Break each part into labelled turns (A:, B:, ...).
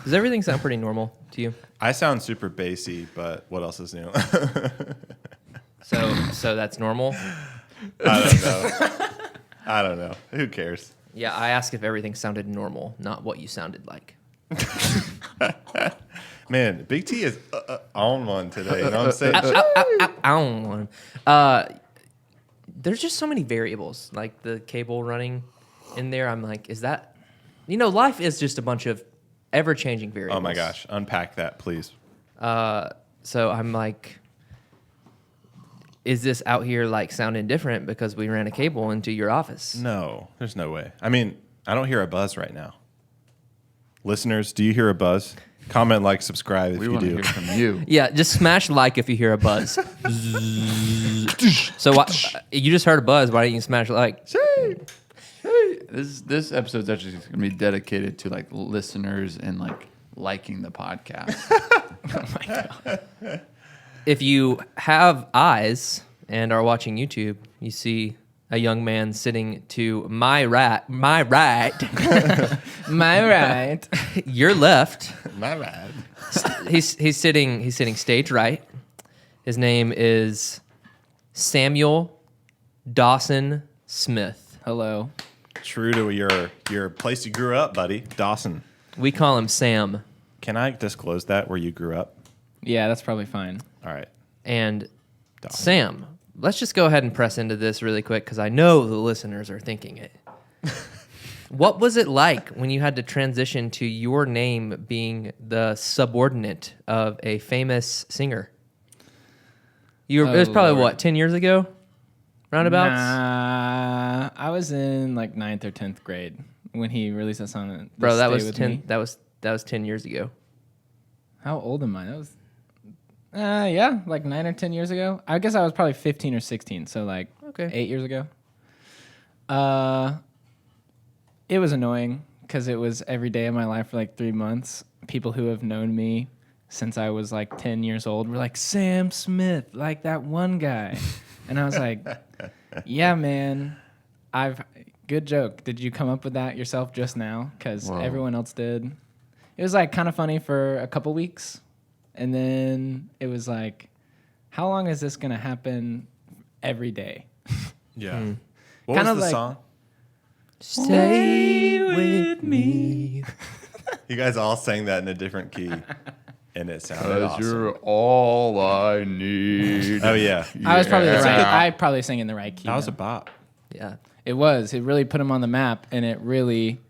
A: Does everything sound pretty normal to you?
B: I sound super bassy, but what else is new?
A: So that's normal?
B: I don't know. Who cares?
A: Yeah, I asked if everything sounded normal, not what you sounded like.
B: Man, Big T is on one today. You know what I'm saying?
A: I don't want. There's just so many variables, like the cable running in there. I'm like, is that? Life is just a bunch of ever-changing variables.
B: Oh my gosh, unpack that, please.
A: So I'm like, is this out here like sounding different because we ran a cable into your office?
B: No, there's no way. I mean, I don't hear a buzz right now. Listeners, do you hear a buzz? Comment, like, subscribe if
C: We
B: you
C: want to
B: do.
C: hear from you.
A: Yeah, just smash like if you hear a buzz. So you just heard a buzz. Why don't you smash like?
C: Hey, this episode's actually going to be dedicated to like listeners and like liking the podcast.
A: Oh my God. If you have eyes and are watching YouTube, you see a young man sitting to my right, my right, your left.
B: My bad.
A: He's sitting stage right. His name is Samuel Dawson Smith.
D: Hello.
B: True to your place you grew up, buddy, Dawson.
A: We call him Sam.
B: Can I disclose that where you grew up?
D: Yeah, that's probably fine.
B: All right.
A: And
B: Dawson.
A: Sam, let's just go ahead and press into this really quick because I know the listeners are thinking it. What was it like when you had to transition to your name being the subordinate of a famous singer? It was probably,
D: Lord.
A: what, 10 years ago? Roundabouts?
D: Nah, I was in like 9th or 10th grade when he released that song.
A: Bro, that
D: Stay
A: was
D: With
A: 10
D: Me.
A: that was 10 years ago.
D: How old am I? That was yeah, like 9 or 10 years ago. I guess I was probably 15 or 16, so like
A: Okay.
D: 8 years ago. It was annoying because it was every day of my life for like 3 months. People who have known me since I was like 10 years old were like, Sam Smith, like that one guy. And I was like, yeah, man, good joke. Did you come up with that yourself just now? Because everyone else did. It was like kind of funny for a couple weeks. And then it was like, how long is this going to happen every day?
B: Yeah. What
D: Kinda
B: was the
D: like-
B: song?
A: Stay with me.
B: You guys all sang that in a different key, and it sounded awesome.
C: You're all I need.
B: Oh yeah,
D: I was probably
C: Yeah.
D: I probably sang in the right key.
B: that was a
D: though.
B: bop.
A: Yeah.
D: It was. It really put him on the map, and it really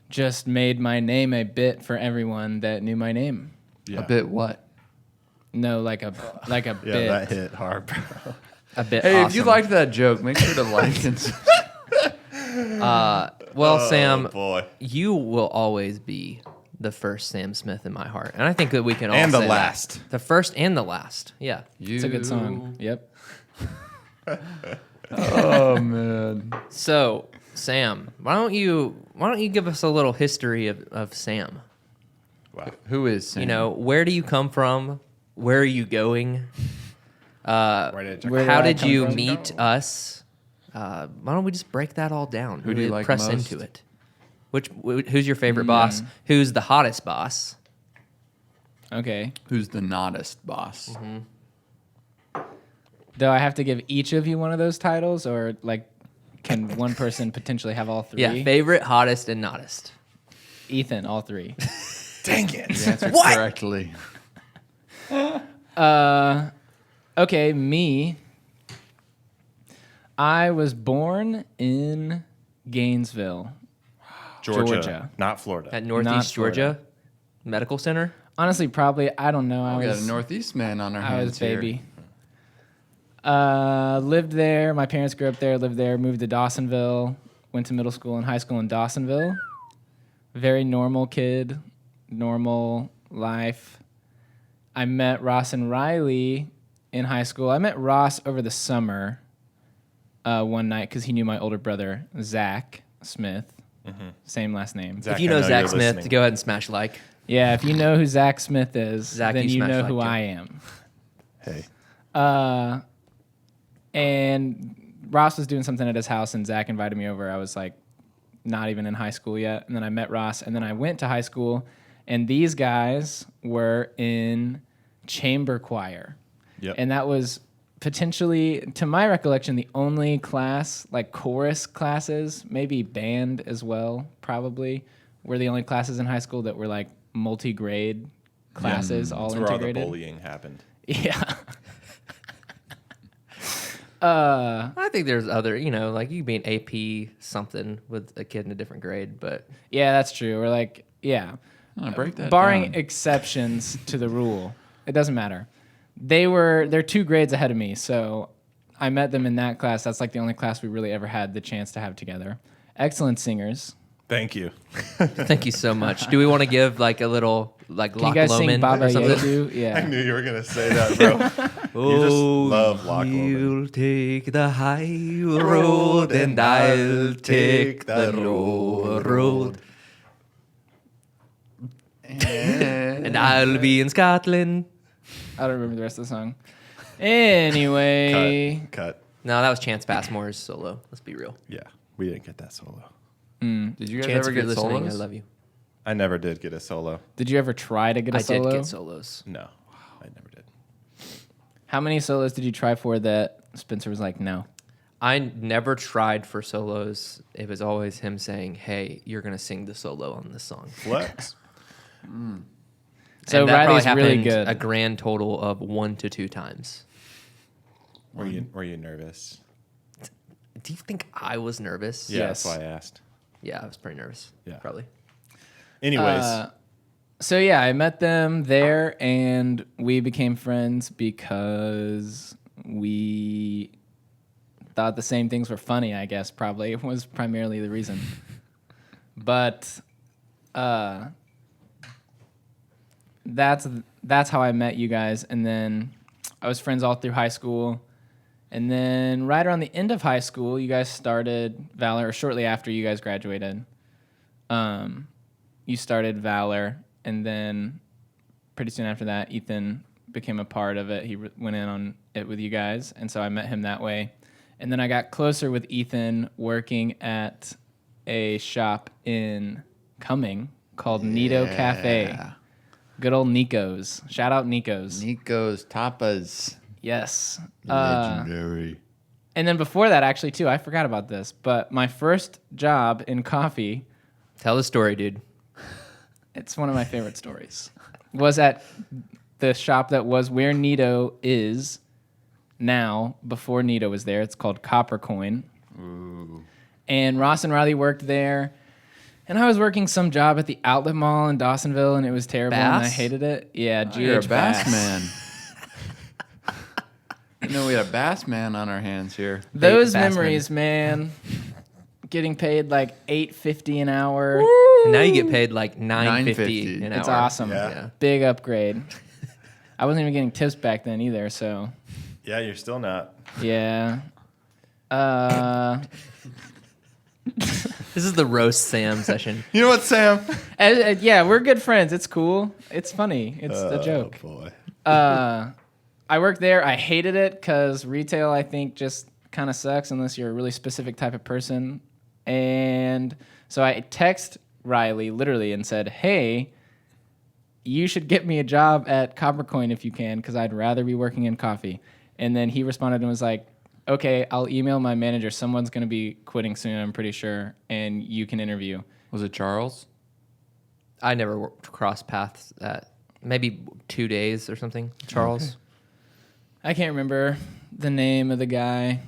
D: just made my name a bit for everyone that knew my name.
B: Yeah.
C: A bit what?
D: No, like a
B: Yeah,
D: bit.
B: that hit hard, bro.
A: A bit
C: Hey,
A: awesome.
C: if you liked that joke, make sure to like and
A: Well, Sam,
B: boy.
A: you will always be the first Sam Smith in my heart. And I think that we can all
B: And the
A: say that.
B: last.
A: The first and the last. Yeah.
D: It's a good song. Yep.
C: Oh man.
A: So, Sam, why don't you give us a little history of Sam?
B: Wow.
C: Who is Sam?
A: You know, where do you come from? Where are you going?
B: Right at
D: Where
A: How
D: do I
A: did
D: come
A: you
D: from?
A: meet us? Why don't we just break that all down?
C: Who do you
A: Really
C: like
A: press
C: most?
A: into it? Who's your favorite boss? Who's the hottest boss?
D: Okay.
C: Who's the noddest boss?
D: Do I have to give each of you one of those titles, or like, can one person potentially have all three?
A: Yeah, favorite, hottest, and nottest.
D: Ethan, all three.
B: Dang it!
C: You answered correctly.
D: Okay, me. I was born in Gainesville. Georgia.
B: Not Florida.
A: At Northeast
D: Florida.
A: Georgia Medical Center.
D: Honestly, probably, I don't know.
C: We got a
D: was
C: Northeast man on our
D: I
C: hands
D: was
C: here.
D: baby. Lived there. My parents grew up there, lived there, moved to Dawsonville, went to middle school and high school in Dawsonville. Very normal kid, normal life. I met Ross and Riley in high school. I met Ross over the summer one night because he knew my older brother, Zach Smith. Same last name.
B: Zach,
A: If you
B: I
A: know
B: know
A: Zach
B: you're
A: Smith,
B: listening.
A: go ahead and smash like.
D: Yeah, if you know who Zach Smith is,
A: Zach,
D: then
A: you
D: you
A: smash
D: know
A: like
D: who
A: him.
D: I am.
B: Hey.
D: And Ross was doing something at his house, and Zach invited me over. I was like not even in high school yet. And then I met Ross, and then I went to high school, and these guys were in chamber choir.
B: Yep.
D: And that was potentially, to my recollection, the only class, like chorus classes, maybe band as well, probably, were the only classes in high school that were like multi-grade classes, all
B: That's where all the
D: integrated.
B: bullying happened.
D: Yeah.
A: I think there's other, like you can be an AP something with a kid in a different grade, but
D: Yeah, that's true. Or like, yeah.
C: Break that
D: Barring
C: down.
D: exceptions to the rule, it doesn't matter. They're 2 grades ahead of me, so I met them in that class. That's like the only class we really ever had the chance to have together. Excellent singers.
B: Thank you.
A: thank you so much. Do we want to give like a little like
D: Can you
A: Loch
D: guys
A: Lomond
D: sing Baba
A: or something?
D: Yesu?
B: I
D: Yeah.
B: knew you were going to say that, bro. You just love Loch Lomond.
A: You'll take the high road and I'll take the low road. And I'll be in Scotland.
D: I don't remember the rest of the song. Anyway.
B: Cut.
A: No, that was Chance Passmore's solo. Let's be real.
B: Yeah, we didn't get that solo.
C: Did you guys
A: Chance,
C: ever
A: if you're
C: get
A: listening,
C: solos?
A: I love you.
B: I never did get a solo.
D: Did you ever try to get a
A: I
D: solo?
A: did get solos.
B: No, I never did.
D: How many solos did you try for that Spencer was like, no?
A: I never tried for solos. It was always him saying, "Hey, you're gonna sing the solo on this song."
B: Flex.
D: So
A: And that probably
D: Riley's really
A: happened
D: good.
A: a grand total of 1 to 2 times.
B: Were you nervous?
A: Do you think I was nervous?
B: Yeah,
D: Yes.
B: that's why I asked.
A: Yeah, I was pretty nervous.
B: Yeah.
A: Probably.
B: Anyways,
D: So yeah, I met them there, and we became friends because we thought the same things were funny. I guess probably it was primarily the reason. But that's how I met you guys, and then I was friends all through high school. And then right around the end of high school, you guys started Valor, or shortly after you guys graduated. You started Valor, and then pretty soon after that, Ethan became a part of it. He went in on it with you guys, and so I met him that way. And then I got closer with Ethan working at a shop in Cumming called Nido Cafe. Good old Nico's. Shout out Nico's.
C: Nico's Tapas.
D: Yes.
C: Legendary.
D: And then before that, actually, too, I forgot about this, but my first job in coffee,
A: Tell the story, dude.
D: it's one of my favorite stories, was at the shop that was where Nido is now, before Nido was there. It's called Copper Coin.
C: Ooh.
D: And Ross and Riley worked there. And I was working some job at the outlet mall in Dawsonville, and it was terrible, and I
A: Bass?
D: hated it. Yeah,
C: Oh, you're a
D: GH
C: bass
D: Bass.
C: man. You know, we had a bass man on our hands here.
D: Those
A: Bassman.
D: memories, man. Getting paid like $8.50 an hour.
A: And now you get paid like $9.50
C: $9.50.
A: an
D: It's
A: hour.
D: awesome.
B: Yeah.
D: Big upgrade. I wasn't even getting tips back then either, so
B: yeah, you're still not.
D: yeah.
A: This is the roast Sam session.
B: You know what, Sam?
D: Yeah, we're good friends. It's cool. It's funny. It's a joke.
B: Oh boy.
D: I worked there. I hated it because retail, I think, just kind of sucks unless you're a really specific type of person. And so I text Riley literally and said, hey, you should get me a job at Coppercoin if you can, because I'd rather be working in coffee. And then he responded and was like, okay, I'll email my manager. Someone's going to be quitting soon, I'm pretty sure, and you can interview.
C: Was it Charles?
A: I never crossed paths at maybe 2 days or something. Charles.
B: Okay.
D: I can't remember the name of the guy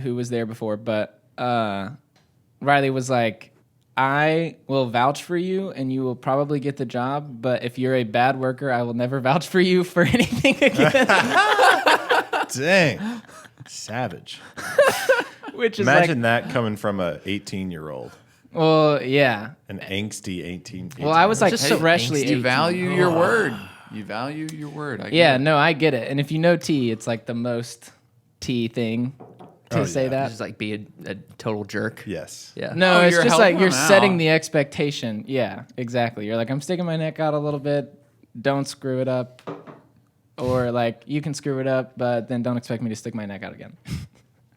D: who was there before, but Riley was like, I will vouch for you and you will probably get the job, but if you're a bad worker, I will never vouch for you for anything again.
B: Dang. Savage.
D: Which is
B: Imagine that coming from a 18-year-old.
D: well, yeah.
B: An angsty 18.
D: Well, I was like
A: Just so
D: freshly
A: angsty.
D: 18.
C: You value your word. You value your word. I get
D: Yeah,
C: it.
D: no, I get it. And if you know T, it's like the most T thing to
B: Oh,
D: say
B: yeah.
D: that.
A: Just like be a total jerk.
B: Yes.
A: Yeah.
D: No,
C: Oh,
D: it's
C: you're
D: just like
C: helping
D: you're
C: them
D: setting
C: out.
D: the expectation. Yeah, exactly. You're like, I'm sticking my neck out a little bit. Don't screw it up. Or like, you can screw it up, but then don't expect me to stick my neck out again.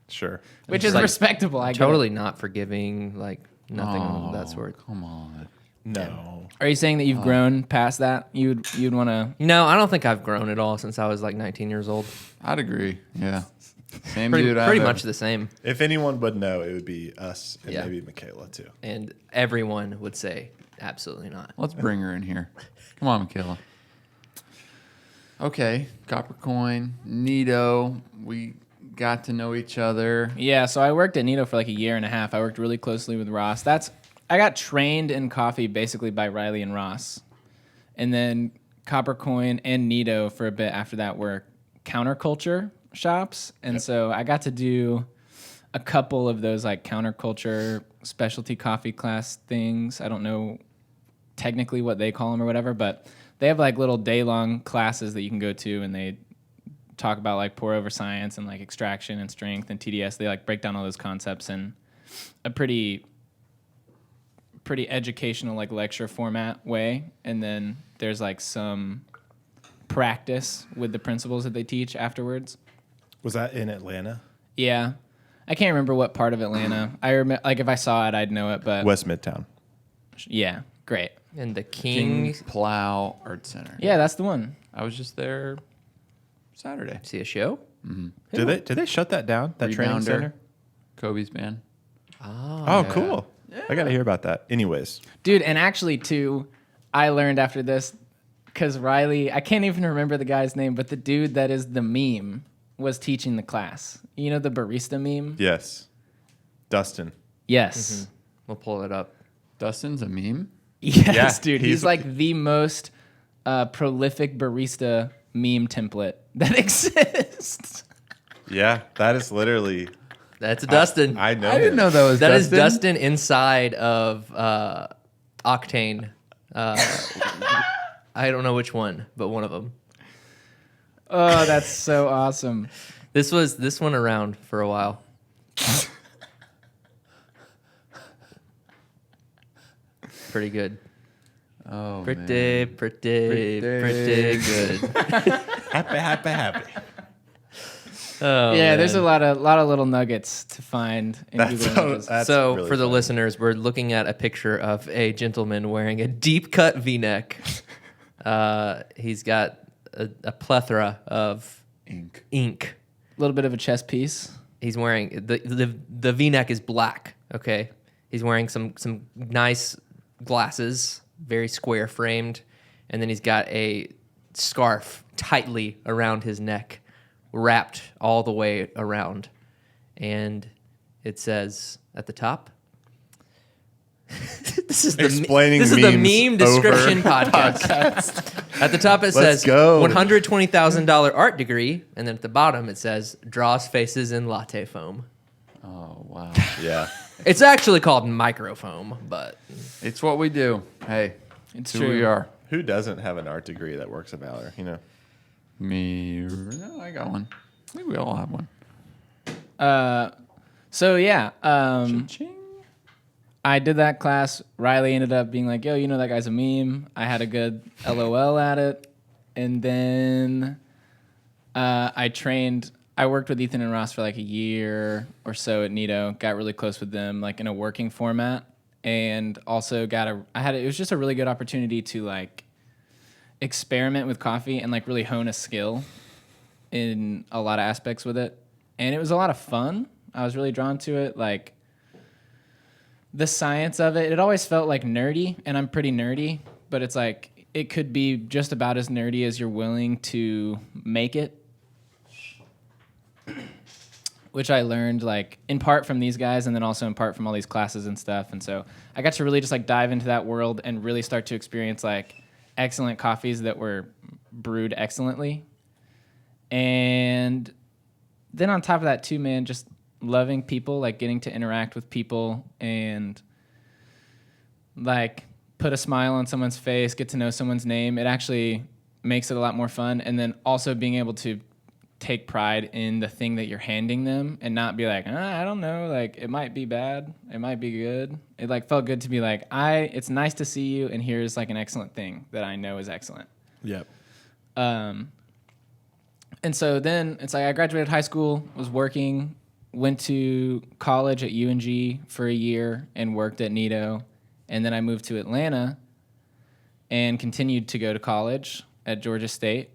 B: Sure.
D: Which
A: It's
D: is
A: like
D: respectable. I get it.
A: Totally not forgiving. Like, Nothing of that sort.
C: Come on.
B: No.
D: Are you saying that you've grown past that? You'd want to?
A: No, I don't think I've grown at all since I was like 19 years old.
C: I'd agree. Yeah. Same
A: Pretty,
C: dude.
A: pretty much the same.
B: If anyone would know, it would be us and
A: Yeah.
B: maybe Michaela too.
A: And everyone would say, absolutely not.
C: Let's bring her in here. Come on, Michaela. Okay, Copper Coin, Nito. We got to know each other.
D: Yeah. So I worked at Nito for like a year and a half. I worked really closely with Ross. I got trained in coffee basically by Riley and Ross, and then Copper Coin and Nito for a bit after that were counterculture shops, and so I got to do a couple of those like counterculture specialty coffee class things. I don't know technically what they call them or whatever, but they have like little day-long classes that you can go to, and they talk about like pour over science and like extraction and strength and TDS. They like break down all those concepts in a pretty educational like lecture format way, and then there's like some practice with the principles that they teach afterwards.
B: Was that in Atlanta?
D: Yeah. I can't remember what part of Atlanta. I remember, like, if I saw it, I'd know it, but
B: West Midtown.
D: yeah, great.
A: And the
C: King
A: King.
C: Plow Art Center.
D: Yeah, that's the one.
C: I was just there Saturday.
A: See a show?
B: Did they shut that down? That training
C: Rebounder,
B: center?
C: Kobe's band.
B: Oh, cool. I got to hear about that. Anyways,
D: Dude, and actually, too, I learned after this, because Riley, I can't even remember the guy's name, but the dude that is the meme was teaching the class. You know the barista meme?
B: yes, Dustin.
D: Yes.
A: We'll pull it up.
C: Dustin's a meme.
D: Yes,
B: Yeah,
D: dude.
B: he's-
D: He's like the most prolific barista meme template that exists.
B: Yeah, that is literally.
A: That's Dustin.
B: I know.
C: I didn't know that was
A: That is
C: Dustin.
A: Dustin inside of Octane. I don't know which one, but one of them.
D: Oh, that's so awesome.
A: This one around for a while. Pretty good.
C: Oh,
A: Pretty
C: man.
A: good.
B: Happy.
A: Oh,
D: Yeah, there's a
A: man.
D: lot of little nuggets to find in Google Images.
A: So
B: really
A: for the
B: funny.
A: listeners, we're looking at a picture of a gentleman wearing a deep cut V-neck. He's got a plethora of ink.
D: A little bit of a chess piece.
A: He's wearing the V-neck is black. Okay, he's wearing some nice glasses, very square framed, and then he's got a scarf tightly around his neck, wrapped all the way around, and it says at the top. This is
B: Explaining
A: this is the
B: memes
A: meme description
B: over
A: podcast. At the top it
B: Let's
A: says
B: go.
A: $120,000 art degree, and then at the bottom it says draws faces in latte foam.
C: Oh, wow.
B: Yeah.
A: It's actually called microfoam, but
C: It's what we do. Hey,
D: It's
C: who
D: true.
C: we are.
B: Who doesn't have an art degree that works at Valor? You know.
C: Me. No, I got one. I think we all have one.
D: So yeah,
C: Ching.
D: I did that class. Riley ended up being like, yo, you know that guy's a meme. I had a good LOL at it. And then I worked with Ethan and Ross for like a year or so at Nito, got really close with them, like in a working format. And also it was just a really good opportunity to like experiment with coffee and like really hone a skill in a lot of aspects with it. And it was a lot of fun. I was really drawn to it. Like, the science of it always felt like nerdy, and I'm pretty nerdy, but it's like it could be just about as nerdy as you're willing to make it, which I learned like in part from these guys and then also in part from all these classes and stuff. And so I got to really just like dive into that world and really start to experience like excellent coffees that were brewed excellently. And then on top of that too, man, just loving people, like getting to interact with people and like put a smile on someone's face, get to know someone's name. It actually makes it a lot more fun. And then also being able to take pride in the thing that you're handing them and not be like, I don't know, like it might be bad, it might be good. It like felt good to be like, it's nice to see you, and here's like an excellent thing that I know is excellent.
B: Yep.
D: And so then it's like I graduated high school, was working went to college at UNG for a year and worked at Nido. And then I moved to Atlanta and continued to go to college at Georgia State.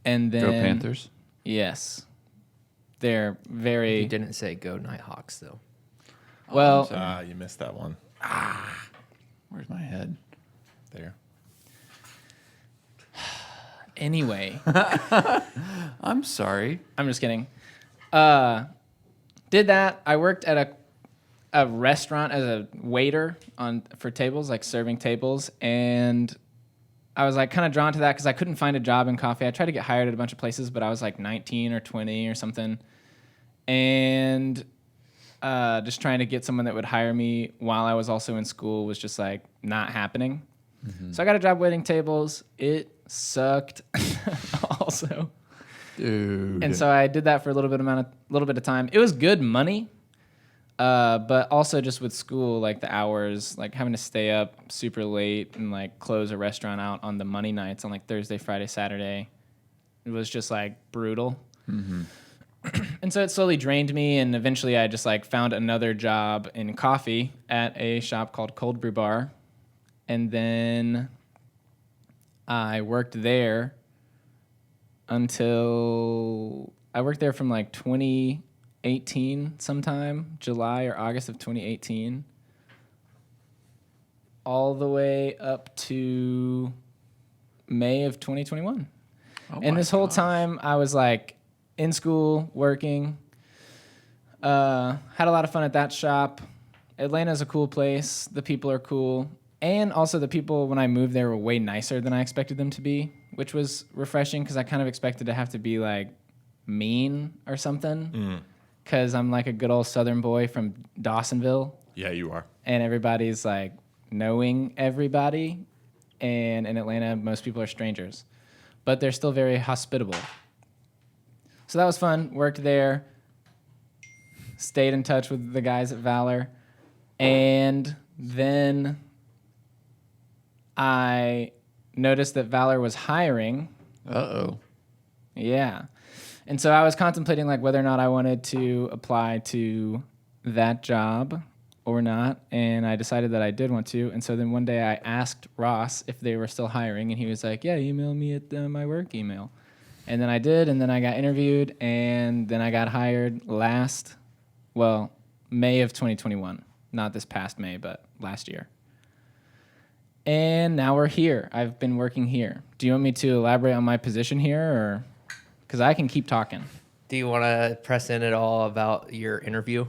D: And then
C: Go Panthers.
D: Yes. They're very
A: You didn't say go Nighthawks though.
D: well.
B: You missed that one.
C: Where's my head?
B: There.
D: Anyway,
C: I'm sorry.
D: I'm just kidding. Did that. I worked at a restaurant as a waiter for tables, like serving tables, and I was like kind of drawn to that because I couldn't find a job in coffee. I tried to get hired at a bunch of places, but I was like 19 or 20 or something, and just trying to get someone that would hire me while I was also in school was just like not happening. Mm-hmm. So I got a job waiting tables. It sucked also.
C: Dude.
D: And so I did that for a little bit of time. It was good money, but also just with school, like the hours, like having to stay up super late and like close a restaurant out on the money nights on like Thursday, Friday, Saturday. It was just like brutal. Mm-hmm. And so it slowly drained me, and eventually I just like found another job in coffee at a shop called Cold Brew Bar, and then I worked there until I worked there from like 2018 sometime, July or August of 2018, all the way up to May of 2021. And this whole time I was like in school, working, had a lot of fun at that shop. Atlanta's a cool place. The people are cool. And also the people, when I moved there, were way nicer than I expected them to be, which was refreshing because I kind of expected to have to be, like, mean or something because I'm, like, a good old Southern boy from Dawsonville.
B: Yeah, you are.
D: And everybody's, like, knowing everybody. And in Atlanta, most people are strangers. But they're still very hospitable. So that was fun. Worked there. Stayed in touch with the guys at Valor. And then I noticed that Valor was hiring.
C: Uh-oh.
D: Yeah. And so I was contemplating like whether or not I wanted to apply to that job or not, and I decided that I did want to. And so then one day I asked Ross if they were still hiring, and he was like, yeah, email me at my work email. And then I did, and then I got interviewed, and then I got hired May of 2021. Not this past May, but last year. And now we're here. I've been working here. Do you want me to elaborate on my position here, or because I can keep talking?
A: Do you want to press in at all about your interview?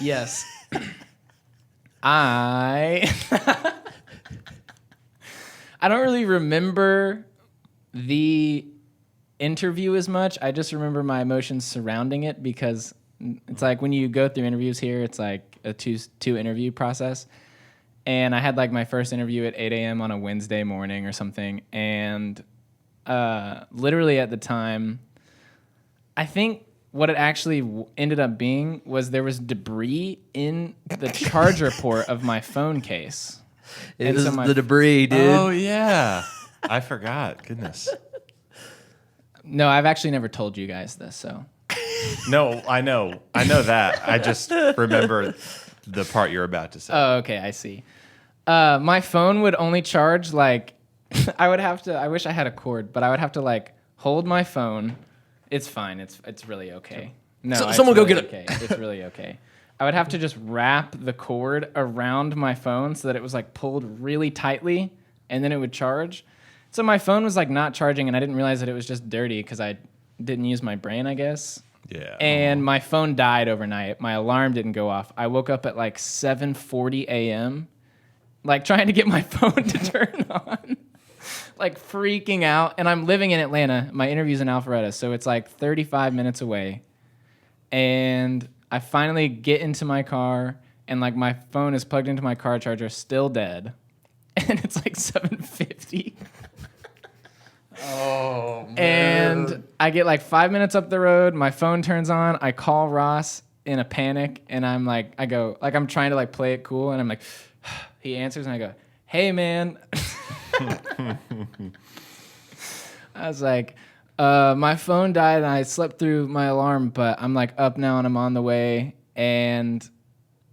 D: Yes. I don't really remember the interview as much. I just remember my emotions surrounding it because it's like when you go through interviews here, it's like a two interview process. And I had like my first interview at 8 a.m. on a Wednesday morning or something. And literally at the time, I think what it actually ended up being was there was debris in the charger port of my phone case.
A: It was the debris, dude.
B: Oh, yeah. I forgot. Goodness.
D: No, I've actually never told you guys this, so.
B: No, I know that. I just remember the part you're about to say.
D: Oh, okay, I see. My phone would only charge like, I wish I had a cord, but I would have to like hold my phone. It's fine. It's really okay. No,
A: someone go
D: really
A: get it.
D: okay. It's really okay. I would have to just wrap the cord around my phone so that it was like pulled really tightly, and then it would charge. So my phone was like not charging, and I didn't realize that it was just dirty because I didn't use my brain, I guess.
B: Yeah.
D: And my phone died overnight. My alarm didn't go off. I woke up at like 7:40 a.m. like trying to get my phone to turn on. Like freaking out. And I'm living in Atlanta. My interview's in Alpharetta, so it's like 35 minutes away. And I finally get into my car, and like my phone is plugged into my car charger, still dead. And it's like 7:50.
C: Oh, man.
D: And I get like 5 minutes up the road, my phone turns on, I call Ross in a panic, and I'm trying to like play it cool, and I'm like, he answers, and I go, hey man. I was like, My phone died and I slept through my alarm, but I'm like up now and I'm on the way, and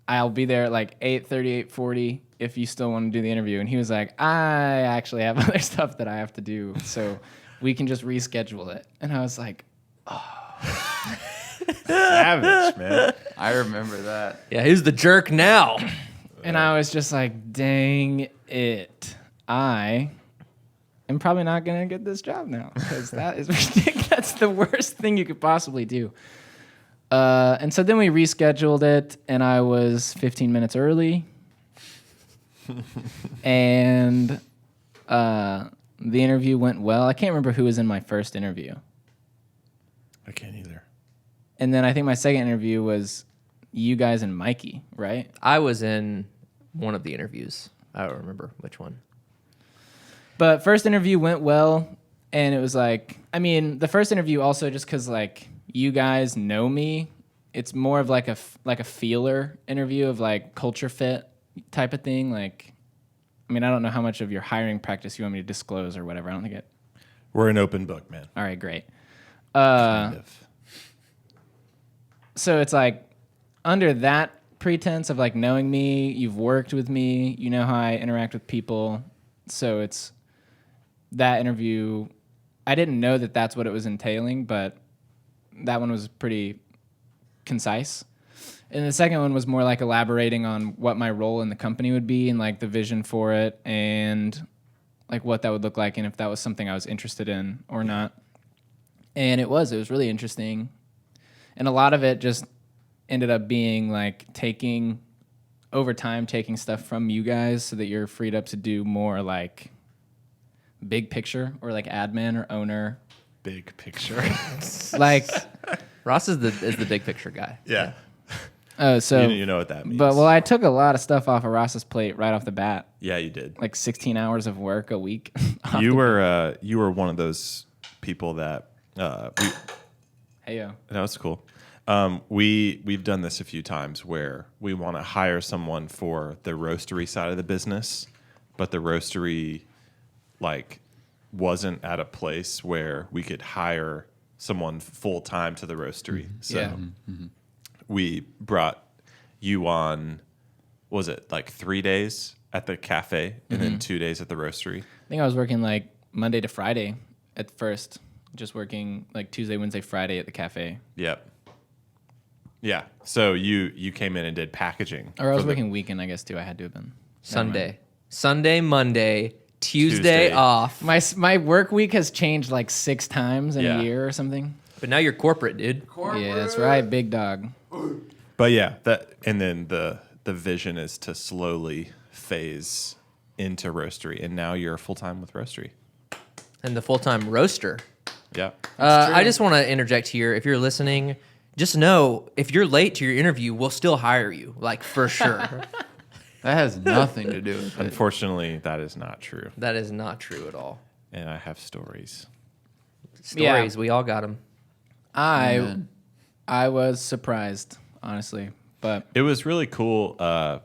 D: I'll be there at like 8:30, 8:40 if you still want to do the interview. And he was like, I actually have other stuff that I have to do, so we can just reschedule it. And I was like,
B: Savage, man.
C: I remember that.
A: Yeah, who's the jerk now?
D: and I was just like, dang it. I am probably not going to get this job now because that is ridiculous. That's the worst thing you could possibly do. And so then we rescheduled it, and I was 15 minutes early. And the interview went well. I can't remember who was in my first interview.
B: I can't either.
D: And then I think my second interview was you guys and Mikey, right?
A: I was in one of the interviews. I don't remember which one.
D: But first interview went well, and it was like, I mean, the first interview also just because like you guys know me, it's more of like a feeler interview of like culture fit type of thing. Like, I mean, I don't know how much of your hiring practice you want me to disclose or whatever. I don't think it.
B: We're an open book, man.
D: All right, great.
B: Kind of.
D: So it's like under that pretense of like knowing me, you've worked with me, you know how I interact with people. So it's that interview. I didn't know that that's what it was entailing, but that one was pretty concise. And the second one was more like elaborating on what my role in the company would be and like the vision for it and like what that would look like and if that was something I was interested in or not. And it was really interesting. And a lot of it just ended up being like taking stuff from you guys so that you're freed up to do more like big picture or like admin or owner.
B: Big picture.
D: Like
A: Ross is the big picture guy.
B: Yeah.
D: Oh, so
B: You know what that means.
D: But I took a lot of stuff off of Ross's plate right off the bat.
B: Yeah, you did.
D: Like 16 hours of work a week.
B: You were one of those people that
D: Hey yo.
B: that was cool. We've done this a few times where we want to hire someone for the roastery side of the business, but the roastery like wasn't at a place where we could hire someone full time to the roastery. So
D: Yeah.
B: we brought you on. Was it like 3 days at the cafe and then 2 days at the roastery?
D: I think I was working like Monday to Friday at first. Just working like Tuesday, Wednesday, Friday at the cafe.
B: Yep. Yeah. So you came in and did packaging.
D: Or I was
B: for the-
D: working weekend, I guess, too. I had to have been.
A: Sunday, Monday, Tuesday
B: Tuesday.
A: off.
D: My work week has changed like 6 times in
B: Yeah.
D: a year or something.
A: But now you're corporate, dude.
D: Yeah, that's right. Big dog.
B: But yeah, and then the vision is to slowly phase into roastery, and now you're full time with roastery.
A: And the full-time roaster.
B: Yeah.
A: I just want to interject here. If you're listening, just know if you're late to your interview, we'll still hire you, like for sure.
C: That has nothing to do with it.
B: Unfortunately, that is not true,
A: That is not true at all.
B: and I have stories.
A: Stories, we all got them.
C: Amen.
D: I was surprised, honestly. But
B: It was really cool. I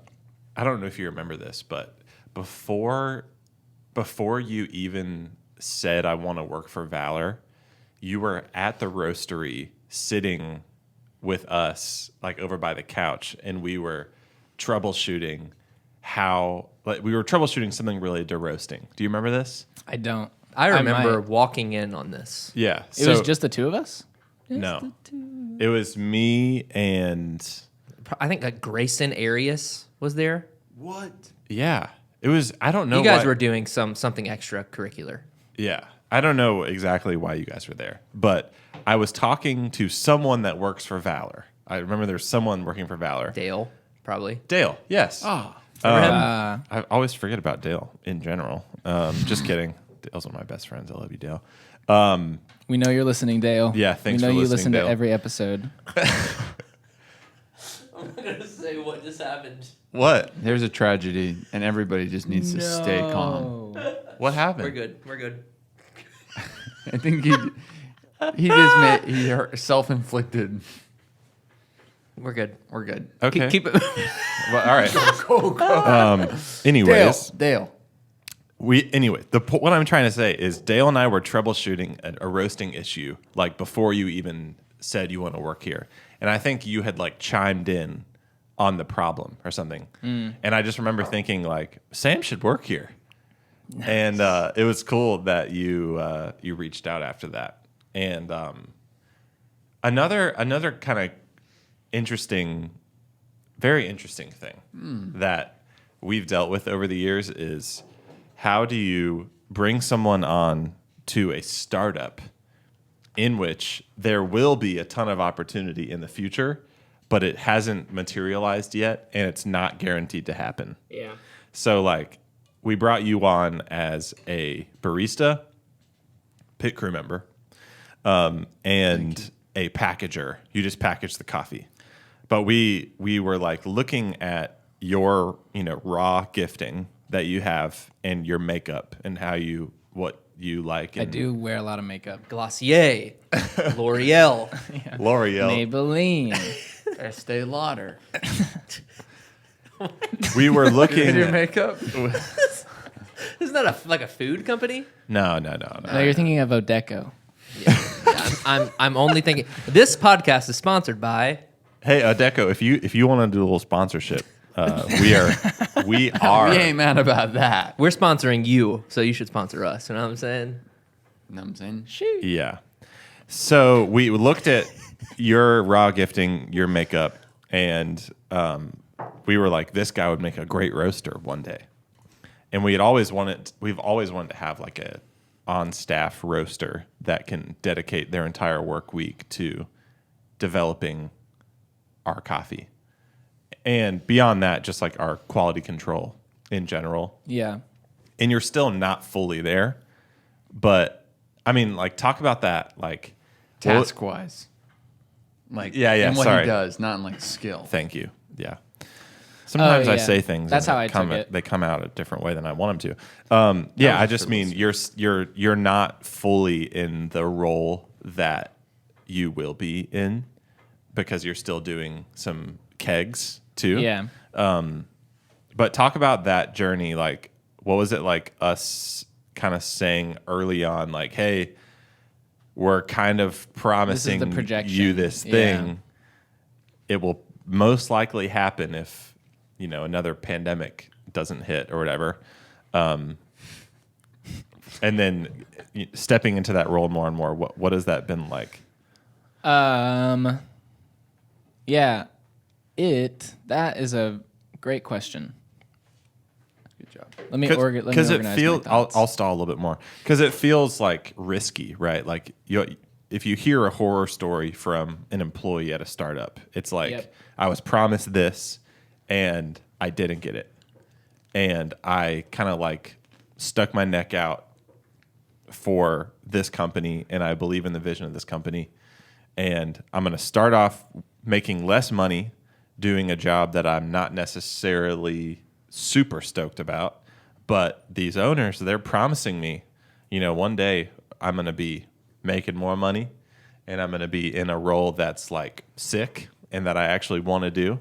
B: don't know if you remember this, but before you even said I want to work for Valor, you were at the roastery sitting with us like over by the couch, and we were troubleshooting something related to roasting. Do you remember this?
D: I don't.
A: I remember
D: might.
A: walking in on this.
B: Yeah.
D: It was just the two of us?
B: no. It was me and
A: I think like Grayson Arias was there.
C: What?
B: yeah. It was. I don't know.
A: You guys
B: why-
A: were doing something extracurricular.
B: Yeah. I don't know exactly why you guys were there, but I was talking to someone that works for Valor. I remember there's someone working for Valor.
A: Dale, probably.
B: Dale, yes.
C: Oh,
B: I always forget about Dale in general. Just kidding. Dale's one of my best friends. I love you, Dale.
D: We know you're listening, Dale.
B: Yeah, thanks
D: We know
B: for
D: you
B: listening,
D: listen
B: Dale.
D: to every episode.
A: I'm gonna say what just happened.
B: What?
C: there's a tragedy, and everybody just needs to stay calm.
B: What happened?
A: We're good. We're good.
C: I think he self-inflicted.
A: We're good.
C: We're good.
B: Okay.
A: Keep it.
B: Well, all right.
C: Go.
B: Anyways,
C: Dale.
B: what I'm trying to say is Dale and I were troubleshooting a roasting issue like before you even said you want to work here, and I think you had like chimed in on the problem or something, and I just remember thinking like Sam should work here, and it was cool that you reached out after that, and another kind of very interesting thing that we've dealt with over the years is how do you bring someone on to a startup in which there will be a ton of opportunity in the future, but it hasn't materialized yet and it's not guaranteed to happen.
A: Yeah.
B: So like we brought you on as a barista, pit crew member, and a packager. You just package the coffee. But we were like looking at your, raw gifting that you have and your makeup and what you like.
D: I
B: And
D: do wear a lot of makeup.
A: Glossier, L'Oreal.
B: L'Oreal.
D: Maybelline.
C: Estee Lauder.
B: We wwere looking.
C: Your makeup?
A: Isn't that like a food company?
B: No.
D: No, you're thinking of Odeco.
A: Yeah, I'm only thinking. This podcast is sponsored by.
B: Hey, Deco, if you want to do a little sponsorship, we are.
C: We ain't mad about that.
A: We're sponsoring you, so you should sponsor us. You know what I'm saying?
C: You know what I'm saying?
A: Shoot.
B: Yeah. So we looked at your raw gifting, your makeup, and we were like, this guy would make a great roaster one day. And we've always wanted to have like a on-staff roaster that can dedicate their entire work week to developing our coffee. And beyond that, just like our quality control in general.
D: Yeah.
B: And you're still not fully there. But I mean, like, talk about that, like
C: Task wise. Like,
B: Yeah,
C: and what
B: sorry.
C: he does, not in like skill.
B: Thank you. Yeah. Sometimes I
D: yeah.
B: say things.
D: That's
B: and
D: how I took it.
B: They come out a different way than I want them to. Yeah, I just mean you're not fully in the role that you will be in because you're still doing some kegs too.
D: Yeah.
B: But talk about that journey. Like, what was it like us kind of saying early on, like, hey, we're kind of promising
D: the projection.
B: you this thing. It will most likely happen if, another pandemic doesn't hit or whatever. And then stepping into that role more and more, what has that been like?
D: Yeah. That is a great question.
C: Good job.
D: Let me organize
B: Because it
D: my
B: feels,
D: thoughts.
B: I'll stall a little bit more, because it feels like risky, right? Like if you hear a horror story from an employee at a startup, it's like,
D: Yep.
B: I was promised this and I didn't get it. And I kind of like stuck my neck out for this company and I believe in the vision of this company. And I'm going to start off making less money doing a job that I'm not necessarily super stoked about. But these owners, they're promising me, one day I'm going to be making more money and I'm going to be in a role that's like sick and that I actually want to do.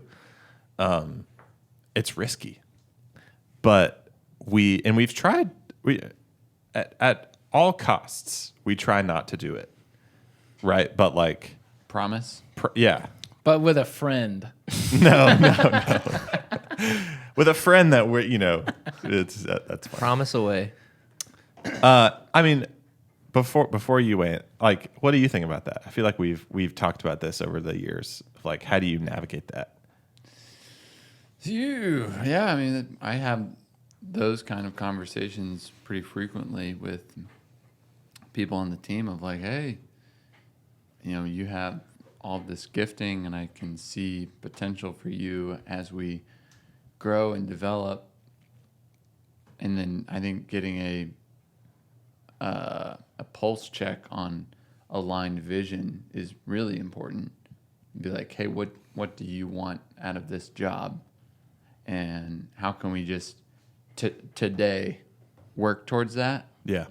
B: It's risky, but we've tried, at all costs, we try not to do it. Right. But like,
C: Promise?
B: yeah,
D: But with a friend.
B: no. With a friend that that's fine.
A: Promise away.
B: I mean, before you went, like, what do you think about that? I feel like we've talked about this over the years. Like, how do you navigate that?
C: Yeah, I mean, I have those kind of conversations pretty frequently with people on the team of like, hey, you have all this gifting and I can see potential for you as we grow and develop. And then I think getting a pulse check on aligned vision is really important. Be like, hey, what do you want out of this job? And how can we just today work towards that?
B: Yeah.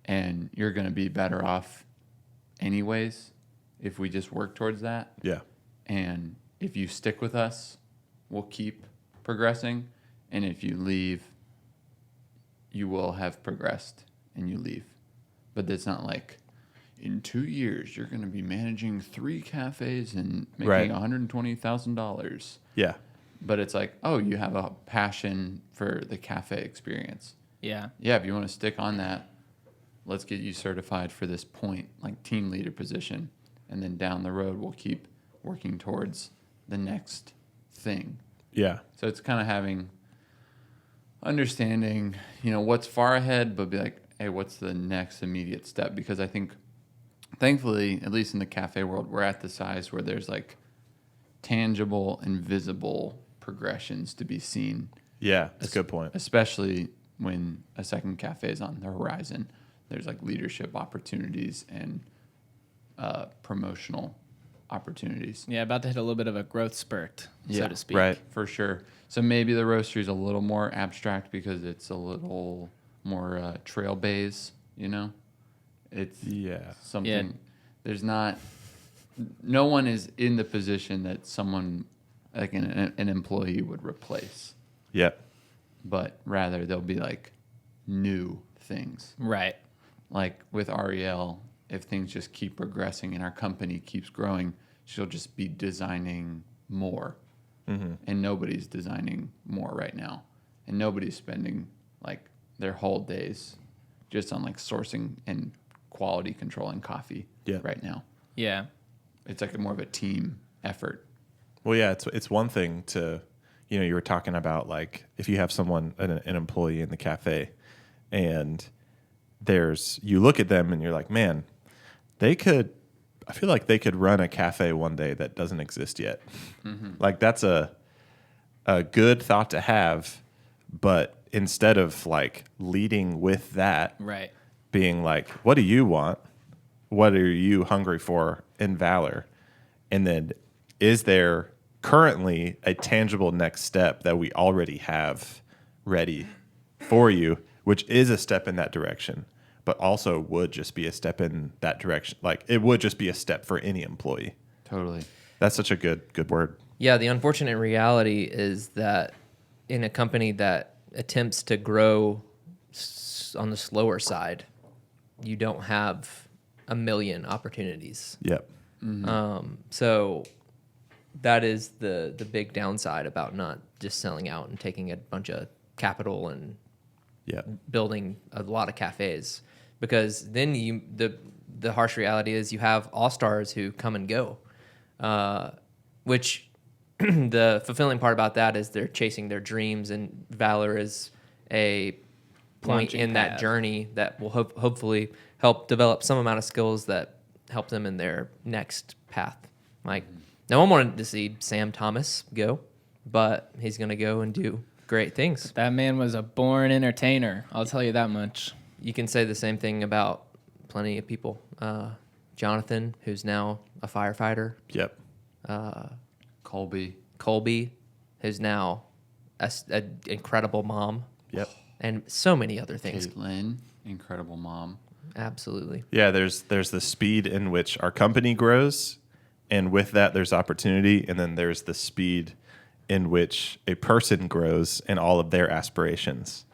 C: And you're going to be better off anyways if we just work towards that.
B: Yeah.
C: And if you stick with us, we'll keep progressing. And if you leave, you will have progressed and you leave. But it's not like in 2 years you're going to be managing 3 cafes and making
B: Right.
C: $120,000.
B: Yeah.
C: But it's like, oh, you have a passion for the cafe experience.
D: Yeah.
C: Yeah, if you want to stick on that, let's get you certified for this point, like team leader position. And then down the road, we'll keep working towards the next thing.
B: Yeah.
C: So it's kind of understanding, what's far ahead, but be like, hey, what's the next immediate step? Because I think, thankfully, at least in the cafe world, we're at the size where there's like tangible and visible progressions to be seen.
B: Yeah. That's a good point.
C: Especially when a second cafe is on the horizon. There's like leadership opportunities and promotional opportunities.
D: Yeah, about to hit a little bit of a growth spurt, so to speak.
B: Right.
C: For sure. So maybe the roastery is a little more abstract because it's a little more trail bays, It's something.
D: Yeah.
C: There's not. No one is in the position that someone like an employee would replace,
B: Yep.
C: but rather they'll be like new things.
D: Right.
C: Like with Ariel, if things just keep progressing and our company keeps growing, she'll just be designing more.
B: Mm-hmm.
C: And nobody's designing more right now. And nobody's spending like their whole days just on like sourcing and quality controlling coffee right now.
D: Yeah.
C: It's like more of a team effort.
B: Well, yeah, it's one thing to, you were talking about like if you have someone, an employee in the cafe, and you look at them and you're like, man, I feel like they could run a cafe one day that doesn't exist yet. Mm-hmm. Like that's a good thought to have, but instead of like leading with that,
D: Right.
B: being like, what do you want? What are you hungry for in Valor? And then is there currently a tangible next step that we already have ready for you, which is a step in that direction, but also would just be a step in that direction. Like it would just be a step for any employee.
C: Totally.
B: That's such a good word.
A: Yeah, the unfortunate reality is that in a company that attempts to grow on the slower side, you don't have a million opportunities.
B: Yep.
C: Mm-hmm.
A: So that is the big downside about not just selling out and taking a bunch of capital and building a lot of cafes, because then the harsh reality is you have all-stars who come and go, which the fulfilling part about that is they're chasing their dreams, and Valor is a point
D: Launching
A: in that
D: pad.
A: journey that will hopefully help develop some amount of skills that help them in their next path. Like, no one wanted to see Sam Thomas go, but he's going to go and do great things.
D: That man was a born entertainer. I'll tell you that much.
A: You can say the same thing about plenty of people. Jonathan, who's now a firefighter.
B: Yep.
C: Colby,
A: who's now an incredible mom.
B: Yep.
A: And so many other things.
C: Caitlin, incredible mom.
A: Absolutely.
B: Yeah, there's the speed in which our company grows, and with that there's opportunity, and then there's the speed in which a person grows and all of their aspirations.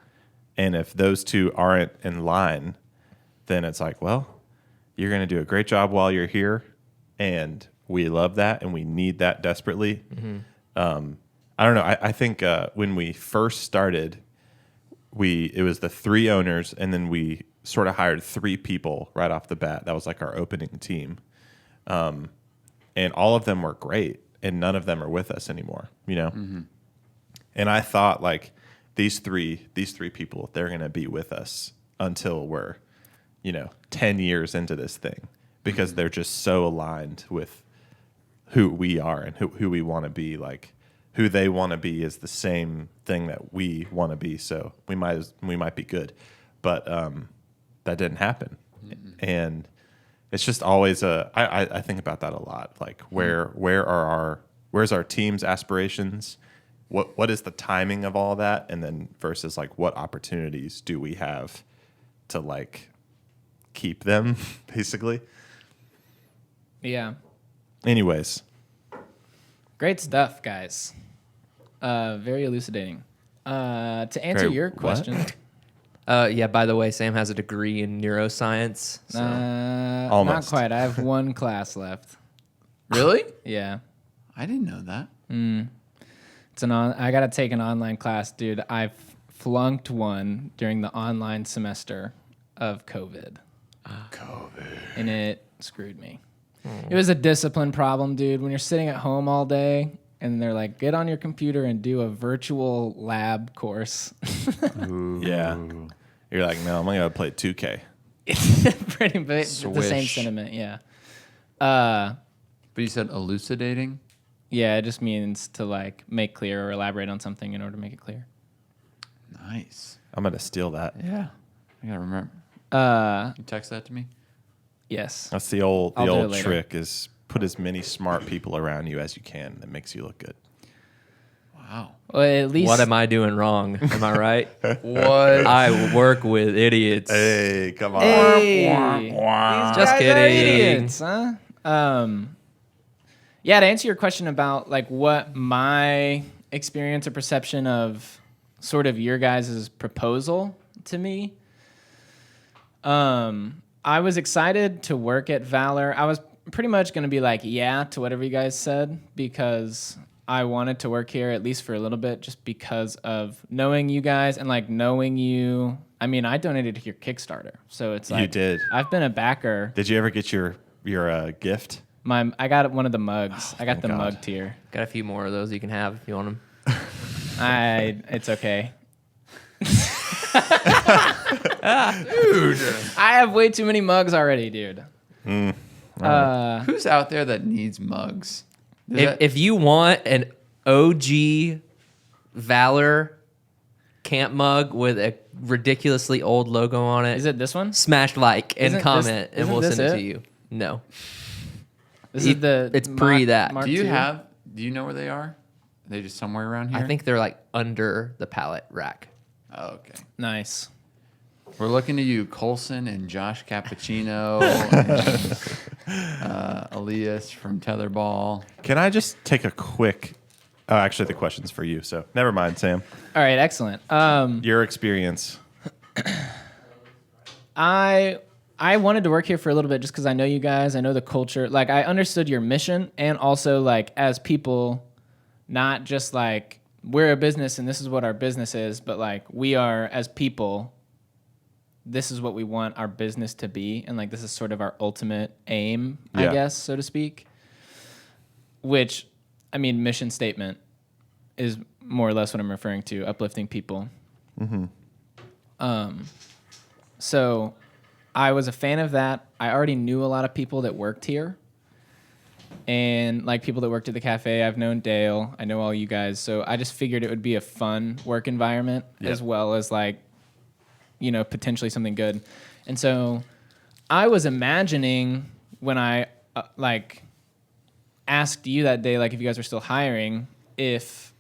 B: And if those two aren't in line, then it's like, well, you're going to do a great job while you're here, and we love that and we need that desperately.
A: Mm-hmm.
B: I don't know. I think when we first started, it was the 3 owners, and then we sort of hired 3 people right off the bat. That was like our opening team. And all of them were great, and none of them are with us anymore,
C: Mm-hmm.
B: And I thought like these three people, they're going to be with us until we're, 10 years into this thing, because
C: Mm-hmm.
B: they're just so aligned with who we are and who we want to be. Like who they want to be is the same thing that we want to be. So we might be good, but that didn't happen.
C: Mm-hmm.
B: And it's just always I think about that a lot. Like where's our team's aspirations? What is the timing of all that? And then versus like what opportunities do we have to like keep them basically?
D: Yeah.
B: Anyways.
D: Great stuff, guys. Very elucidating. To answer
B: Very
D: your
B: what?
D: question,
A: Yeah, by the way, Sam has a degree in neuroscience. So.
D: Not
B: Almost.
D: quite. I have one class left.
C: Really?
D: Yeah.
C: I didn't know that.
D: I got to take an online class, dude. I flunked one during the online semester of COVID. And it screwed me. It was a discipline problem, dude. When you're sitting at home all day and they're like, get on your computer and do a virtual lab course.
B: Yeah. You're like, no, I'm going to play 2K.
D: Pretty much the same
C: Swish.
D: sentiment, yeah.
C: But you said elucidating?
D: Yeah, it just means to like make clear or elaborate on something in order to make it clear.
C: Nice.
B: I'm going to steal that.
C: Yeah. I got to remember. You text that to me?
D: Yes.
B: That's the old
D: I'll do it later.
B: trick is put as many smart people around you as you can. That makes you look good.
C: Wow.
D: Well, at least
A: What am I doing wrong? Am I right?
C: What?
A: I work with idiots.
B: Hey, come on.
D: Hey,
B: Wah, wah.
D: these
A: Just
D: guys are
A: kidding.
D: idiots, huh? Yeah, to answer your question about like what my experience or perception of sort of your guys' proposal to me, I was excited to work at Valor. I was pretty much going to be like, yeah, to whatever you guys said, because I wanted to work here at least for a little bit, just because of knowing you guys and like knowing you. I mean, I donated to your Kickstarter, so it's like
B: You did.
D: I've been a backer.
B: Did you ever get your gift?
D: I got one of the mugs. I got the
B: thank God.
D: mug tier.
A: Got a few more of those you can have if you want them.
D: It's okay. Dude, I have way too many mugs already, dude.
C: Who's out there that needs mugs?
A: If you want an OG Valor camp mug with a ridiculously old logo on it,
D: Is it this one?
A: smash like and
D: Isn't
A: comment,
D: this-
A: and we'll
D: isn't
A: send
D: this
A: it
D: it?
A: to you. No,
D: This is the.
A: It's pre that.
D: Mark
C: Do you
D: II?
C: do you know where they are? Are they just somewhere around here?
A: I think they're like under the pallet rack.
C: Oh, okay.
D: Nice.
C: We're looking to you, Colson and Josh Cappuccino, and, Elias from Tetherball.
B: Can I just take a quick? Oh, actually, the question's for you. So never mind, Sam.
D: All right, excellent.
B: Your experience.
D: I wanted to work here for a little bit just because I know you guys. I know the culture. Like, I understood your mission, and also like as people, not just like we're a business and this is what our business is, but like we are as people. This is what we want our business to be, and like this is sort of our ultimate aim, I
B: Yeah.
D: guess, so to speak. Which, I mean, mission statement is more or less what I'm referring to: uplifting people. So I was a fan of that. I already knew a lot of people that worked here. And like people that worked at the cafe, I've known Dale. I know all you guys. So I just figured it would be a fun work environment as well as like, you know, potentially something good. And so I was imagining when I like asked you that day, like if you guys were still hiring, if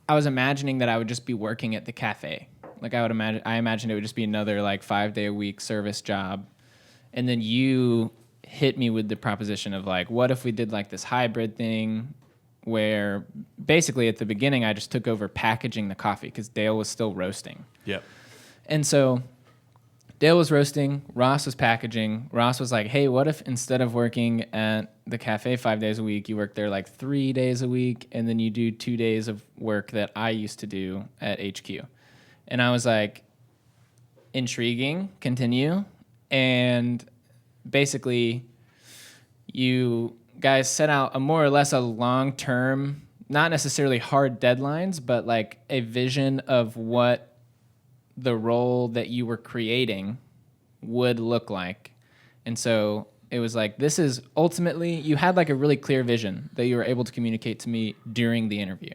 D: I was imagining that I would just be working at the cafe. Like I imagined it would just be another like 5-day-a-week service job. And then you hit me with the proposition of like, what if we did like this hybrid thing where basically at the beginning I just took over packaging the coffee because Dale was still roasting.
B: Yep.
D: And so Dale was roasting, Ross was packaging. Ross was like, hey, what if instead of working at the cafe 5 days a week, you work there like 3 days a week, and then you do 2 days of work that I used to do at HQ. And I was like, intriguing, continue. And basically, you guys set out a more or less a long-term, not necessarily hard deadlines, but like a vision of what the role that you were creating would look like. And so it was like, this is ultimately, you had like a really clear vision that you were able to communicate to me during the interview.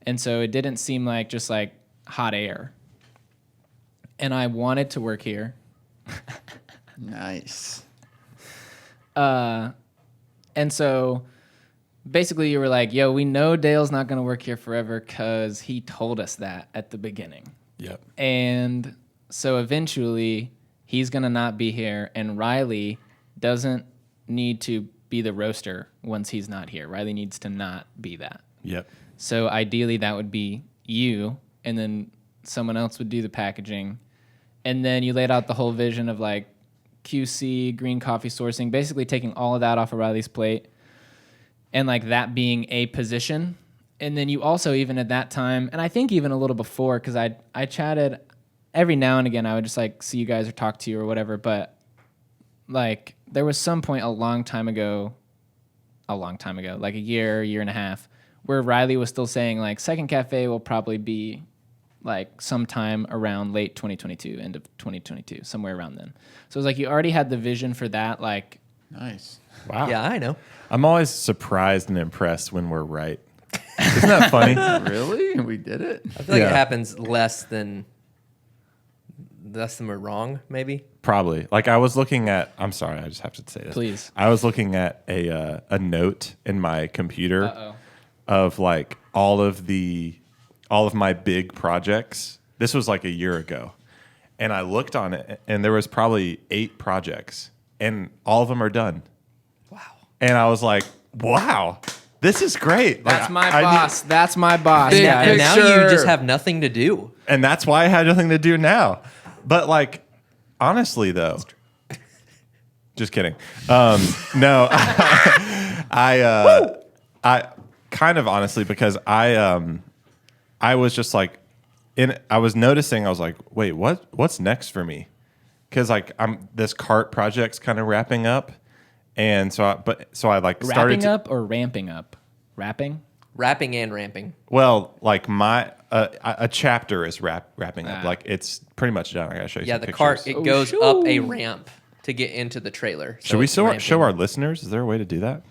D: And so it didn't seem like just like hot air. And I wanted to work here.
C: Nice.
D: And so basically you were like, yo, we know Dale's not going to work here forever because he told us that at the beginning.
B: Yep.
D: And so eventually he's going to not be here, and Riley doesn't need to be the roaster once he's not here. Riley needs to not be that.
B: Yep.
D: So ideally that would be you, and then someone else would do the packaging. And then you laid out the whole vision of like QC, green coffee sourcing, basically taking all of that off of Riley's plate and like that being a position. And then you also, even at that time, and I think even a little before, because I chatted every now and again, I would just like see you guys or talk to you or whatever. But like there was some point a long time ago, like a year and a half, where Riley was still saying like Second Cafe will probably be like sometime around late 2022, end of 2022, somewhere around then. So it was like you already had the vision for that. Like,
C: Nice.
B: Wow.
A: Yeah, I know.
B: I'm always surprised and impressed when we're right. Isn't that funny?
C: Really? We did it?
A: I feel like
B: Yeah.
A: it happens less than we're wrong, maybe.
B: Probably. Like I was looking at. I'm sorry. I just have to say this.
D: Please.
B: I was looking at a note in my computer
D: Uh-oh.
B: of like all of my big projects. This was like a year ago, and I looked on it, and there was probably 8 projects, and all of them are done.
A: Wow.
B: And I was like, wow. This is great. Like,
D: That's my
B: I need-
D: boss. That's my boss,
C: Big
D: guys.
A: And now
C: Picture.
A: you just have nothing to do.
B: and that's why I had nothing to do now. But like, honestly, though, just kidding. No, I kind of honestly because I was just like, I was noticing. I was like, wait, what's next for me? Because like this cart project's kind of wrapping up, and so I like started
D: Wrapping up or ramping up? Wrapping?
A: Rapping and ramping.
B: Well, like my a chapter is wrapping up.
D: Ah.
B: Like it's pretty much done. I gotta show you.
A: Yeah,
B: some
A: the
B: pictures.
A: cart, it
D: Oh,
A: goes
D: shoo.
A: up a ramp to get into the trailer. So
B: Should we
A: it's
B: show
A: ramping.
B: our listeners? Is there a way to do that?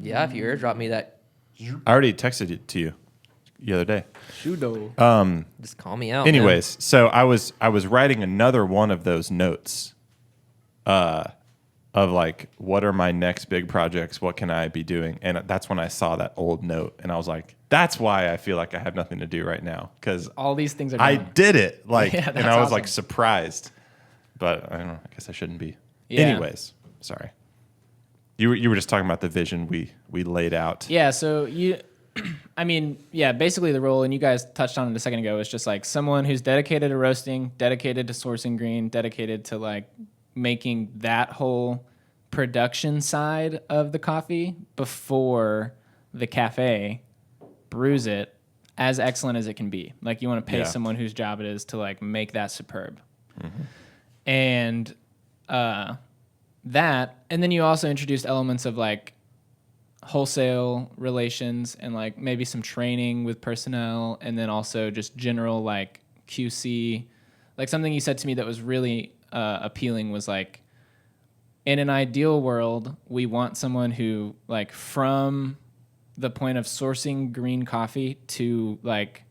A: Yeah, if you airdrop me that,
B: I already texted it to you the other day.
D: Shudo.
A: just call me out. man.
B: Anyways, so I was writing another one of those notes, of like, what are my next big projects? What can I be doing? And that's when I saw that old note, and I was like, that's why I feel like I have nothing to do right now, because
D: All these things are
B: I
D: done.
B: did it. Like,
D: Yeah,
B: and
D: that's
B: I was
D: awesome.
B: like surprised, but I don't know. I guess I shouldn't be.
D: Yeah.
B: Anyways, sorry. You were just talking about the vision we laid out.
D: Yeah, so I mean, yeah, basically the role, and you guys touched on it a second ago, is just like someone who's dedicated to roasting, dedicated to sourcing green, dedicated to like making that whole production side of the coffee before the cafe brews it as excellent as it can be. Like you want to pay
B: Yeah.
D: someone whose job it is to like make that superb. And that, and then you also introduced elements of like wholesale relations and like maybe some training with personnel, and then also just general like QC. Like something you said to me that was really appealing was like, in an ideal world, we want someone who like from the point of sourcing green coffee to like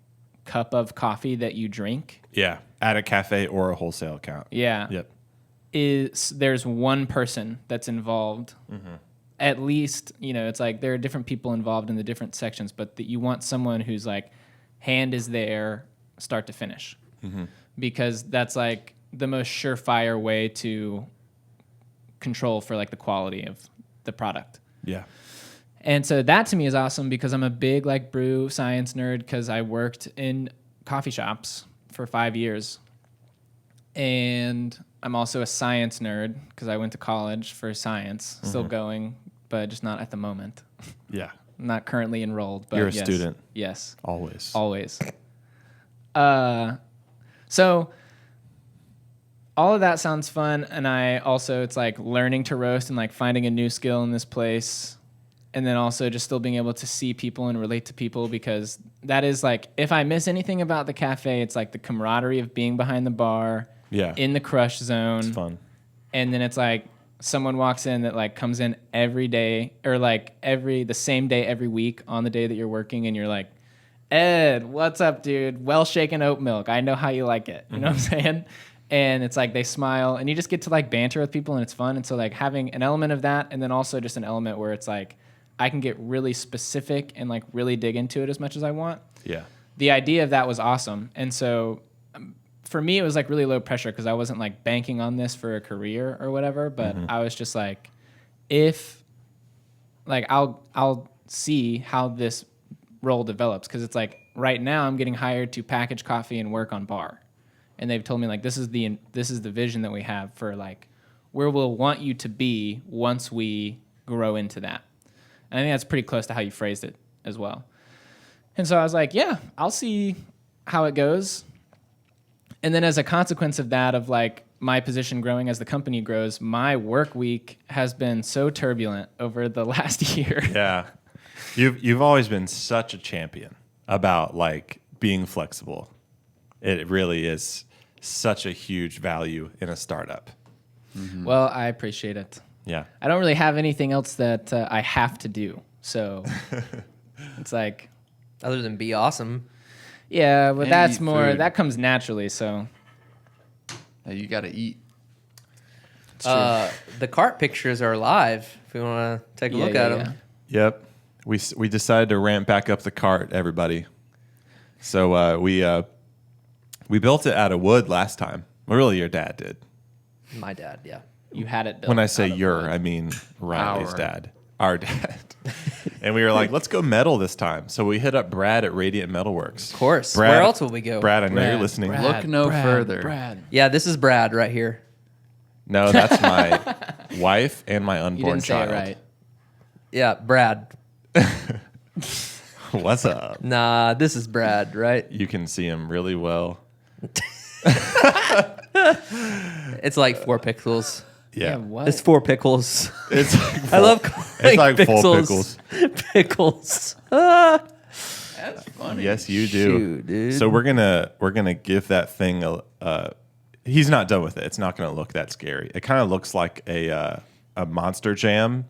D: cup of coffee that you drink.
B: Yeah, at a cafe or a wholesale account.
D: Yeah.
B: Yep.
D: There's one person that's involved. At least, it's like there are different people involved in the different sections, but that you want someone who's like hand is there, start to finish. Because that's like the most surefire way to control for like the quality of the product.
B: Yeah.
D: And so that to me is awesome because I'm a big like brew science nerd because I worked in coffee shops for 5 years. And I'm also a science nerd because I went to college for science, still going, but just not at the moment.
B: Yeah.
D: Not currently enrolled, but
B: You're a
D: yes.
B: student.
D: Yes,
B: Always.
D: always. So all of that sounds fun, and it's like learning to roast and like finding a new skill in this place, and then also just still being able to see people and relate to people, because that is like, if I miss anything about the cafe, it's like the camaraderie of being behind the bar
B: Yeah.
D: in the crush zone.
B: It's fun.
D: And then it's like someone walks in that like comes in every day or like the same day every week on the day that you're working, and you're like, Ed, what's up, dude? Well shaken oat milk. I know how you like it. You know what I'm saying? And it's like they smile, and you just get to like banter with people, and it's fun. And so like having an element of that, and then also just an element where it's like I can get really specific and like really dig into it as much as I want.
B: Yeah.
D: The idea of that was awesome. And so for me, it was like really low pressure because I wasn't like banking on this for a career or whatever, but I was just like, if like I'll see how this role develops, because it's like right now I'm getting hired to package coffee and work on bar. And they've told me like this is the vision that we have for like where we'll want you to be once we grow into that. And I think that's pretty close to how you phrased it as well. And so I was like, yeah, I'll see how it goes. And then as a consequence of that, of like my position growing as the company grows, my work week has been so turbulent over the last year.
B: Yeah. You've always been such a champion about like being flexible. It really is such a huge value in a startup.
D: Mm-hmm. Well, I appreciate it.
B: Yeah.
D: I don't really have anything else that I have to do. So it's like,
A: Other than be awesome.
D: yeah, but
C: And
D: that's
C: eat
D: more,
C: food.
D: that comes naturally. So
C: Hey, you got to eat.
A: The cart pictures are live if you want to take a look at them.
B: Yep. We decided to ramp back up the cart, everybody. So we built it out of wood last time. Well, really, your dad did.
A: My dad, yeah.
D: You had it built.
B: When I say
D: out of
B: your,
D: wood.
B: I mean Riley's
C: Our.
B: dad. Our dad. And we were like, let's go metal this time. So we hit up Brad at Radiant Metalworks.
A: Of course.
B: Brad,
A: Where else will we go?
B: Brad, I know you're listening.
C: Look no further.
D: Brad.
A: Yeah, this is Brad right here.
B: No, that's my wife and my
D: You
B: unborn
D: didn't say
B: child.
D: it right.
A: Yeah, Brad.
B: What's up?
A: Nah, this is Brad, right?
B: You can see him really well.
A: It's like 4 pixels.
B: Yeah.
D: What?
A: It's 4 pickles.
B: It's like
A: I love
B: it's like full
A: pixels.
B: pickles.
A: Pickles.
C: That's funny.
B: Yes, you do.
A: Shoot, dude.
B: So we're gonna give that thing a. He's not done with it. It's not gonna look that scary. It kind of looks like a Monster Jam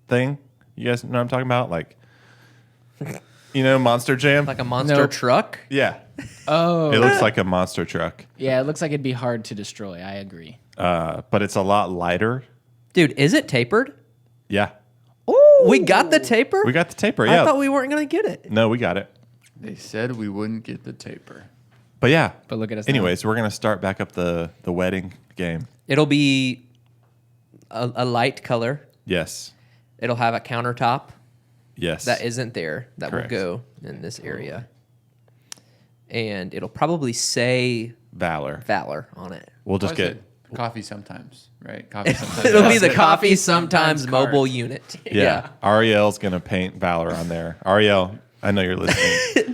B: thing. You guys know what I'm talking about? Like, Monster Jam.
A: Like a monster
D: Nope.
A: truck.
B: Yeah,
D: Oh,
B: it looks like a monster truck,
D: yeah. It looks like it'd be hard to destroy. I agree.
B: but it's a lot lighter.
A: Dude, is it tapered?
B: Yeah,
A: Oh, we got the taper?
B: we got the taper.
A: I
B: Yeah,
A: thought we weren't going to get it.
B: no, we got it.
C: They said we wouldn't get the taper.
B: But yeah.
D: But look at us now.
B: Anyways, we're gonna start back up the wedding game.
A: It'll be a light color.
B: Yes.
A: It'll have a countertop
B: Yes.
A: that isn't there that
B: Correct.
A: will go in this area. And it'll probably say
B: Valor.
A: Valor on it.
B: We'll just
C: What is
B: get.
C: it? Coffee sometimes, right? Coffee sometimes.
A: It'll be the
D: Coffee
A: coffee
D: sometimes
A: sometimes
D: cart.
A: mobile unit.
B: Yeah. Ariel's gonna paint Valor on there. Ariel, I know you're listening.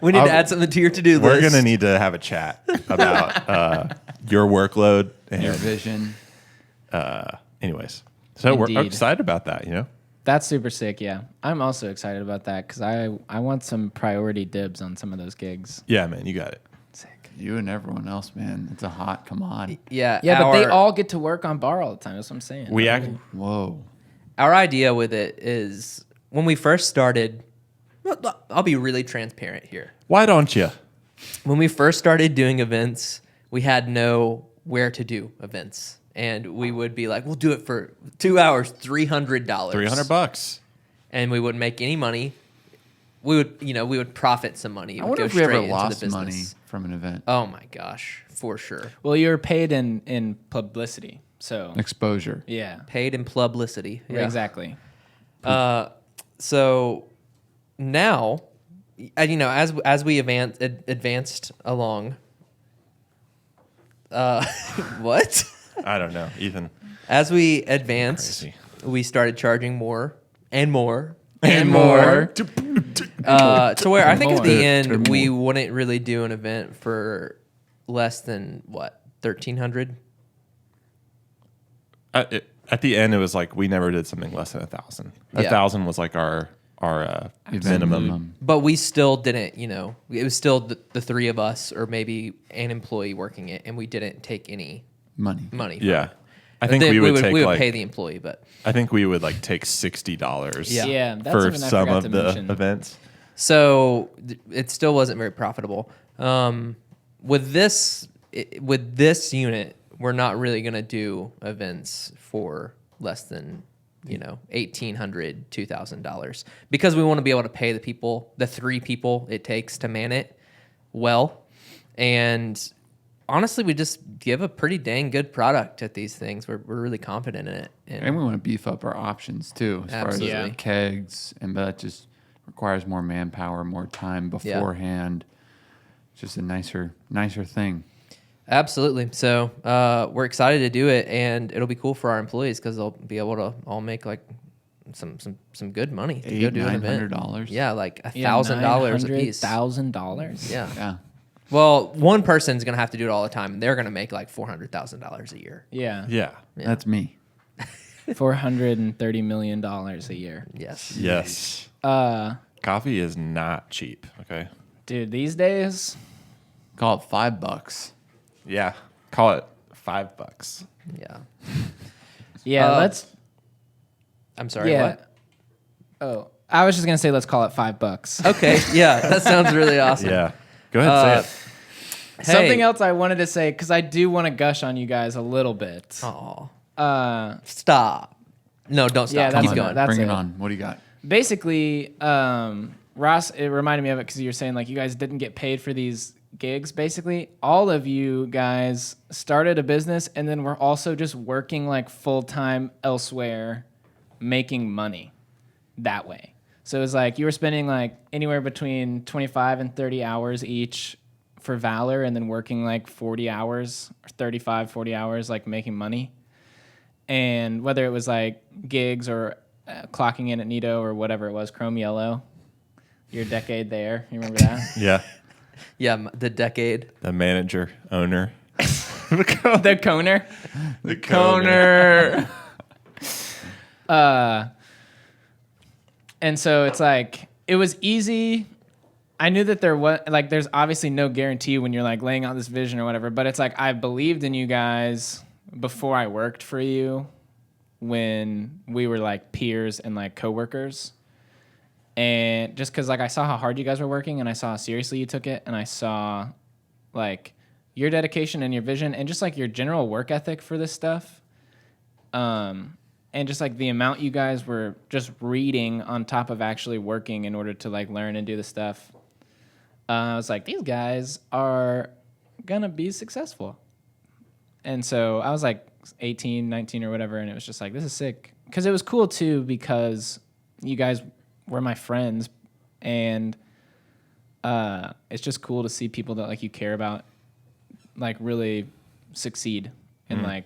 A: We need
B: I'll-
A: to add something to your to-do
B: We're
A: list.
B: gonna need to have a chat about your workload.
C: Your
B: And,
C: vision.
B: anyways, so we're
D: Indeed.
B: excited about that.
D: That's super sick. Yeah, I'm also excited about that because I want some priority dibs on some of those gigs.
B: Yeah, man, you got it.
D: Sick.
C: You and everyone else, man. It's a hot commodity.
A: Yeah,
D: Yeah, but they
A: our-
D: all get to work on bar all the time. That's what I'm saying.
B: We act.
C: Whoa.
A: Our idea with it is when we first started. I'll be really transparent here.
B: Why don't you?
A: When we first started doing events, we had no where to do events, and we would be like, "We'll do it for 2 hours, $300,
B: $300.
A: and we wouldn't make any money. We would profit some money. It
C: I
A: would
C: wonder
A: go
C: if we ever
A: straight into the
C: lost
A: business.
C: money from an event.
A: Oh my gosh, for sure.
D: Well, you're paid in publicity, so
C: Exposure.
D: yeah,
A: Paid in publicity. Yeah.
D: exactly.
A: So now, as we advanced along, what?
B: I don't know, Ethan.
A: As we advanced,
B: Crazy.
A: we started charging more and more
D: And more.
A: to where I think at
D: More.
A: the end we wouldn't really do an event for less than what, 1,300.
B: At the end, it was like we never did something less than 1,000.
A: Yeah.
B: 1,000 was like our
C: Event
B: minimum.
A: But we still didn't, it was still the three of us or maybe an employee working it, and we didn't take any
C: Money.
A: money. from
B: Yeah,
A: it.
B: I think
A: Then
B: we would take
A: we would
B: like
A: pay the employee, but
B: I think we would like take $60.
A: Yeah.
D: Yeah, that's
B: for
D: something I
B: some
D: forgot
B: of
D: to
B: the
D: mention.
B: events.
A: so it still wasn't very profitable. With this unit, we're not really going to do events for less than $1,800, $2,000 because we want to be able to pay the 3 people it takes to man it well, and honestly, we just give a pretty dang good product at these things. We're really confident in it.
C: And we want to beef up our options too, as
A: Absolutely.
C: far as kegs, and but just requires more manpower, more time beforehand. Just a nicer thing.
A: Absolutely. So we're excited to do it, and it'll be cool for our employees because they'll be able to all make like some good money to go do an event.
C: $900.
A: Yeah, like $1,000 a piece.
D: $1,000.
A: Yeah.
C: Yeah.
A: Well, one person's gonna have to do it all the time, and they're gonna make like $400,000 a year.
D: Yeah.
B: Yeah.
C: That's me.
D: $430 million a year.
A: Yes.
B: Yes. Coffee is not cheap. Okay.
D: Dude, these days,
C: Call it $5.
B: Yeah. Call it $5.
A: Yeah.
D: yeah, let's.
A: I'm sorry.
D: Yeah.
A: What?
D: Oh, I was just gonna say let's call it $5.
A: Okay. Yeah, that sounds really awesome.
B: Yeah. Go ahead and say it.
D: Something else I wanted to say because I do want to gush on you guys a little bit.
A: Oh.
D: Uh,
A: Stop. No, don't stop.
D: Yeah, that's
A: Keep
D: enough.
A: going.
D: That's
C: Bring it
D: it.
C: on. What do you got?
D: Basically, Ross, it reminded me of it because you were saying like you guys didn't get paid for these gigs. Basically, all of you guys started a business and then were also just working like full time elsewhere, making money that way. So it was like you were spending like anywhere between 25 and 30 hours each for Valor and then working like 40 hours or 35, 40 hours like making money. And whether it was like gigs or clocking in at Nito or whatever it was, Chrome Yellow, your decade there. You remember that?
B: Yeah.
A: Yeah, the decade.
B: The manager, owner.
D: The Coner.
B: The
D: Coner. And so it's like, it was easy. I knew that there was, like, there's obviously no guarantee when you're like laying out this vision or whatever, but it's like, I believed in you guys before I worked for you when we were like peers and like coworkers. And just because like I saw how hard you guys were working and I saw how seriously you took it and I saw like your dedication and your vision and just like your general work ethic for this stuff. And just like the amount you guys were just reading on top of actually working in order to like learn and do the stuff. I was like, these guys are gonna be successful. And so I was like 18, 19 or whatever. And it was just like, this is sick. Cause it was cool too, because you guys were my friends and it's just cool to see people that like you care about like really succeed and like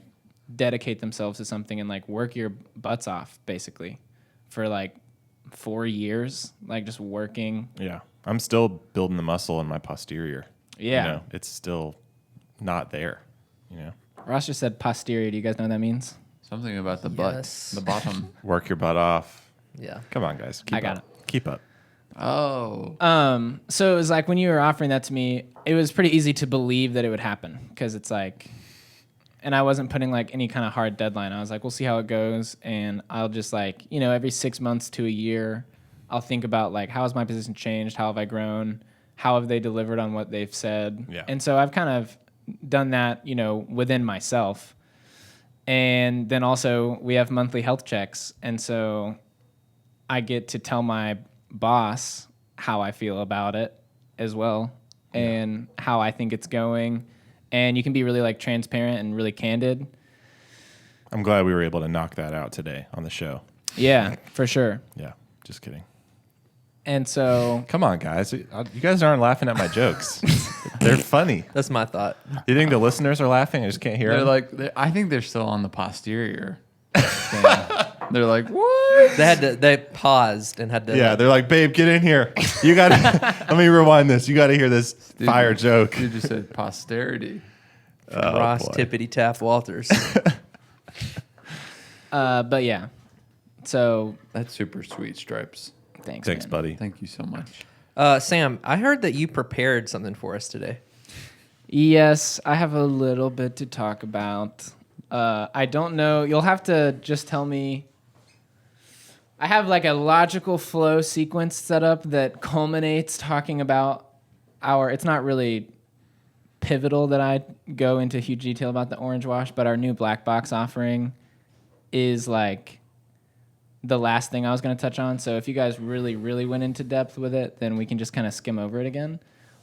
D: dedicate themselves to something and like work your butts off basically for like 4 years, like just working.
B: Yeah. I'm still building the muscle in my posterior.
D: Yeah.
B: You know, it's still not there, you know.
D: Ross just said posterior. Do you guys know what that means?
C: Something about the butt,
A: Yes.
C: the bottom.
B: Work your butt off.
A: Yeah.
B: Come on, guys. Keep
D: I got
B: up. Keep up.
C: Oh.
D: So it was like when you were offering that to me, it was pretty easy to believe that it would happen because it's like, and I wasn't putting like any kind of hard deadline. I was like, we'll see how it goes. And I'll just like, you know, every 6 months to a year, I'll think about like, how has my position changed? How have I grown? How have they delivered on what they've said?
B: Yeah.
D: And so I've kind of done that, you know, within myself. And then also we have monthly health checks. And so I get to tell my boss how I feel about it as well and how I think it's going. And you can be really like transparent and really candid.
B: I'm glad we were able to knock that out today on the show.
D: Yeah, for sure.
B: Yeah. Just kidding.
D: And so
B: Come on, guys. You guys aren't laughing at my jokes. They're funny.
A: That's my thought.
B: You think the listeners are laughing? I just can't hear
C: They're
B: them.
C: like, I think they're still on the posterior. They're like, what?
A: They paused and had to.
B: Yeah, they're like, babe, get in here. You got to, let me rewind this. You got to hear this fire joke.
C: You just said posterity.
A: Ross
B: boy.
A: Tippity Tap Walters.
D: but yeah. So
C: That's super sweet, Stripes.
D: thanks,
B: Thanks,
D: man.
B: buddy.
C: Thank you so much.
A: Sam, I heard that you prepared something for us today.
D: Yes, I have a little bit to talk about. I don't know. You'll have to just tell me. I have like a logical flow sequence set up that culminates talking about it's not really pivotal that I go into huge detail about the orange wash, but our new black box offering is like the last thing I was going to touch on. So if you guys really, really went into depth with it, then we can just kind of skim over it again.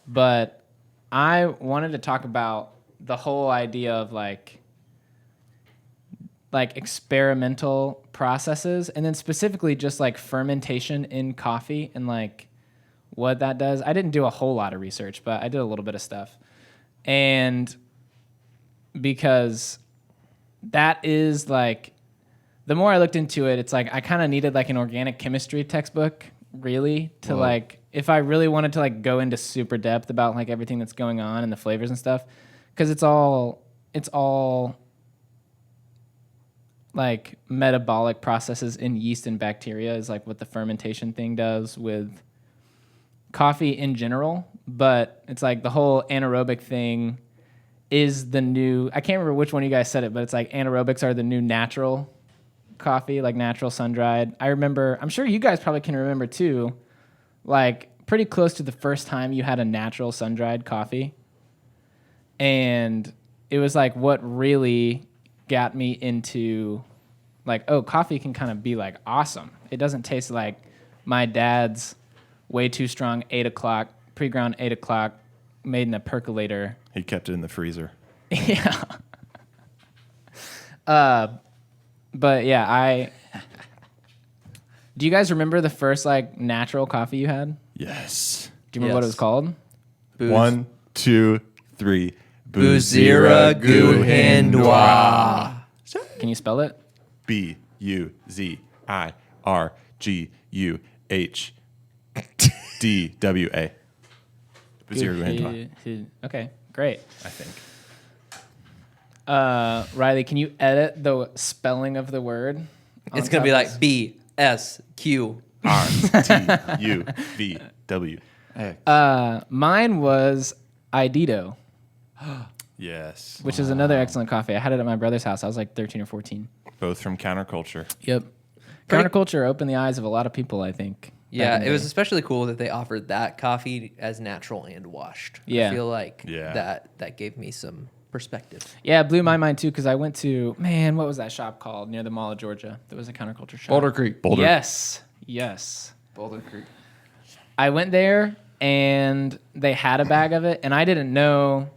D: But I wanted to talk about the whole idea of like like experimental processes, and then specifically just like fermentation in coffee and like what that does. I didn't do a whole lot of research, but I did a little bit of stuff. And because that is like, the more I looked into it, it's like I kind of needed like an organic chemistry textbook, really, to like, if I really wanted to like go into super depth about like everything that's going on and the flavors and stuff, because it's all like metabolic processes in yeast and bacteria is like what the fermentation thing does with coffee in general. But it's like the whole anaerobic thing is the new, I can't remember which one of you guys said it, but it's like anaerobics are the new natural coffee, like natural sun-dried. I remember, I'm sure you guys probably can remember too, like pretty close to the first time you had a natural sun-dried coffee. And it was like what really got me into like, oh, coffee can kind of be like awesome. It doesn't taste like my dad's way too strong 8 o'clock, pre-ground 8 o'clock, made in a percolator.
B: He kept it in the freezer.
D: Yeah. But yeah, do you guys remember the first like natural coffee you had?
B: Yes.
D: Do you remember what it was called?
A: Booze.
B: 1, 2, 3.
A: Buzira Guhendwa.
D: Can you spell it?
B: BUZIRGUHDWA. Buzira Guhendwa,
D: Okay, great.
B: I think.
D: Riley, can you edit the spelling of the word?
A: It's going to be like BSQ.
B: RTUVW.
D: Mine was Idito,
B: Yes.
D: which is another excellent coffee. I had it at my brother's house. I was like 13 or 14.
B: Both from Counterculture.
D: Yep.
A: Pretty-
D: Counterculture opened the eyes of a lot of people, I think.
A: Yeah,
D: back in
A: it
D: the
A: was
D: day.
A: especially cool that they offered that coffee as natural and washed.
D: Yeah.
A: I feel like
B: Yeah.
A: that gave me some perspective.
D: Yeah, it blew my mind too because I went to, man, what was that shop called near the Mall of Georgia? There was a counterculture shop.
C: Boulder Creek.
B: Boulder.
D: Yes.
C: Boulder Creek.
D: I went there and they had a bag of it, and I didn't know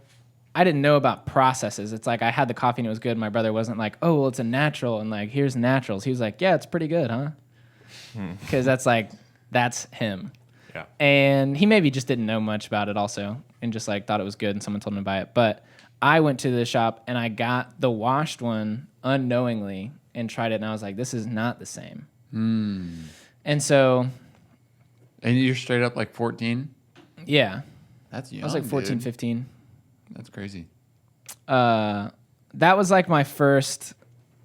D: about processes. It's like I had the coffee and it was good. My brother wasn't like, oh, well, it's a natural and like here's naturals. He was like, yeah, it's pretty good, huh? Because that's him.
B: Yeah.
D: And he maybe just didn't know much about it also and just like thought it was good and someone told him to buy it. But I went to the shop and I got the washed one unknowingly and tried it, and I was like, this is not the same. And so,
C: And you're straight up like 14?
D: yeah,
C: That's young,
D: I was like 14,
C: dude.
D: 15.
C: That's crazy.
D: That was like my first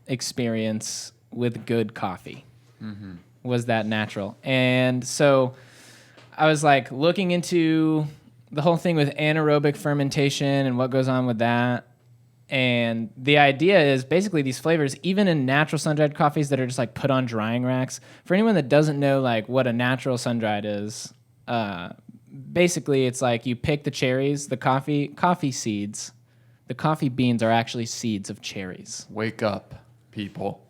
D: experience with good coffee. Was that natural? And so I was like looking into the whole thing with anaerobic fermentation and what goes on with that. And the idea is basically these flavors, even in natural sun-dried coffees that are just like put on drying racks. For anyone that doesn't know like what a natural sun-dried is, basically it's like you pick the cherries, the coffee seeds. The coffee beans are actually seeds of cherries.
C: Wake up, people.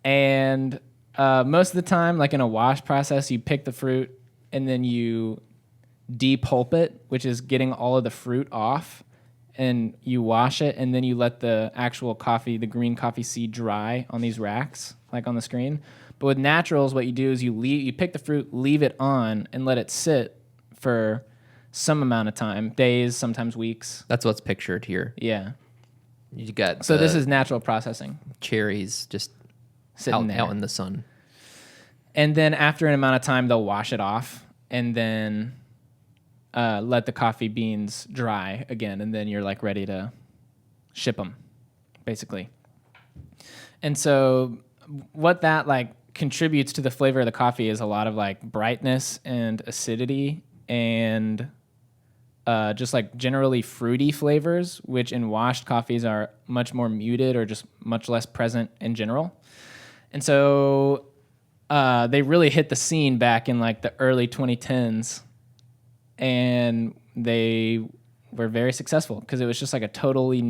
D: And most of the time, like in a wash process, you pick the fruit and then you depulp it, which is getting all of the fruit off, and you wash it, and then you let the actual coffee, the green coffee seed, dry on these racks, like on the screen. But with naturals, what you do is you pick the fruit, leave it on, and let it sit for some amount of time, days, sometimes weeks.
A: That's what's pictured here.
D: Yeah.
A: You got
D: So this is natural processing.
A: cherries just
D: Sitting there.
A: out in the sun.
D: And then after an amount of time, they'll wash it off and then let the coffee beans dry again. And then you're like ready to ship them, basically. And so what that like contributes to the flavor of the coffee is a lot of like brightness and acidity and just like generally fruity flavors, which in washed coffees are much more muted or just much less present in general. And so they really hit the scene back in like the early 2010s, and they were very successful because it was just like a totally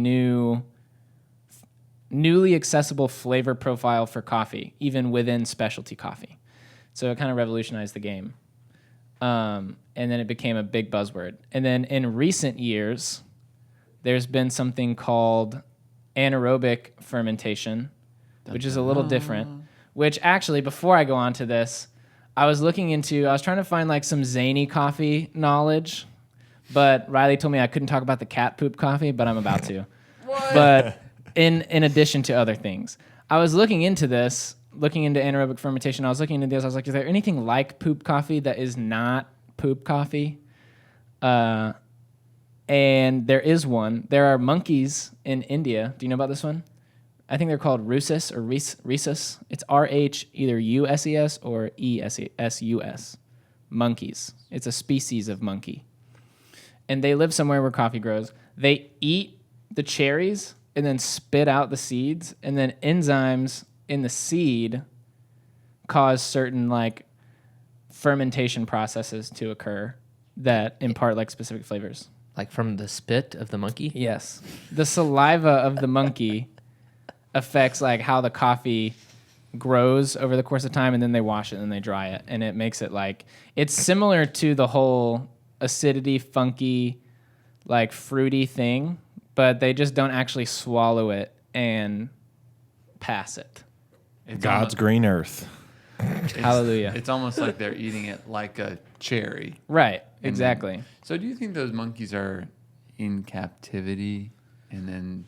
D: newly accessible flavor profile for coffee, even within specialty coffee. So it kind of revolutionized the game. And then it became a big buzzword. And then in recent years, there's been something called anaerobic fermentation, which is a little different. Which actually, before I go on to this, I was trying to find like some zany coffee knowledge, but Riley told me I couldn't talk about the cat poop coffee, but I'm about to. What? But in addition to other things, I was looking into anaerobic fermentation. I was looking into this. I was like, is there anything like poop coffee that is not poop coffee? And there is one. There are monkeys in India. Do you know about this one? I think they're called rhesus or rhesus. It's RH, either USES or ESUS. Monkeys. It's a species of monkey. And they live somewhere where coffee grows. They eat the cherries and then spit out the seeds, and then enzymes in the seed cause certain like fermentation processes to occur that impart like specific flavors.
A: Like from the spit of the monkey?
D: Yes. The saliva of the monkey affects like how the coffee grows over the course of time, and then they wash it and they dry it, and it makes it like it's similar to the whole acidity, funky, like fruity thing, but they just don't actually swallow it and pass it.
C: It's
B: God's green earth.
D: Hallelujah.
C: It's almost like they're eating it like a cherry.
D: Right. Exactly.
C: So do you think those monkeys are in captivity and then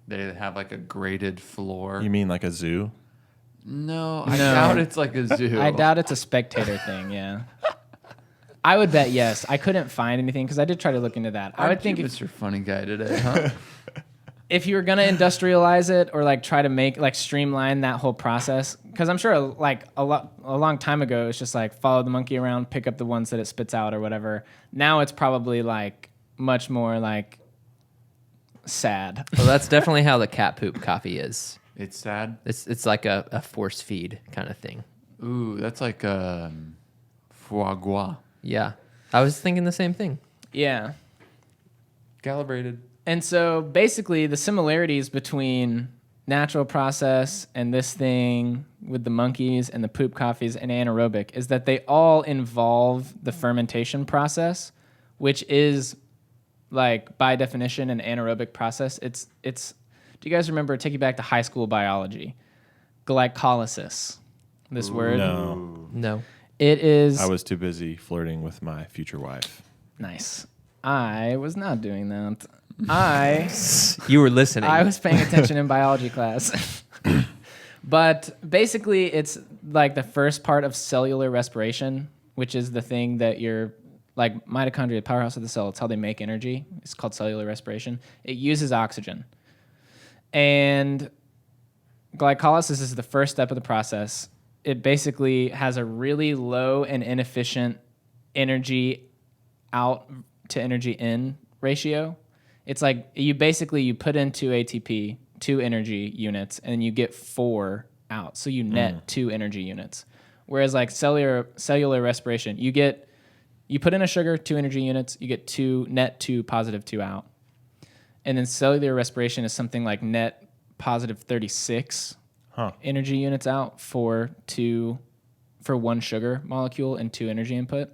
C: they have like a graded floor?
B: You mean like a zoo?
C: No, I doubt it's like a zoo.
D: I doubt it's a spectator thing, yeah. I would bet yes. I couldn't find anything because I did try to look into that. I would think
C: Mr. Funny Guy today, huh?
D: if you were going to industrialize it or like try to make like streamline that whole process, because I'm sure like a long time ago it's just like follow the monkey around, pick up the ones that it spits out or whatever. Now it's probably like much more like sad.
A: Well, that's definitely how the cat poop coffee is.
C: It's sad.
A: It's like a force feed kind of thing.
C: Ooh, that's like foie gras.
A: Yeah, I was thinking the same thing.
D: Yeah.
C: Calibrated.
D: And so basically the similarities between natural process and this thing with the monkeys and the poop coffees and anaerobic is that they all involve the fermentation process, which is like by definition an anaerobic process. It's do you guys remember, take you back to high school biology, glycolysis, this word?
B: No.
D: It is.
B: I was too busy flirting with my future wife.
D: Nice. I was not doing that.
A: You were listening.
D: I was paying attention in biology class. But basically, it's like the first part of cellular respiration, which is the thing that you're like mitochondria, the powerhouse of the cell. It's how they make energy. It's called cellular respiration. It uses oxygen. And glycolysis is the first step of the process. It basically has a really low and inefficient energy out to energy in ratio. It's like you put in 2 ATP, 2 energy units, and you get 4 out. So you net 2 energy units. Whereas like cellular respiration, you put in a sugar, 2 energy units, you get 2 net 2 positive 2 out. And then cellular respiration is something like net positive 36 energy units out for 1 sugar molecule and 2 energy input.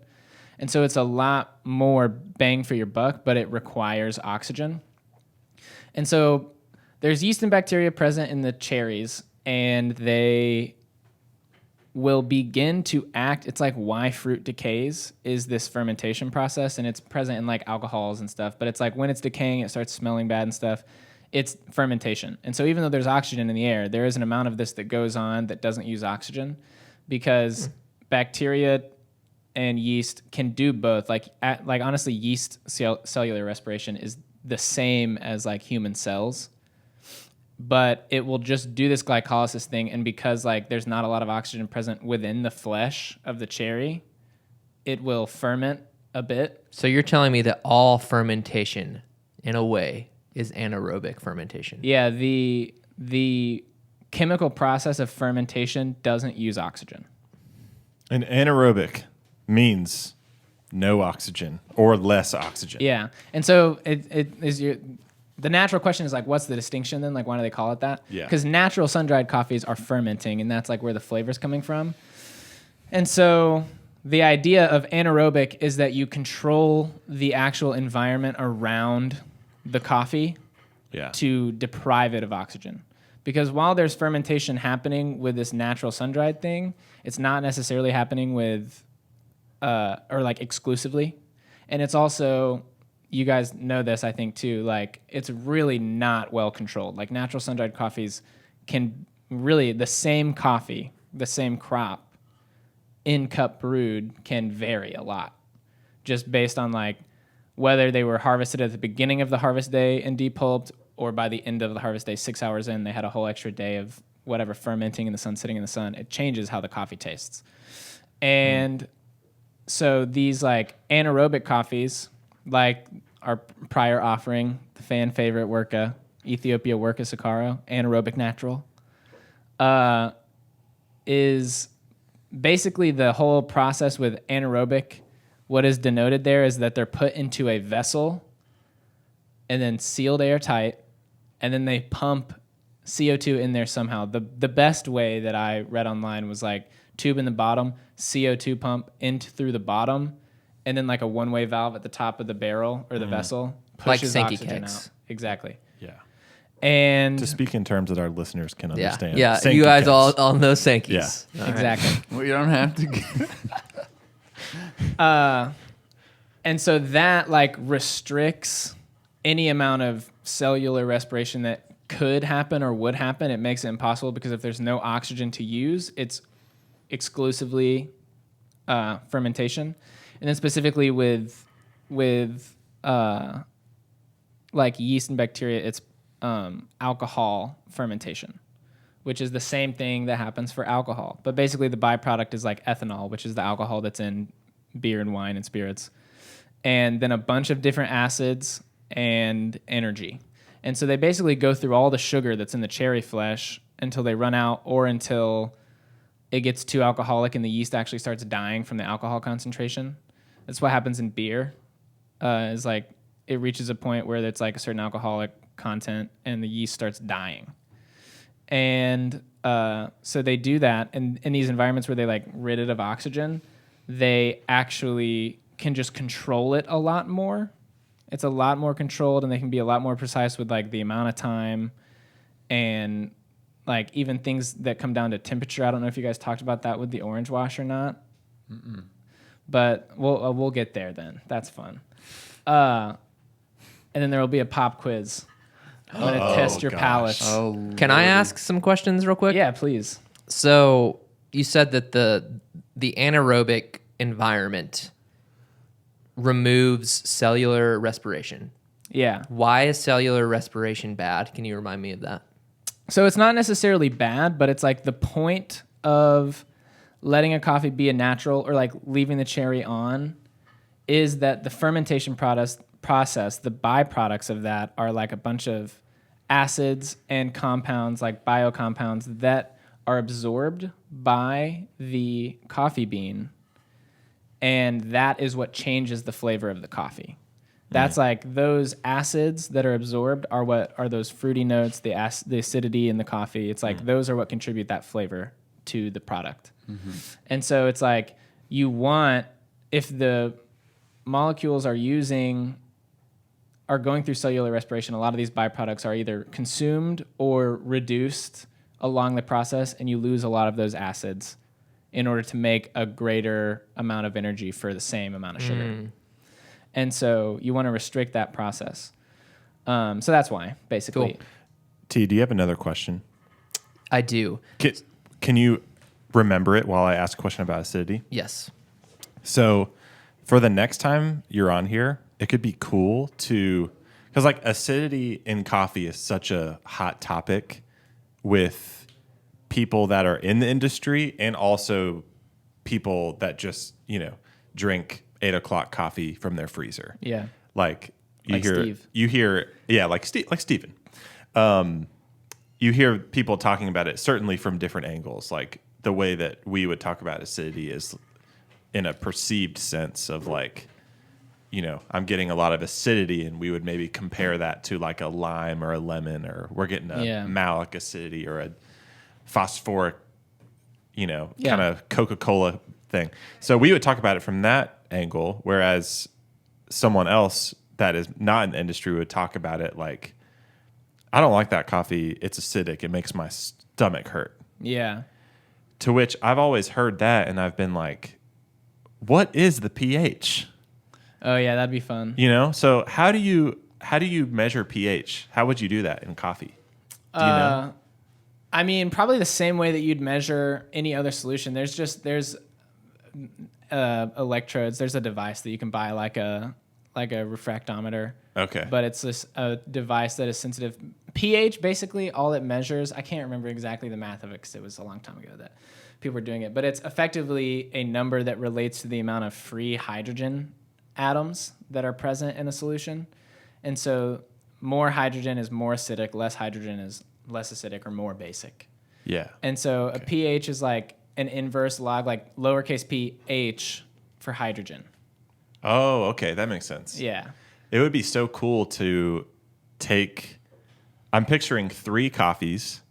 D: And so it's a lot more bang for your buck, but it requires oxygen. And so there's yeast and bacteria present in the cherries, and they will begin to act. It's like why fruit decays is this fermentation process, and it's present in like alcohols and stuff. But it's like when it's decaying, it starts smelling bad and stuff. It's fermentation. And so even though there's oxygen in the air, there is an amount of this that goes on that doesn't use oxygen, because bacteria and yeast can do both. Like honestly, yeast cellular respiration is the same as like human cells, but it will just do this glycolysis thing. And because like there's not a lot of oxygen present within the flesh of the cherry, it will ferment a bit.
A: So you're telling me that all fermentation, in a way, is anaerobic fermentation?
D: Yeah, the chemical process of fermentation doesn't use oxygen.
B: And anaerobic means no oxygen or less oxygen.
D: Yeah, and so it is the natural question is like, what's the distinction then? Like, why do they call it that?
B: Yeah.
D: Because natural sun-dried coffees are fermenting, and that's like where the flavor's coming from. And so the idea of anaerobic is that you control the actual environment around the coffee to deprive it of oxygen. Because while there's fermentation happening with this natural sun-dried thing, it's not necessarily happening with, or like exclusively. And it's also, you guys know this, I think, too, like it's really not well controlled. Like natural sun-dried coffees can really, the same coffee, the same crop in cup brewed can vary a lot just based on like whether they were harvested at the beginning of the harvest day and depulped, or by the end of the harvest day, 6 hours in, they had a whole extra day of whatever fermenting in the sun, sitting in the sun. It changes how the coffee tastes. And so these like anaerobic coffees, like our prior offering, the fan favorite Werka, Ethiopia Werka Sakaro, anaerobic natural, is basically the whole process with anaerobic. What is denoted there is that they're put into a vessel and then sealed airtight, and then they pump CO2 in there somehow. The best way that I read online was like tube in the bottom, CO2 pump through the bottom, and then like a one-way valve at the top of the barrel or the vessel pushes
A: Like Sankey
D: oxygen
A: kegs.
D: out. Exactly.
B: Yeah.
D: And
E: To speak in terms that our listeners can understand.
A: Yeah,
E: Sankey
A: you guys
E: kegs.
A: all know Sankeys.
E: Yeah.
A: All right.
D: exactly.
C: We don't have to get
D: And so that like restricts any amount of cellular respiration that could happen or would happen. It makes it impossible because if there's no oxygen to use, it's exclusively fermentation. And then specifically with like yeast and bacteria, it's alcohol fermentation, which is the same thing that happens for alcohol. But basically the byproduct is like ethanol, which is the alcohol that's in beer and wine and spirits. And then a bunch of different acids and energy. And so they basically go through all the sugar that's in the cherry flesh until they run out, or until it gets too alcoholic and the yeast actually starts dying from the alcohol concentration. That's what happens in beer. Is like it reaches a point where it's like a certain alcoholic content and the yeast starts dying. And so they do that, and in these environments where they like rid it of oxygen, they actually can just control it a lot more. It's a lot more controlled, and they can be a lot more precise with like the amount of time and like even things that come down to temperature. I don't know if you guys talked about that with the orange wash or not. Mm-mm. But we'll get there then. That's fun. And then there will be a pop quiz. I'm going to test your palates.
C: Oh,
A: Can I ask some questions real quick?
D: Yeah, please.
A: So you said that the anaerobic environment removes cellular respiration.
D: Yeah.
A: Why is cellular respiration bad? Can you remind me of that?
D: So it's not necessarily bad, but it's like the point of letting a coffee be a natural, or like leaving the cherry on, is that the fermentation process, the byproducts of that are like a bunch of acids and compounds, like biocompounds, that are absorbed by the coffee bean. And that is what changes the flavor of the coffee. That's like those acids that are absorbed are what are those fruity notes, the acidity in the coffee. It's like those are what contribute that flavor to the product. Mm-hmm. And so it's like you want, if the molecules are going through cellular respiration, a lot of these byproducts are either consumed or reduced along the process, and you lose a lot of those acids in order to make a greater amount of energy for the same amount of sugar. And so you want to restrict that process. So that's why, basically.
A: Cool.
E: T, do you have another question?
A: I do.
E: Can you remember it while I ask a question about acidity?
A: Yes.
E: So for the next time you're on here, it could be cool to, because like acidity in coffee is such a hot topic with people that are in the industry and also people that just, drink 8 o'clock coffee from their freezer.
D: Yeah.
E: Like
D: Like Steve.
E: like Steven. You hear people talking about it certainly from different angles. Like the way that we would talk about acidity is in a perceived sense of like, I'm getting a lot of acidity, and we would maybe compare that to like a lime or a lemon, or we're getting a malic acidity or a phosphoric, kind of Coca-Cola thing. So we would talk about it from that angle, whereas someone else that is not in the industry would talk about it like I don't like that coffee. It's acidic. It makes my stomach hurt.
D: Yeah.
E: To which I've always heard that, and I've been like, what is the pH?
D: Oh yeah, that'd be fun.
E: You know? So how do you measure pH? How would you do that in coffee? Do you know?
D: I mean, probably the same way that you'd measure any other solution. There's electrodes. There's a device that you can buy, like a refractometer.
E: Okay.
D: But it's a device that is sensitive. pH, basically, all it measures, I can't remember exactly the math of it because it was a long time ago that people were doing it, but it's effectively a number that relates to the amount of free hydrogen atoms that are present in a solution. And so more hydrogen is more acidic, less hydrogen is less acidic or more basic.
E: Yeah.
D: And so a pH is like an inverse log, like lowercase pH for hydrogen.
E: Oh, okay. That makes sense.
D: Yeah.
E: It would be so cool to take. I'm picturing 3 coffees.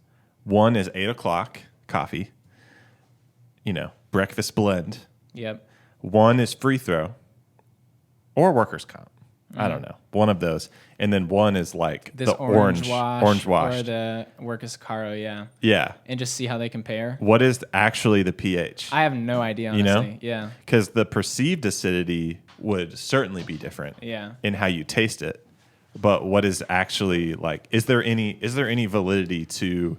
E: One is 8 o'clock coffee, breakfast blend.
D: Yep.
E: One is free throw or workers' comp. I don't know. One of those. And then one is like
D: This
E: the
D: orange
E: wash.
D: or the Workers Caro, yeah.
E: Yeah.
D: And just see how they compare.
E: What is actually the pH?
D: I have no idea, honestly. Yeah.
E: Because the perceived acidity would certainly be different
D: Yeah.
E: in how you taste it. But what is actually like? Is there any validity to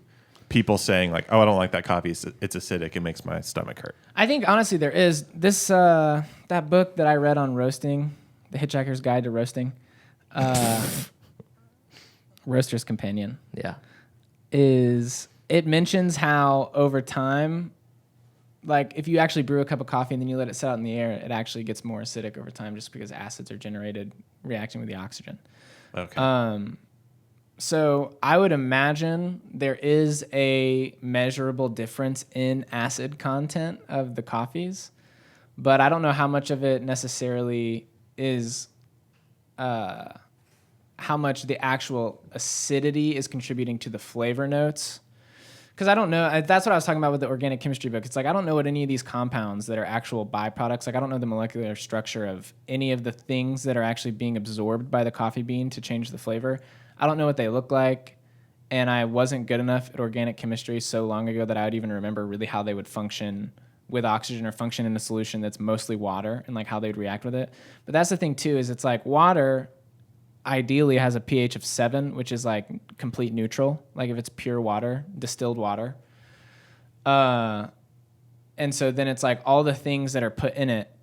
E: people saying like, oh, I don't like that coffee. It's acidic. It makes my stomach hurt.
D: I think honestly there is this that book that I read on roasting, The Hitchhiker's Guide to Roasting, Roaster's Companion.
A: Yeah.
D: It mentions how over time, like if you actually brew a cup of coffee and then you let it sit out in the air, it actually gets more acidic over time just because acids are generated reacting with the oxygen.
E: Okay.
D: So I would imagine there is a measurable difference in acid content of the coffees, but I don't know how much of it necessarily is, how much the actual acidity is contributing to the flavor notes. Because I don't know, that's what I was talking about with the organic chemistry book. It's like I don't know what any of these compounds that are actual byproducts, like I don't know the molecular structure of any of the things that are actually being absorbed by the coffee bean to change the flavor. I don't know what they look like, and I wasn't good enough at organic chemistry so long ago that I would even remember really how they would function with oxygen or function in a solution that's mostly water and like how they'd react with it. But that's the thing too, is it's like water ideally has a pH of 7, which is like complete neutral, like if it's pure water, distilled water. And so then it's like all the things that are put in it,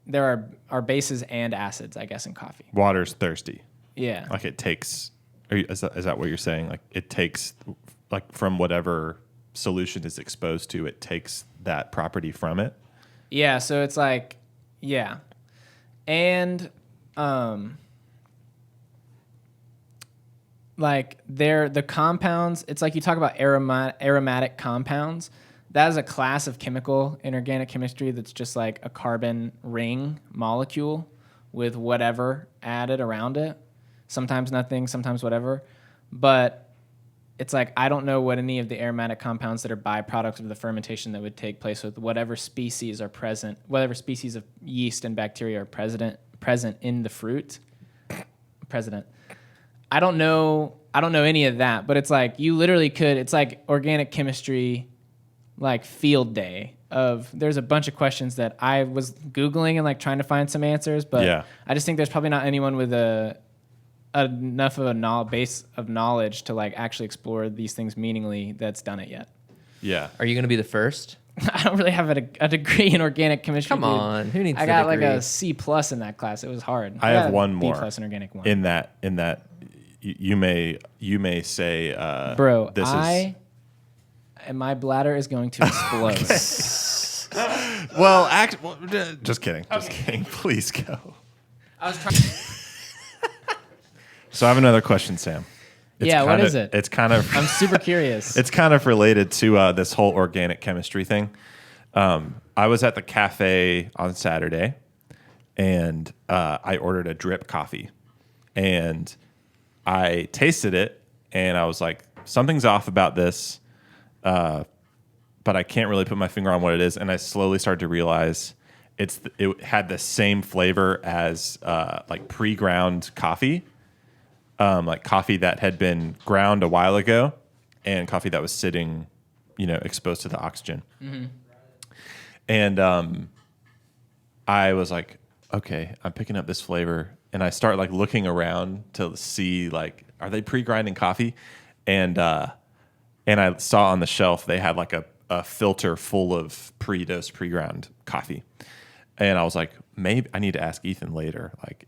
D: there are bases and acids, I guess, in coffee.
E: Water's thirsty.
D: Yeah.
E: Like it takes. Is that what you're saying? Like it takes, like from whatever solution is exposed to, it takes that property from it.
D: Yeah. So it's like, yeah, and like the compounds. It's like you talk about aromatic compounds. That is a class of chemical in organic chemistry that's just like a carbon ring molecule with whatever added around it. Sometimes nothing, sometimes whatever. But it's like I don't know what any of the aromatic compounds that are byproducts of the fermentation that would take place with whatever species are present, whatever species of yeast and bacteria are present in the fruit. I don't know any of that, but it's like you literally could. It's like organic chemistry, like field day. There's a bunch of questions that I was Googling and like trying to find some answers, but
E: Yeah.
D: I just think there's probably not anyone with enough of a base of knowledge to like actually explore these things meaningfully that's done it yet.
E: Yeah.
A: Are you going to be the first?
D: I don't really have a degree in organic chemistry.
A: Come on, who needs
D: I
A: the
D: got
A: degree?
D: like a C+ in that class. It was hard.
E: I
D: got
E: have
D: a
E: one
D: B+
E: more
D: in organic one.
E: In that, you may say,
D: Bro,
E: this
D: and my bladder is going to explode.
E: just kidding. Just kidding. Please go.
D: I was trying.
E: So I have another question, Sam.
D: Yeah, what is it?
E: It's kind of.
D: I'm super curious.
E: It's kind of related to this whole organic chemistry thing. I was at the cafe on Saturday, and I ordered a drip coffee, and I tasted it, and I was like, something's off about this, but I can't really put my finger on what it is. And I slowly started to realize it had the same flavor as like pre-ground coffee. like coffee that had been ground a while ago and coffee that was sitting, exposed to the oxygen. And I was like, okay, I'm picking up this flavor. And I start like looking around to see like, are they pre-grinding coffee? And I saw on the shelf they had like a filter full of pre-dosed, pre-ground coffee. And I was like, maybe I need to ask Ethan later, like,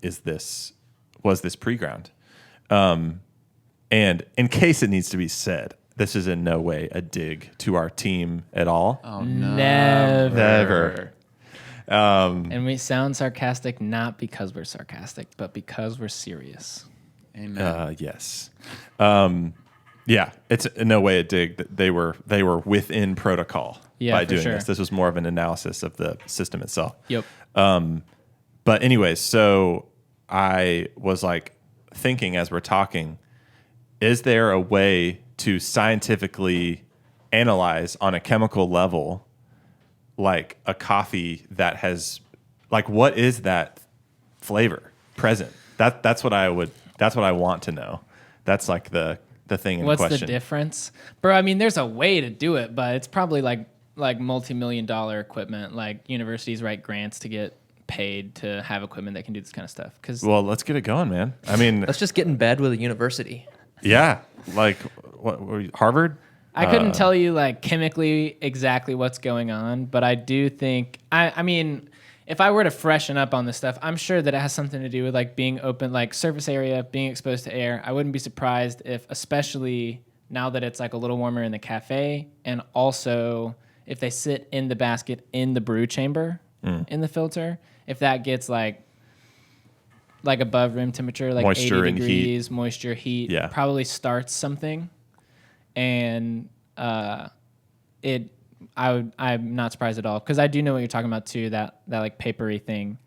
E: was this pre-ground? And in case it needs to be said, this is in no way a dig to our team at all.
C: Oh, no.
D: Never.
E: Never.
D: And we sound sarcastic not because we're sarcastic, but because we're serious.
C: Amen.
E: Yes. Yeah, it's in no way a dig that they were within protocol by
D: for
E: doing
D: sure.
E: this. This was more of an analysis of the system itself.
D: Yep.
E: But anyways, so I was like thinking as we're talking, is there a way to scientifically analyze on a chemical level like a coffee that has like what is that flavor present? That's what I want to know. That's like the thing in
D: What's
E: question.
D: the difference? Bro, I mean, there's a way to do it, but it's probably like multi-million-dollar equipment. Like universities write grants to get paid to have equipment that can do this kind of stuff.
E: Well, let's get it going, man. I mean,
A: Let's just get in bed with a university.
E: yeah, like what were you, Harvard?
D: I couldn't tell you like chemically exactly what's going on, but I do think I mean, if I were to freshen up on this stuff, I'm sure that it has something to do with like being open, like surface area, being exposed to air. I wouldn't be surprised if, especially now that it's like a little warmer in the cafe, and also if they sit in the basket in the brew chamber in the filter, if that gets like above room temperature, like
E: Moisture
D: 80
E: and heat.
D: degrees, moisture, heat,
E: Yeah.
D: probably starts something. And I'm not surprised at all, because I do know what you're talking about too, that like papery thing.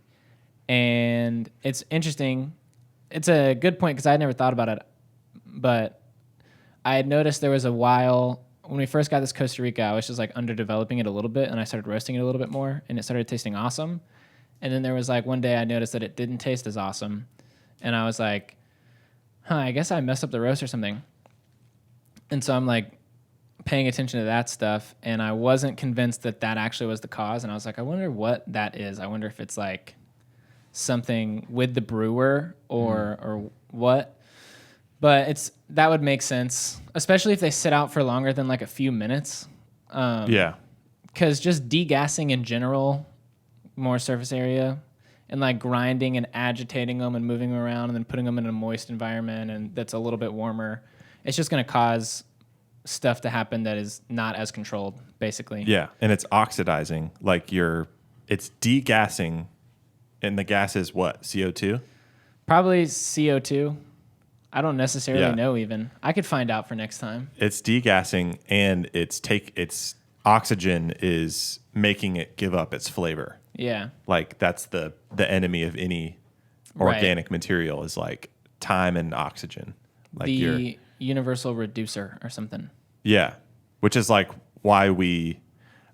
D: And it's interesting. It's a good point because I had never thought about it, but I had noticed there was a while when we first got this Costa Rica, I was just like underdeveloping it a little bit, and I started roasting it a little bit more, and it started tasting awesome. And then there was like one day I noticed that it didn't taste as awesome, and I was like, I guess I messed up the roast or something. And so I'm like paying attention to that stuff, and I wasn't convinced that actually was the cause. And I was like, I wonder what that is. I wonder if it's like something with the brewer or what. But that would make sense, especially if they sit out for longer than like a few minutes.
E: Yeah.
D: Because just degassing in general, more surface area, and like grinding and agitating them and moving them around and then putting them in a moist environment and that's a little bit warmer, it's just going to cause stuff to happen that is not as controlled, basically.
E: Yeah, and it's oxidizing. Like it's degassing, and the gas is what? CO2?
D: Probably CO2. I don't necessarily
E: Yeah.
D: know even. I could find out for next time.
E: It's degassing, and it's oxygen is making it give up its flavor.
D: Yeah.
E: Like that's the enemy of any
D: Right.
E: organic material is like time and oxygen. Like
D: The universal reducer or something.
E: yeah, which is like why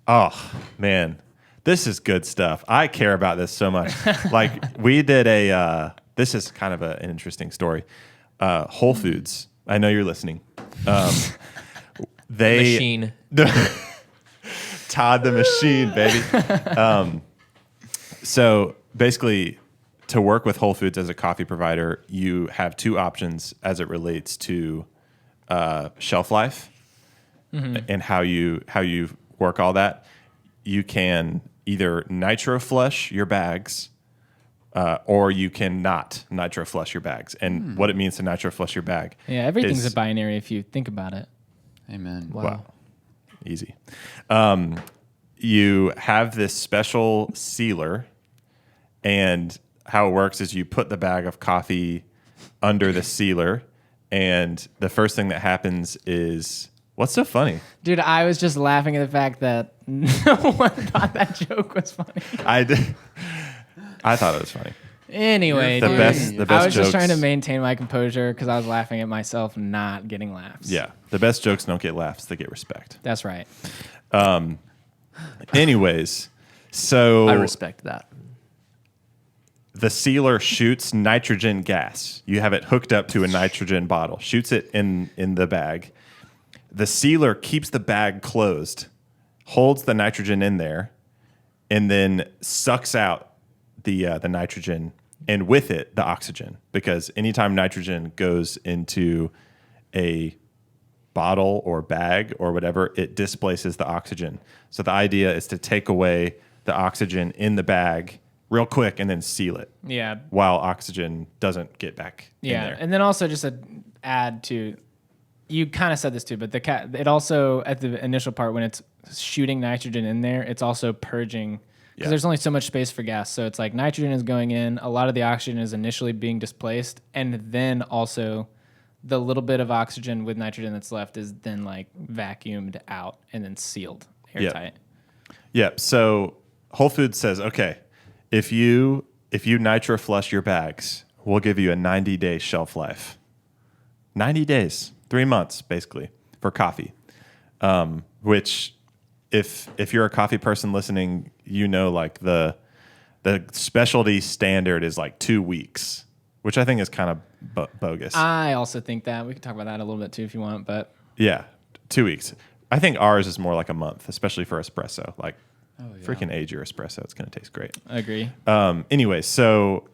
E: oh man, this is good stuff. I care about this so much. Like we did this is kind of an interesting story. Whole Foods, I know you're listening. They
A: Machine.
E: Todd the Machine, baby. So basically, to work with Whole Foods as a coffee provider, you have two options as it relates to shelf life and how you work all that. You can either nitro flush your bags, or you can not nitro flush your bags. And what it means to nitro flush your bag.
D: Yeah, everything's
E: is-
D: a binary if you think about it.
C: Amen.
A: Wow.
E: Easy. You have this special sealer, and how it works is you put the bag of coffee under the sealer, and the first thing that happens is what's so funny?
D: Dude, I was just laughing at the fact that no one thought that joke was funny.
E: I thought it was funny.
D: Anyway,
E: The
D: dude,
E: best
D: I was just
E: jokes-
D: trying to maintain my composure because I was laughing at myself not getting laughs.
E: Yeah, the best jokes don't get laughs; they get respect.
D: That's right.
E: Anyways, so
A: I respect that.
E: the sealer shoots nitrogen gas. You have it hooked up to a nitrogen bottle, shoots it in the bag. The sealer keeps the bag closed, holds the nitrogen in there, and then sucks out the nitrogen, and with it, the oxygen. Because anytime nitrogen goes into a bottle or bag or whatever, it displaces the oxygen. So the idea is to take away the oxygen in the bag real quick and then seal it.
D: Yeah.
E: While oxygen doesn't get back in
D: Yeah.
E: there.
D: And then also just to add to, you kind of said this too, but it also at the initial part when it's shooting nitrogen in there, it's also purging because there's only so much space for gas. So it's like nitrogen is going in, a lot of the oxygen is initially being displaced, and then also the little bit of oxygen with nitrogen that's left is then like vacuumed out and then sealed airtight.
E: Yep. So Whole Foods says, okay, if you nitro flush your bags, we'll give you a 90-day shelf life. 90 days, 3 months basically for coffee. Which if you're a coffee person listening, you know, like the specialty standard is like 2 weeks, which I think is kind of bogus.
D: I also think that we can talk about that a little bit too if you want, but
E: Yeah, 2 weeks. I think ours is more like a month, especially for espresso. Like, freaking age your espresso. It's going to taste great.
D: I agree.
E: Anyway, so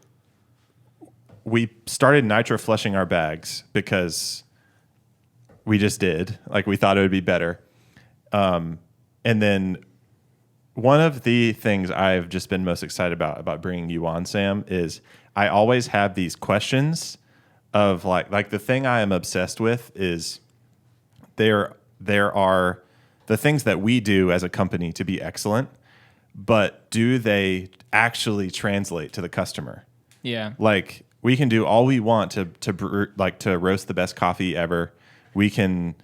E: we started nitro flushing our bags because we just did. Like, we thought it would be better. And then one of the things I've just been most excited about bringing you on, Sam, is I always have these questions of like the thing I am obsessed with is there are the things that we do as a company to be excellent, but do they actually translate to the customer?
D: Yeah.
E: Like, we can do all we want to roast the best coffee ever. We can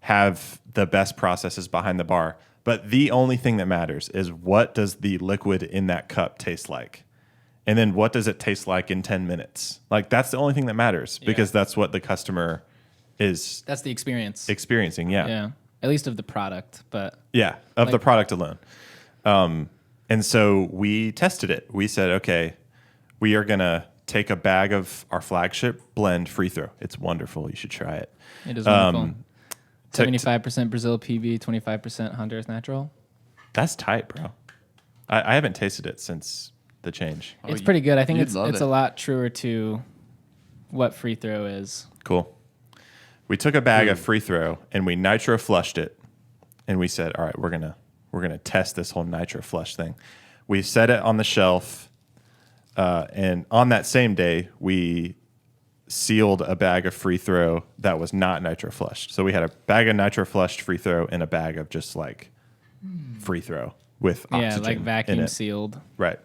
E: have the best processes behind the bar, but the only thing that matters is what does the liquid in that cup taste like? And then what does it taste like in 10 minutes? Like, that's the only thing that matters because that's what the customer is
D: That's the experience.
E: experiencing. Yeah.
D: Yeah. At least of the product, but
E: Yeah, of the product alone. And so we tested it. We said, okay, we are going to take a bag of our flagship blend free throw. It's wonderful. You should try it.
D: it is wonderful. 75% Brazil PB, 25% Honduras natural.
E: That's tight, bro. I haven't tasted it since the change.
D: It's pretty good. I think
C: you'd
D: it's
C: love
D: a
C: it.
D: lot truer to what free throw is.
E: Cool. We took a bag of free throw and we nitro flushed it, and we said, all right, we're gonna test this whole nitro flush thing. We set it on the shelf, and on that same day we sealed a bag of free throw that was not nitro flushed. So we had a bag of nitro flushed free throw and a bag of just like free throw with oxygen.
D: Yeah, like
E: in
D: vacuum
E: it.
D: sealed.
E: Right.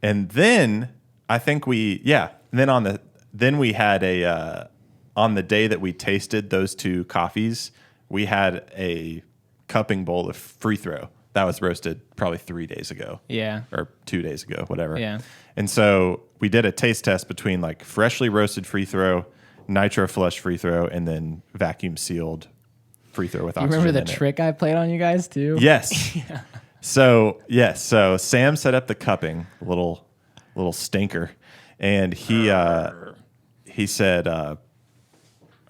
E: And then I think we had a on the day that we tasted those two coffees, we had a cupping bowl of free throw that was roasted probably 3 days ago.
D: Yeah.
E: Or 2 days ago, whatever.
D: Yeah.
E: And so we did a taste test between like freshly roasted free throw, nitro flush free throw, and then vacuum sealed free throw with
D: You
E: oxygen.
D: remember
E: in
D: the
E: it.
D: trick I played on you guys too?
E: Yes. So Sam set up the cupping, little stinker, and he said, "All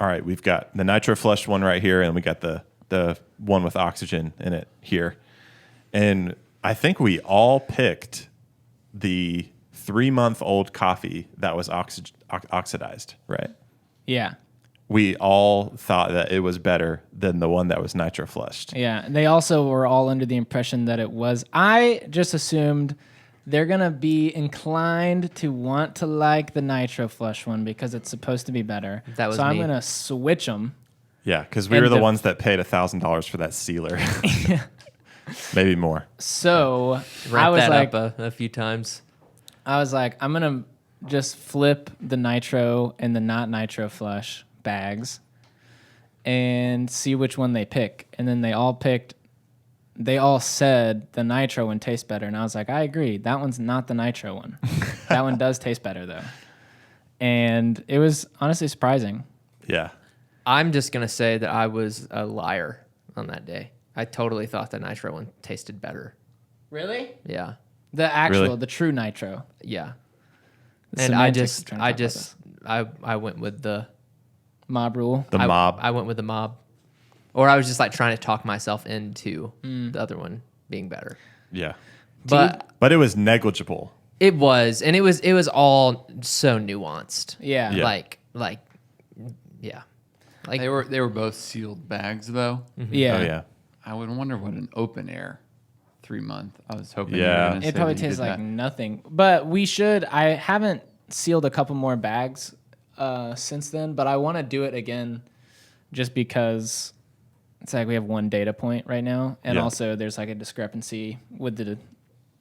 E: right, we've got the nitro flushed one right here, and we got the one with oxygen in it here." And I think we all picked the 3-month-old coffee that was oxidized, right?
D: Yeah.
E: We all thought that it was better than the one that was nitro flushed.
D: Yeah. And they also were all under the impression that it was. I just assumed they're going to be inclined to want to like the nitro flush one because it's supposed to be better.
A: That was
D: so I'm
A: me.
D: going to switch them.
E: Yeah, because we
D: And
E: were the
D: the-
E: ones that paid $1,000 for that sealer. Maybe more.
D: So I
A: Wrap
D: was
A: that
D: like,
A: up a few times.
D: I'm going to just flip the nitro and the not nitro flush bags and see which one they pick. And then they all said the nitro one tastes better. And I was like, I agree. That one's not the nitro one. That one does taste better though. And it was honestly surprising.
E: Yeah.
A: I'm just going to say that I was a liar on that day. I totally thought the nitro one tasted better.
D: Really?
A: Yeah.
D: The actual,
E: Really?
D: the true nitro.
A: Yeah.
D: The
A: And I
D: semantics of trying to talk about
A: I went with the
D: mob rule.
E: The
A: I,
E: mob.
A: I went with the mob, or I was just like trying to talk myself into the other one being better.
E: Yeah.
A: But
E: But it was negligible.
A: it was, and it was all so nuanced.
D: Yeah.
E: Yeah.
A: Like, yeah. Like
C: They were both sealed bags though.
D: Yeah.
E: Oh, yeah.
C: I would wonder what an open air 3 month. I was hoping.
E: Yeah.
C: You were gonna
D: It
C: say
D: probably
C: that you
D: tastes
C: did
D: like
C: that.
D: nothing. But we should. I haven't sealed a couple more bags since then, but I want to do it again just because it's like we have one data point right now. And
E: Yeah.
D: also there's like a discrepancy with the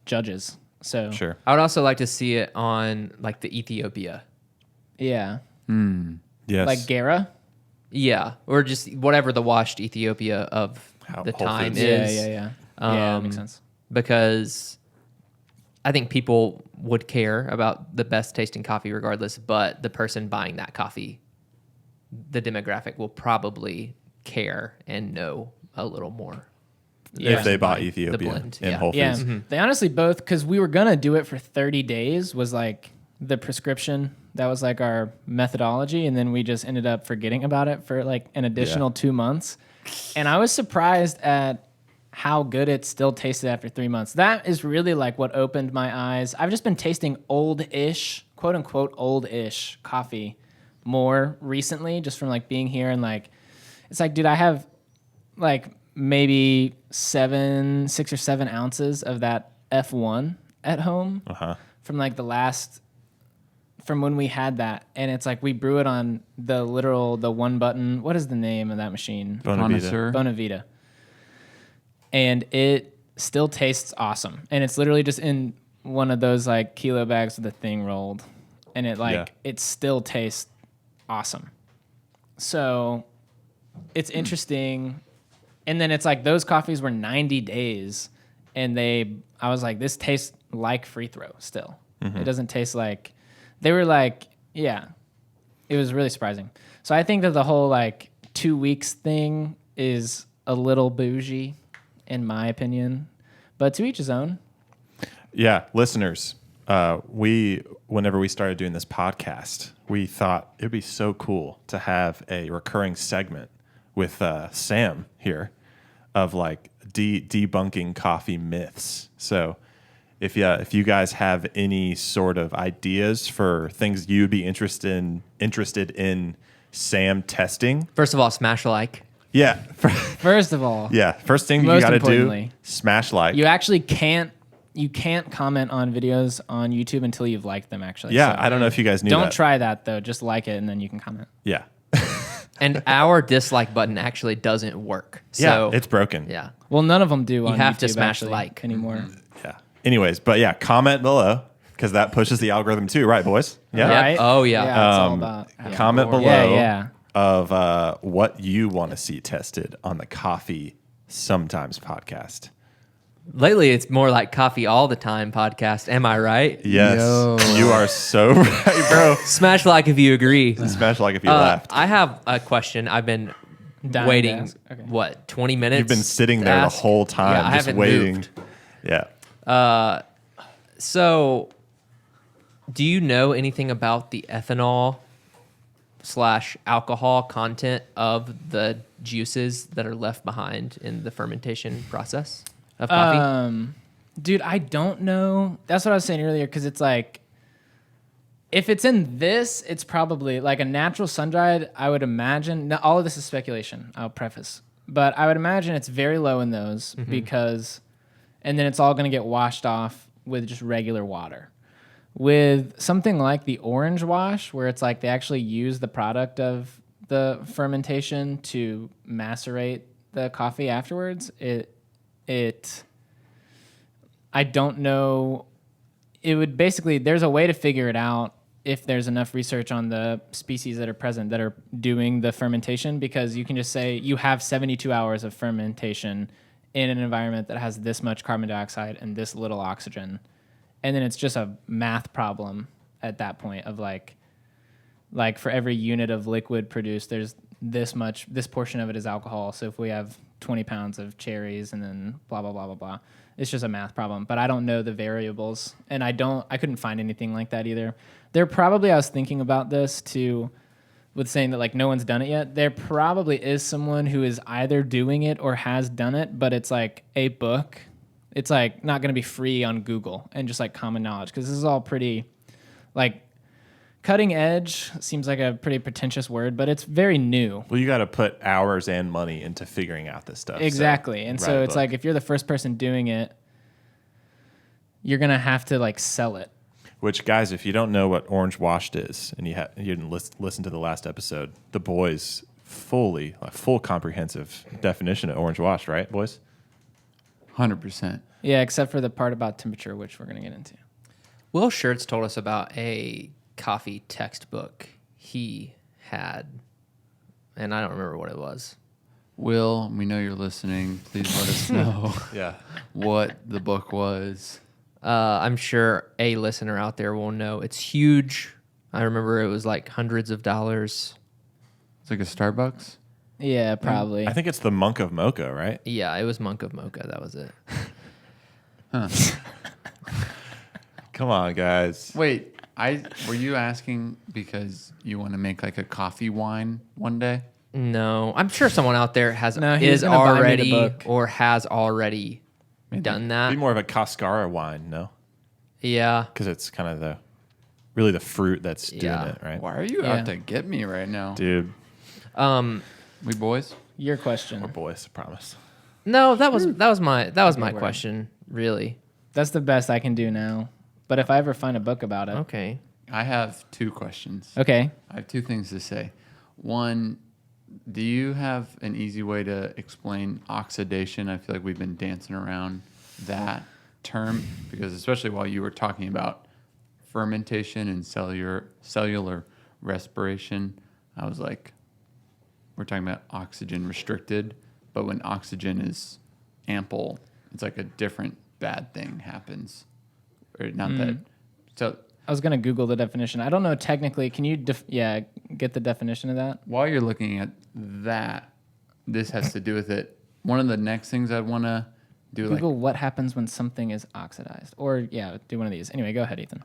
D: judges. So,
E: Sure.
A: I would also like to see it on like the Ethiopia.
D: yeah.
E: Yes.
D: Like Gara.
A: Yeah, or just whatever the washed Ethiopia of
E: How
A: the
E: Whole
A: time
E: Foods.
A: is.
D: Yeah. Yeah, that
A: Um,
D: makes sense.
A: Because I think people would care about the best tasting coffee regardless, but the person buying that coffee, the demographic will probably care and know a little more.
E: If they bought
A: The
E: Ethiopia
A: blend,
E: in
A: yeah.
E: Whole
D: Yeah,
E: Foods.
D: they honestly both, because we were gonna do it for 30 days was like the prescription. That was like our methodology, and then we just ended up forgetting about it for like an additional 2 months. And I was surprised at how good it still tasted after 3 months. That is really like what opened my eyes. I've just been tasting old-ish, quote unquote old-ish coffee more recently, just from like being here and like it's like, dude, I have like maybe 6 or 7 ounces of that F1 at home from like from when we had that. And it's like we brew it on the one button. What is the name of that machine?
E: Bonavita.
C: Connoisseur.
D: Bonavita. And it still tastes awesome. And it's literally just in one of those like kilo bags with the thing rolled. And it like,
E: Yeah.
D: it still tastes awesome. So it's interesting. And then it's like those coffees were 90 days and I was like, this tastes like free throw still. It doesn't taste like, they were like, yeah, it was really surprising. So I think that the whole like 2 weeks thing is a little bougie in my opinion, but to each his own.
E: Yeah, listeners, whenever we started doing this podcast, we thought it'd be so cool to have a recurring segment with Sam here of like debunking coffee myths. So if you guys have any sort of ideas for things you'd be interested in Sam testing,
A: First of all, smash like.
E: yeah,
D: First of all,
E: yeah. First thing you
D: Most
E: got to do,
D: importantly,
E: smash like.
D: you actually can't comment on videos on YouTube until you've liked them actually.
E: Yeah,
D: So
E: I don't know if you guys knew
D: don't
E: that.
D: try that though. Just like it and then you can comment.
E: Yeah,
A: And our dislike button actually doesn't work. So
E: yeah, it's broken.
A: yeah.
D: Well, none of them do. On
A: have to
D: YouTube
A: smash
D: actually
A: like.
D: anymore.
E: Yeah. Anyways, but yeah, comment below because that pushes the algorithm too, right, boys? Yeah.
A: Yep.
D: Right?
A: Oh, yeah.
D: Yeah, it's all about
E: Comment below
D: Yeah.
E: of what you want to see tested on the Coffee Sometimes podcast.
A: Lately, it's more like Coffee All the Time podcast. Am I right?
E: Yes,
C: Yo.
E: you are so right, bro.
A: Smash like if you agree.
E: Smash like if you laughed.
A: I have a question. I've been
D: Dying to
A: waiting,
D: ask. Okay.
A: what, 20 minutes?
E: You've been sitting
A: to
E: there
A: ask?
E: the whole time,
A: Yeah, I
E: just
A: haven't
E: waiting.
A: moved.
E: Yeah.
A: So, do you know anything about the ethanol / alcohol content of the juices that are left behind in the fermentation process of coffee?
D: Dude, I don't know. That's what I was saying earlier because it's like, if it's in this, it's probably like a natural sun-dried, I would imagine. Now, all of this is speculation, I'll preface. But I would imagine it's very low in those because, and then it's all going to get washed off with just regular water. With something like the orange wash, where it's like they actually use the product of the fermentation to macerate the coffee afterwards, I don't know. It would basically, there's a way to figure it out if there's enough research on the species that are present that are doing the fermentation, because you can just say you have 72 hours of fermentation in an environment that has this much carbon dioxide and this little oxygen. And then it's just a math problem at that point of like for every unit of liquid produced, there's this portion of it is alcohol. So if we have 20 pounds of cherries and then blah, blah, blah, blah, blah. It's just a math problem, but I don't know the variables, and I couldn't find anything like that either. I was thinking about this too, with saying that like no one's done it yet. There probably is someone who is either doing it or has done it, but it's like a book. It's like not going to be free on Google and just like common knowledge, because this is all pretty like cutting edge. Seems like a pretty pretentious word, but it's very new.
E: Well, you got to put hours and money into figuring out this stuff.
D: Exactly. And so it's like if you're the first person doing it, you're going to have to like sell it.
E: Which, guys, if you don't know what orange washed is, and you didn't listen to the last episode, the boys full comprehensive definition of orange washed, right, boys?
C: 100%.
D: Yeah, except for the part about temperature, which we're going to get into.
A: Will Schertz told us about a coffee textbook he had, and I don't remember what it was.
C: Will, we know you're listening. Please let us know
E: Yeah.
C: what the book was.
A: I'm sure a listener out there will know. It's huge. I remember it was like hundreds of dollars.
C: It's like a Starbucks.
D: Yeah, probably.
E: I think it's the Monk of Mocha, right?
A: Yeah, it was Monk of Mocha. That was it.
E: Come on, guys.
C: Wait, were you asking because you want to make like a coffee wine one day?
A: No, I'm sure someone out there has
D: No, he's gonna buy me the book.
A: or has already done
E: Be
A: that.
E: more of a Cascara wine, no?
A: Yeah.
E: Because it's kind of really the fruit that's doing
A: Yeah.
E: it, right?
C: Why are you
D: Yeah.
C: out to get me right now?
E: Dude,
C: We boys?
D: Your question.
E: we're boys, I promise.
A: No, that was my
D: Good word.
A: question. Really.
D: That's the best I can do now. But if I ever find a book about it.
A: Okay.
C: I have two questions.
D: Okay.
C: I have two things to say. One, do you have an easy way to explain oxidation? I feel like we've been dancing around that term because especially while you were talking about fermentation and cellular respiration, I was like, we're talking about oxygen restricted, but when oxygen is ample, it's like a different bad thing happens. Or not that. So
D: I was going to Google the definition. I don't know technically. Can you get the definition of that?
C: while you're looking at that, this has to do with it. One of the next things I'd want to do,
D: Google
C: like
D: what happens when something is oxidized. Or, do one of these. Anyway, go ahead, Ethan.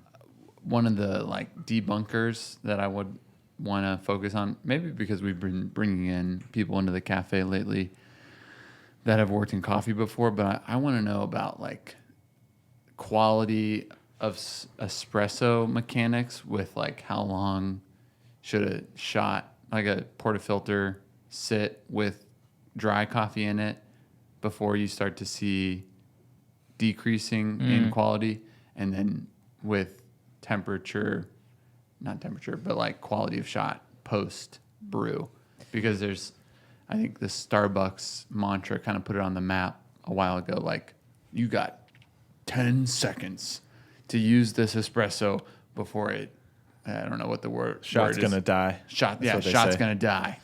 C: one of the like debunkers that I would want to focus on, maybe because we've been bringing in people into the cafe lately that have worked in coffee before, but I want to know about like quality of espresso mechanics with like how long should a shot, like a portafilter, sit with dry coffee in it before you start to see decreasing in quality, and then with not temperature, but like quality of shot post brew, because I think the Starbucks mantra kind of put it on the map a while ago. Like, you got 10 seconds to use this espresso before I don't know what the word
E: Shot's
C: is.
E: going to die.
C: Shot's
E: say.
C: gonna die.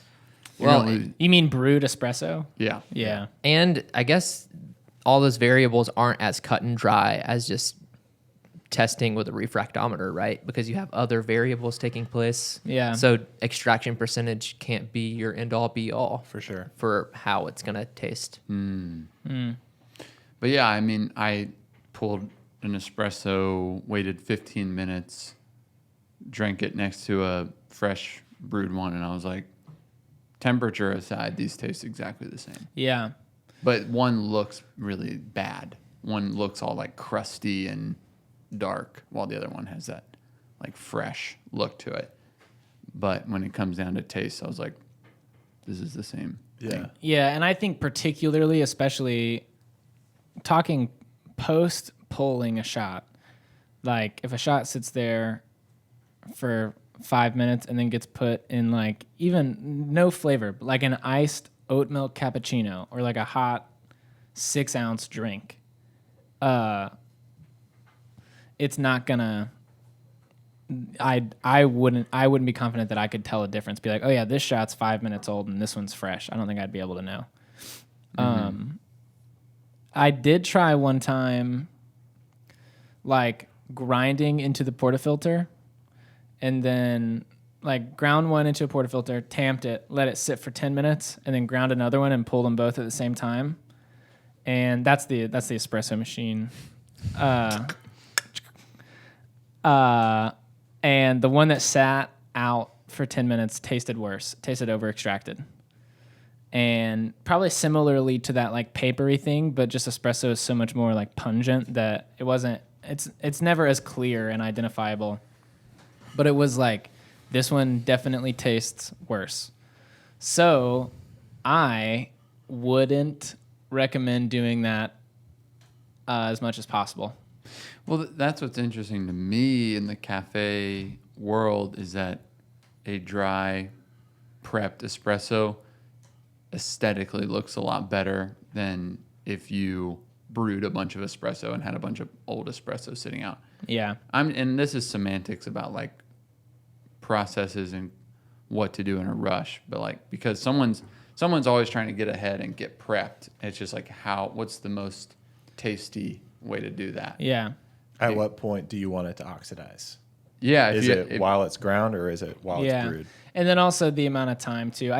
A: Well,
D: You mean brewed espresso?
C: Yeah.
D: Yeah.
A: And I guess all those variables aren't as cut and dry as just testing with a refractometer, right? Because you have other variables taking place.
D: Yeah.
A: So extraction percentage can't be your end all be all
E: For sure.
A: for how it's going to taste.
C: But yeah, I mean, I pulled an espresso, waited 15 minutes, drank it next to a fresh brewed one, and I was like, temperature aside, these taste exactly the same.
D: Yeah.
C: But one looks really bad. One looks all like crusty and dark, while the other one has that like fresh look to it. But when it comes down to taste, I was like, this is the same thing.
D: Yeah, and I think particularly, especially talking post pulling a shot, like if a shot sits there for 5 minutes and then gets put in like even no flavor, like an iced oat milk cappuccino or like a hot 6-ounce drink, it's not gonna. I wouldn't be confident that I could tell a difference. Be like, oh yeah, this shot's 5 minutes old and this one's fresh. I don't think I'd be able to know. I did try one time, like grinding into the portafilter, and then like ground one into a portafilter, tamped it, let it sit for 10 minutes, and then ground another one and pull them both at the same time. And that's the espresso machine. And the one that sat out for 10 minutes tasted worse, tasted over extracted. And probably similarly to that like papery thing, but just espresso is so much more like pungent that it's never as clear and identifiable. But it was like, this one definitely tastes worse. So I wouldn't recommend doing that as much as possible.
C: Well, that's what's interesting to me in the cafe world is that a dry prepped espresso aesthetically looks a lot better than if you brewed a bunch of espresso and had a bunch of old espresso sitting out.
D: Yeah.
C: And this is semantics about like processes and what to do in a rush, but like because someone's always trying to get ahead and get prepped. It's just like what's the most tasty way to do that?
D: Yeah.
E: At what point do you want it to oxidize?
C: Yeah.
E: Is it while it's ground or is it while it's brewed?
D: And then also the amount of time too. I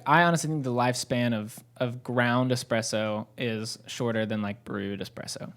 D: honestly think the lifespan of ground espresso is shorter than like brewed espresso.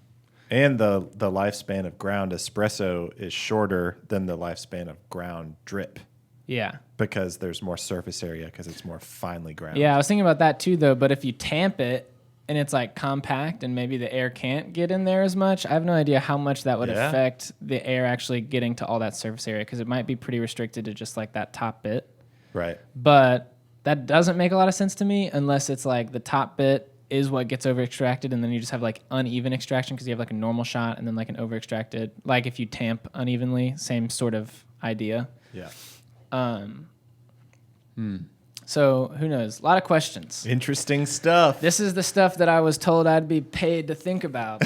E: And the lifespan of ground espresso is shorter than the lifespan of ground drip.
D: Yeah.
E: Because there's more surface area because it's more finely ground.
D: Yeah, I was thinking about that too though, but if you tamp it and it's like compact and maybe the air can't get in there as much, I have no idea how much that would affect the air actually getting to all that surface area because it might be pretty restricted to just like that top bit.
E: Right.
D: But that doesn't make a lot of sense to me unless it's like the top bit is what gets over extracted and then you just have like uneven extraction because you have like a normal shot and then like an over extracted. Like if you tamp unevenly, same sort of idea.
E: Yeah.
D: So who knows? A lot of questions.
E: Interesting stuff.
D: This is the stuff that I was told I'd be paid to think about.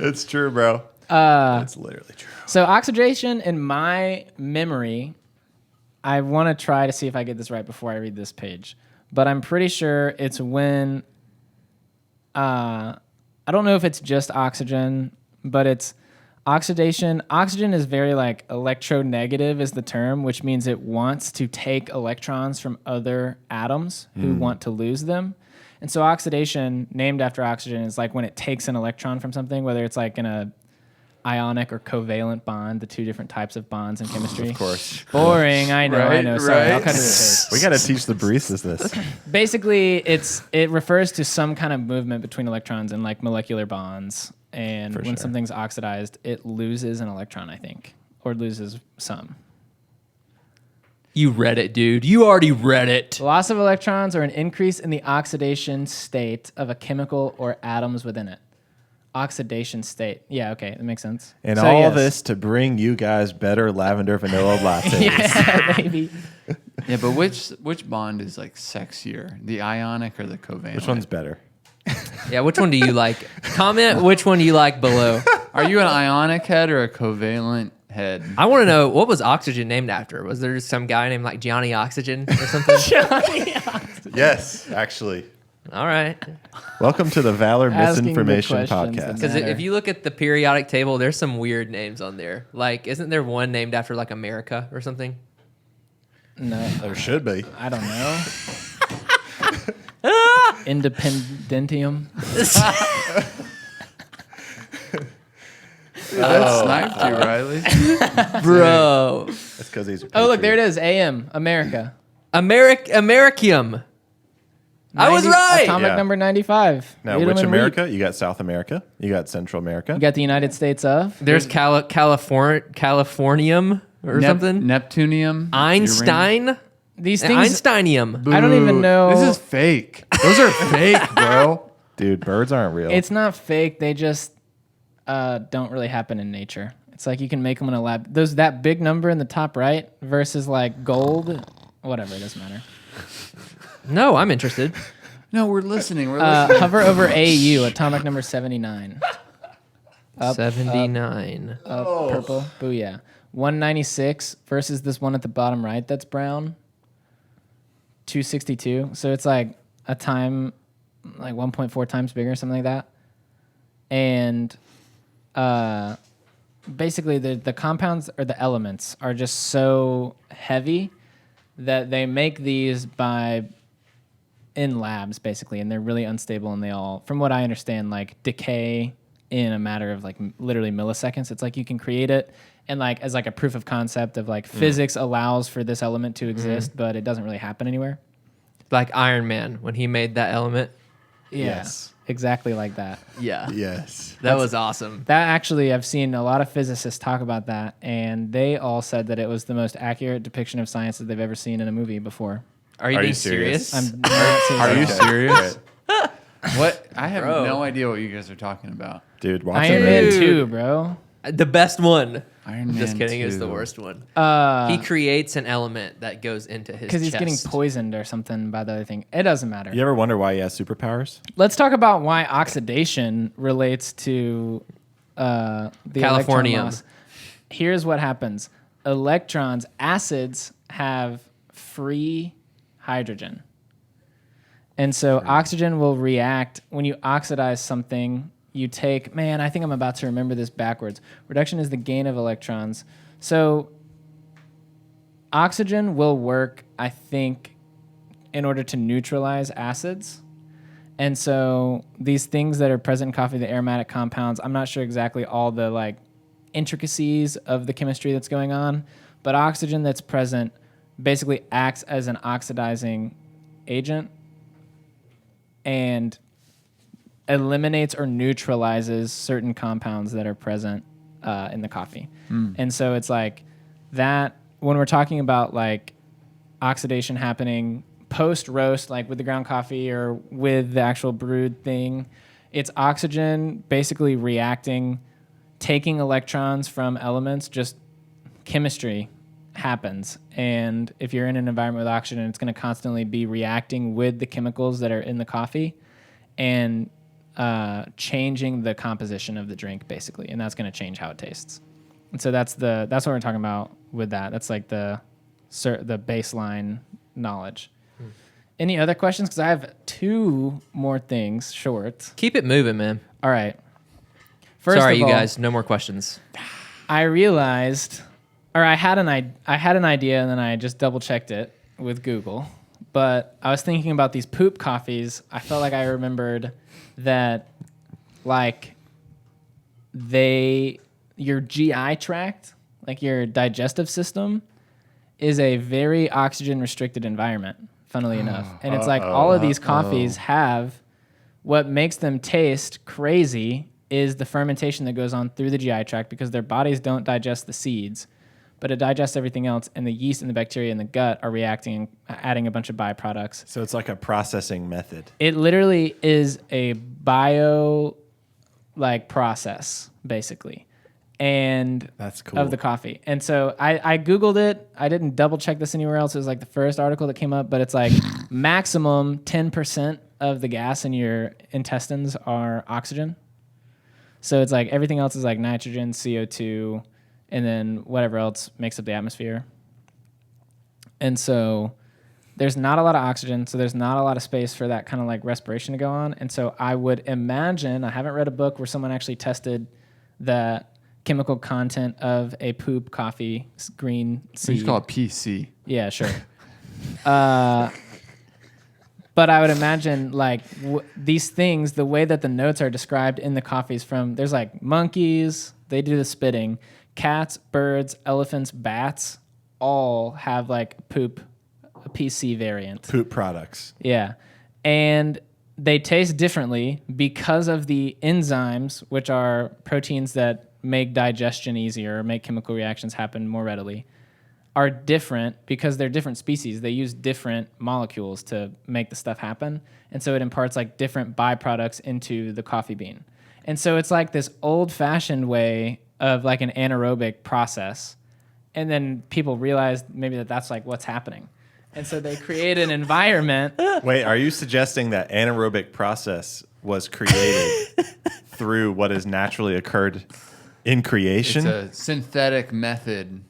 E: It's true, bro. It's literally true.
D: So oxidation, in my memory, I want to try to see if I get this right before I read this page. But I'm pretty sure it's when, I don't know if it's just oxygen, but it's oxidation. Oxygen is very like electronegative is the term, which means it wants to take electrons from other atoms who want to lose them. And so oxidation, named after oxygen, is like when it takes an electron from something, whether it's like in a ionic or covalent bond, the two different types of bonds in chemistry.
E: Of course.
D: Boring, I know. Sorry, I'll cut to the chase.
E: We got to teach the baristas this.
D: Basically, it refers to some kind of movement between electrons in like molecular bonds. And when something's oxidized, it loses an electron, I think, or loses some.
A: You read it, dude. You already read it.
D: Loss of electrons or an increase in the oxidation state of a chemical or atoms within it. Oxidation state. Yeah, okay, that makes sense.
E: And
D: so,
E: all
D: yes.
E: this to bring you guys better lavender vanilla lattes.
D: Yeah, maybe.
C: Yeah, but which bond is like sexier, the ionic or the covalent?
E: Which one's better?
A: Yeah, which one do you like? Comment which one you like below.
C: Are you an ionic head or a covalent head?
A: I want to know, what was oxygen named after? Was there some guy named like Johnny Oxygen or something?
E: Yes, actually.
A: All right.
E: Welcome to the Valor
D: Asking
E: Misinformation
D: good questions
E: Podcast.
A: Because
D: Matter.
A: if you look at the periodic table, there's some weird names on there. Like, isn't there one named after like America or something?
D: No,
E: There should be.
D: I don't know. Independentium.
C: That sniped you, Riley.
A: Bro.
E: That's because he's a
D: Oh, look,
E: patriot.
D: there it is. AM, America.
A: Americium. I was
D: 90
A: right.
D: Atomic
E: Yeah.
D: number 95.
E: Now,
D: Read 'em
E: which
D: and
E: America? You got South America. You got Central America.
D: You got the United States of.
A: There's Californium or something.
C: Neptunium.
A: Einstein.
D: These things.
A: Einsteinium.
D: I don't even know.
C: This is fake. Those are fake, bro.
E: Dude, birds aren't real.
D: It's not fake. They just don't really happen in nature. It's like you can make them in a lab. That big number in the top right versus like gold. Whatever, it doesn't matter.
A: No, I'm interested.
C: No, we're listening. We're listening.
D: Hover over AU, atomic number 79.
A: 79.
D: Purple. Booyah. 196 versus this one at the bottom right that's brown. 262. So it's like a time, like 1.4 times bigger, something like that. And basically the compounds or the elements are just so heavy that they make these in labs basically, and they're really unstable, and they all, from what I understand, like decay in a matter of like literally milliseconds. It's like you can create it and like as like a proof of concept of like physics allows for this element to exist, but it doesn't really happen anywhere.
A: Like Iron Man when he made that element.
D: Yeah,
E: Yes.
D: exactly like that.
A: Yeah.
E: Yes.
A: That was awesome.
D: That actually, I've seen a lot of physicists talk about that, and they all said that it was the most accurate depiction of science that they've ever seen in a movie before.
A: Are you
E: Are
A: being
E: you serious?
A: serious?
D: I'm not serious.
C: Are you
D: at all.
C: serious? What? I have
A: Bro.
C: no idea what you guys are talking about.
E: Dude, watch
D: Iron
E: it.
D: Man
A: Dude.
D: 2, bro.
A: The best one.
C: Iron
A: Just
C: Man
A: kidding. It's the
C: 2.
A: worst one.
D: Because
A: He creates an element that goes into his chest.
D: he's getting poisoned or something by the other thing. It doesn't matter.
E: You ever wonder why he has superpowers?
D: Let's talk about why oxidation relates to the electron
A: Californium.
D: loss. Here's what happens. Acids have free hydrogen. And so oxygen will react when you oxidize something. You take, I think I'm about to remember this backwards. Reduction is the gain of electrons. So oxygen will work, I think, in order to neutralize acids. And so these things that are present in coffee, the aromatic compounds, I'm not sure exactly all the like intricacies of the chemistry that's going on, but oxygen that's present basically acts as an oxidizing agent and eliminates or neutralizes certain compounds that are present in the coffee. And so it's like that when we're talking about like oxidation happening post roast, like with the ground coffee or with the actual brewed thing, it's oxygen basically reacting, taking electrons from elements, just chemistry happens. And if you're in an environment with oxygen, it's going to constantly be reacting with the chemicals that are in the coffee and changing the composition of the drink basically, and that's going to change how it tastes. And so that's what we're talking about with that. That's like the baseline knowledge. Any other questions? Because I have two more things short.
A: Keep it moving, man.
D: All right. First
A: Sorry,
D: of
A: you
D: all,
A: guys. No more questions.
D: I realized, or I had an idea, and then I just double checked it with Google. But I was thinking about these poop coffees. I felt like I remembered that, like, your GI tract, like your digestive system, is a very oxygen restricted environment. Funnily enough, and it's like all of these coffees have what makes them taste crazy is the fermentation that goes on through the GI tract because their bodies don't digest the seeds, but it digests everything else, and the yeast and the bacteria in the gut are reacting, adding a bunch of byproducts.
E: So it's like a processing method.
D: It literally is a process, basically. And
E: That's cool.
D: of the coffee. And so I Googled it. I didn't double check this anywhere else. It was like the first article that came up, but it's like maximum 10% of the gas in your intestines are oxygen. So it's like everything else is like nitrogen, CO2, and then whatever else makes up the atmosphere. And so there's not a lot of oxygen, so there's not a lot of space for that kind of like respiration to go on. And so I would imagine, I haven't read a book where someone actually tested the chemical content of a poop coffee green seed.
C: We just call it PC.
D: Yeah, sure. But I would imagine like these things, the way that the notes are described in the coffees from, there's like monkeys, they do the spitting, cats, birds, elephants, bats, all have like a PC variant.
E: Poop products.
D: Yeah. And they taste differently because of the enzymes, which are proteins that make digestion easier, make chemical reactions happen more readily, are different because they're different species. They use different molecules to make the stuff happen. And so it imparts like different byproducts into the coffee bean. And so it's like this old-fashioned way of like an anaerobic process. And then people realized maybe that's like what's happening. And so they create an environment.
E: Wait, are you suggesting that anaerobic process was created through what has naturally occurred in creation?
C: It's a synthetic method.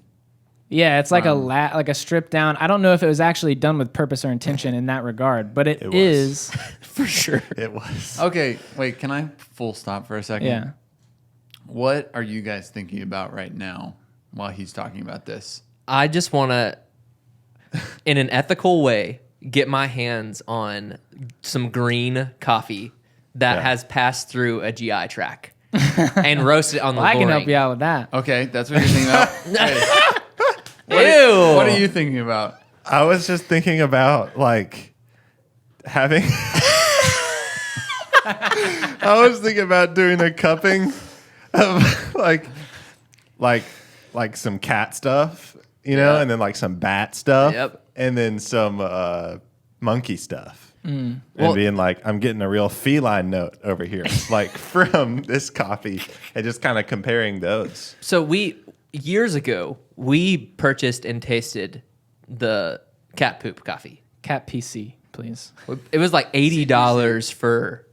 D: Yeah, it's like a stripped down. I don't know if it was actually done with purpose or intention in that regard, but it
E: was.
D: is.
A: For sure.
E: It was.
C: Okay, wait, can I full stop for a second?
D: Yeah.
C: What are you guys thinking about right now while he's talking about this?
A: I just want to, in an ethical way, get my hands on some green coffee that has passed through a GI track and roast it on the
D: I can help
A: boring.
D: you out with that.
C: Okay, that's what you're thinking about.
A: Ew.
C: What are you thinking about?
E: I was just thinking about like having. I was thinking about doing a cupping of like some cat stuff, you know,
A: Yeah.
E: and then like some bat stuff,
A: Yep.
E: and then some monkey stuff, and
A: Well-
E: being like, I'm getting a real feline note over here, like from this coffee, and just kind of comparing those.
A: So years ago, we purchased and tasted the cat poop coffee.
D: Cat PC, please.
A: It was like $80 for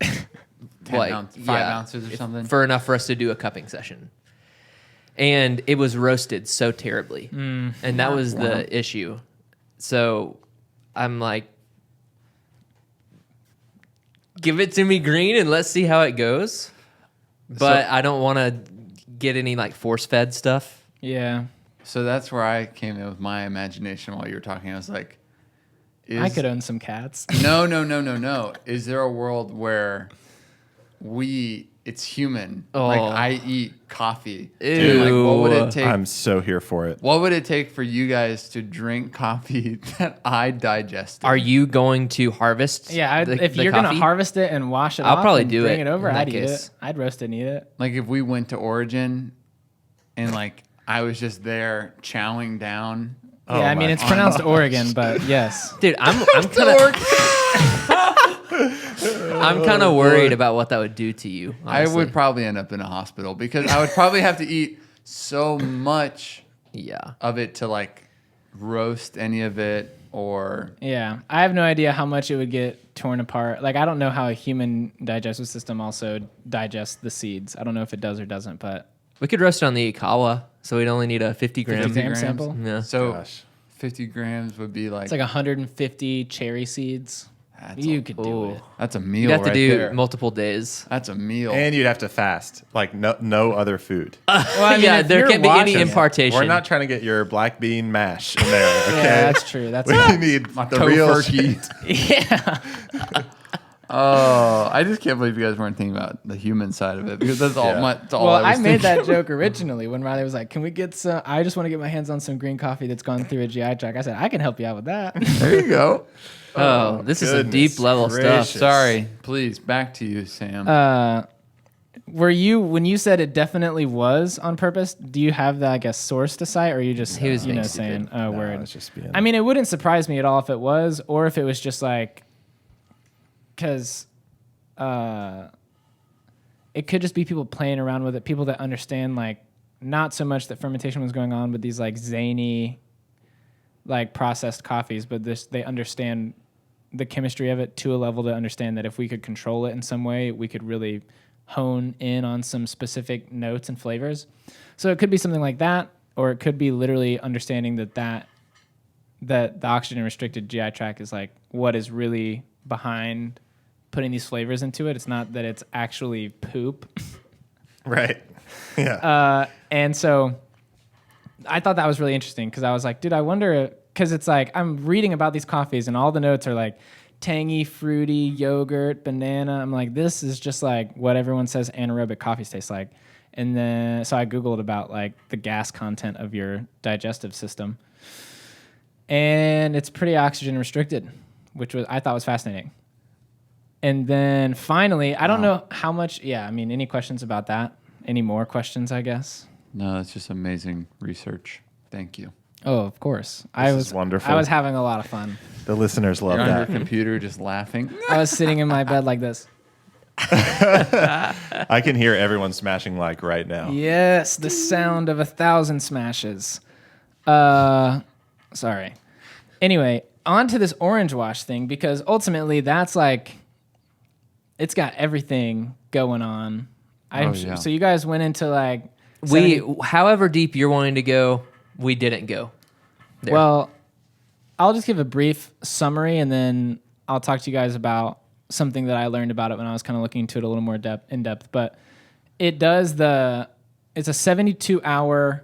C: 5 ounces or something?
A: for enough for us to do a cupping session. And it was roasted so terribly. And that was the issue. So I'm like, give it to me green and let's see how it goes. But I don't want to get any like force fed stuff.
D: Yeah.
C: So that's where I came in with my imagination while you were talking. I was like,
D: I could own some cats.
C: No. Is there a world where it's human? Like
A: Oh.
C: I eat coffee.
A: Ew.
C: Like, what would it take?
E: I'm so here for it.
C: What would it take for you guys to drink coffee that I digested?
A: Are you going to harvest?
D: Yeah, if
A: the
D: you're going to
A: coffee?
D: harvest it and wash it
A: I'll
D: off
A: probably
D: and
A: do
D: bring
A: it
D: it over,
A: in that
D: I'd eat
A: case.
D: it. I'd roast it and eat it.
C: Like if we went to Origin and like I was just there chowing down.
E: Oh
D: yeah, I mean,
E: my-
D: it's pronounced Oregon, but yes.
A: Dude, I'm kind of worried about what that would do to you.
C: I
A: honestly.
C: would probably end up in a hospital because I would probably have to eat so much
A: Yeah.
C: of it to like roast any of it or
D: Yeah, I have no idea how much it would get torn apart. Like, I don't know how a human digestive system also digests the seeds. I don't know if it does or doesn't, but
A: We could roast it on the Ikawa, so we'd only need a 50 gram.
D: 50 gram
C: grams.
D: sample.
A: Yeah.
C: so
E: Gosh.
C: 50 grams would be like,
D: It's like 150 cherry seeds. You could do
A: Ooh.
D: it.
C: that's a meal
A: You'd have to
C: right
A: do
C: there.
A: multiple days.
C: That's a meal.
E: And you'd have to fast, like no other food.
D: Well, I mean,
A: yeah,
D: if
A: there
D: you're
A: can't be any
D: watching it-
A: impartation.
E: We're not trying to get your black bean mash in there, okay?
D: Yeah, that's true. That's
E: We need the real shit.
D: yeah.
C: Oh, I just can't believe you guys weren't thinking about the human side of it because that's all.
E: Yeah.
C: That's all
D: Well,
C: I
D: I
C: was
D: made
C: thinking.
D: that joke originally when Riley was like, "Can we get some? I just want to get my hands on some green coffee that's gone through a GI tract." I said, "I can help you out with that."
C: There you go.
A: Oh, this is some
E: goodness
A: deep level
E: gracious.
A: stuff.
C: Sorry, please back to you, Sam.
D: Were you when you said it definitely was on purpose? Do you have that, like, a source to cite, or are you just
A: He was being
D: saying,
A: stupid.
D: "Oh,
E: No,
D: word"?
E: it's just being-
D: I mean, it wouldn't surprise me at all if it was, or if it was just like, because it could just be people playing around with it, people that understand, like, not so much that fermentation was going on with these like zany, like, processed coffees, but they understand the chemistry of it to a level to understand that if we could control it in some way, we could really hone in on some specific notes and flavors. So it could be something like that, or it could be literally understanding that the oxygen restricted GI tract is like what is really behind putting these flavors into it. It's not that it's actually poop.
E: Right. Yeah.
D: And so I thought that was really interesting because I was like, dude, I wonder, because it's like I'm reading about these coffees and all the notes are like tangy, fruity, yogurt, banana. I'm like, this is just like what everyone says anaerobic coffees taste like. And then so I Googled about like the gas content of your digestive system. And it's pretty oxygen restricted, which I thought was fascinating. And then finally, I don't know how much. Yeah, I mean, any questions about that? Any more questions, I guess?
C: No, that's just amazing research. Thank you.
D: Oh, of course.
E: This is wonderful.
D: I was having a lot of fun.
E: The listeners love
C: You're on your
E: that.
C: computer just laughing.
D: I was sitting in my bed like this.
E: I can hear everyone smashing like right now.
D: Yes, the sound of 1,000 smashes. Sorry. Anyway, on to this orange wash thing, because ultimately that's like, it's got everything going on.
C: Yeah.
D: So you guys went into like...
A: However deep you're wanting to go, we didn't go. There.
D: Well, I'll just give a brief summary, and then I'll talk to you guys about something that I learned about it when I was kind of looking into it a little more in depth. But it does it's a 72-hour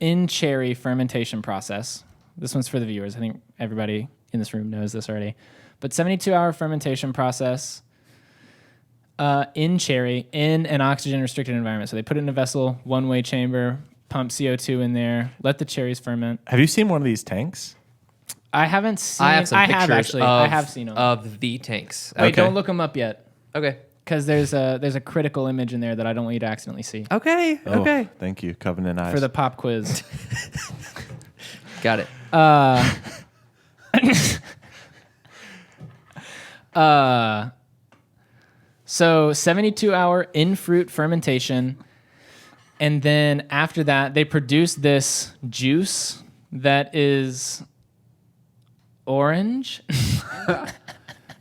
D: in cherry fermentation process. This one's for the viewers. I think everybody in this room knows this already. But 72-hour fermentation process in cherry in an oxygen-restricted environment. So they put it in a vessel, one-way chamber, pump CO2 in there, let the cherries ferment.
E: Have you seen one of these tanks?
D: I haven't seen.
A: I have some pictures
D: actually. I have seen them.
A: of the tanks.
D: Wait,
E: Okay.
D: don't look them up yet,
A: Okay.
D: because there's a critical image in there that I don't want you to accidentally see
A: Okay.
E: Oh,
A: Okay.
E: Thank you, Covenant Eyes.
D: for the pop quiz.
A: Got it.
D: So 72-hour in-fruit fermentation, and then after that, they produce this juice that is orange.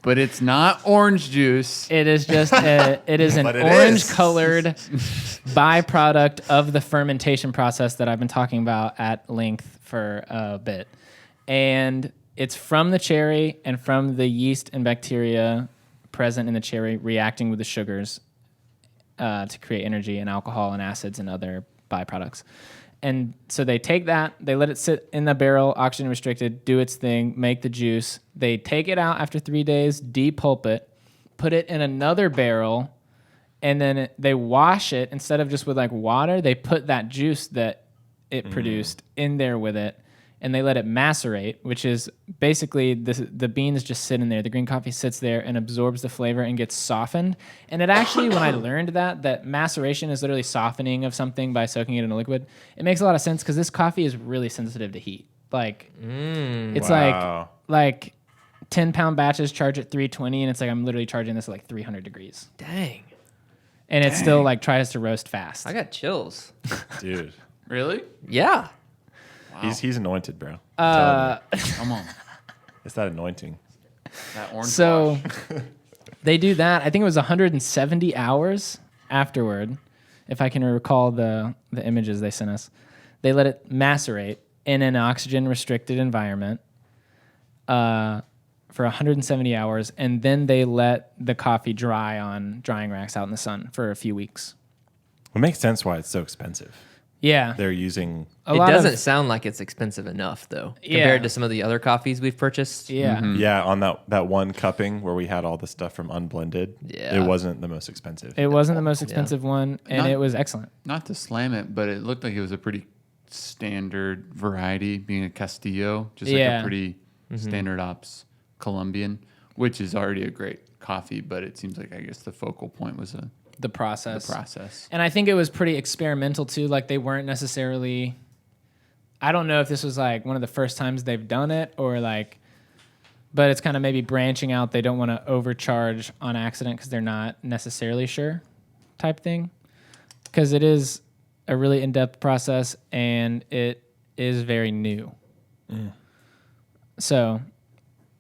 C: But it's not orange juice.
D: It is just it is an
E: But it
D: orange-colored byproduct of the fermentation process that I've been talking about at length for a bit, and it's from the cherry and from the yeast and bacteria present in the cherry reacting with the sugars to create energy and alcohol and acids and other byproducts. And so they take that, they let it sit in the barrel, oxygen restricted, do its thing, make the juice. They take it out after 3 days, depulp it, put it in another barrel, and then they wash it. Instead of just with like water, they put that juice that it produced in there with it, and they let it macerate, which is basically the beans just sit in there. The green coffee sits there and absorbs the flavor and gets softened. And it actually, when I learned that maceration is literally softening of something by soaking it in a liquid, it makes a lot of sense because this coffee is really sensitive to heat. Like, it's
E: Wow.
D: like 10-pound batches charge at 320, and it's like I'm literally charging this at like 300 degrees.
A: Dang.
D: And it still like tries to roast fast.
A: I got chills.
E: Dude.
C: Really?
A: Yeah.
E: He's anointed, bro.
C: Come on.
E: It's that anointing.
C: That orange
D: So
C: wash.
D: they do that. I think it was 170 hours afterward, if I can recall the images they sent us. They let it macerate in an oxygen-restricted environment for 170 hours, and then they let the coffee dry on drying racks out in the sun for a few weeks.
E: It makes sense why it's so expensive.
D: Yeah.
E: They're using.
D: A
A: It
D: lot
A: doesn't
D: of-
A: sound like it's expensive enough, though,
D: Yeah.
A: compared to some of the other coffees we've purchased.
D: Yeah.
E: Yeah, on that one cupping where we had all the stuff from unblended.
A: Yeah.
E: It wasn't the most expensive.
D: It wasn't the most expensive one, and
C: Not-
D: it was excellent.
C: Not to slam it, but it looked like it was a pretty standard variety, being a Castillo, just like
D: Yeah.
C: a pretty standard ops Colombian, which is already a great coffee. But it seems like I guess the focal point was
D: The
C: the
D: process.
C: process.
D: And I think it was pretty experimental too. Like they weren't necessarily. I don't know if this was like one of the first times they've done it or like, but it's kind of maybe branching out. They don't want to overcharge on accident because they're not necessarily sure, type thing. Because it is a really in-depth process and it is very new. So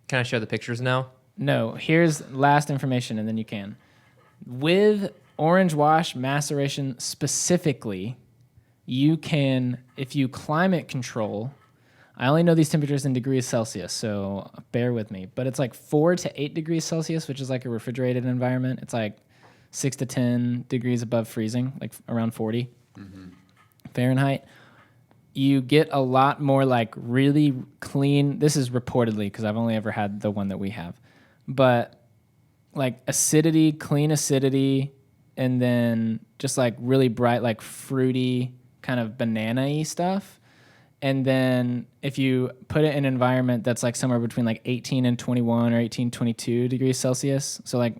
A: Can I show the pictures now?
D: no, here's last information, and then you can. With orange wash maceration specifically, you can, if you climate control, I only know these temperatures in degrees Celsius, so bear with me, but it's like 4 to 8 degrees Celsius, which is like a refrigerated environment. It's like 6 to 10 degrees above freezing, like around 40 Fahrenheit. You get a lot more like really clean. This is reportedly because I've only ever had the one that we have, but like acidity, clean acidity, and then just like really bright, like fruity kind of banana-y stuff. And then if you put it in an environment that's like somewhere between like 18 and 21 or 18, 22 degrees Celsius, so like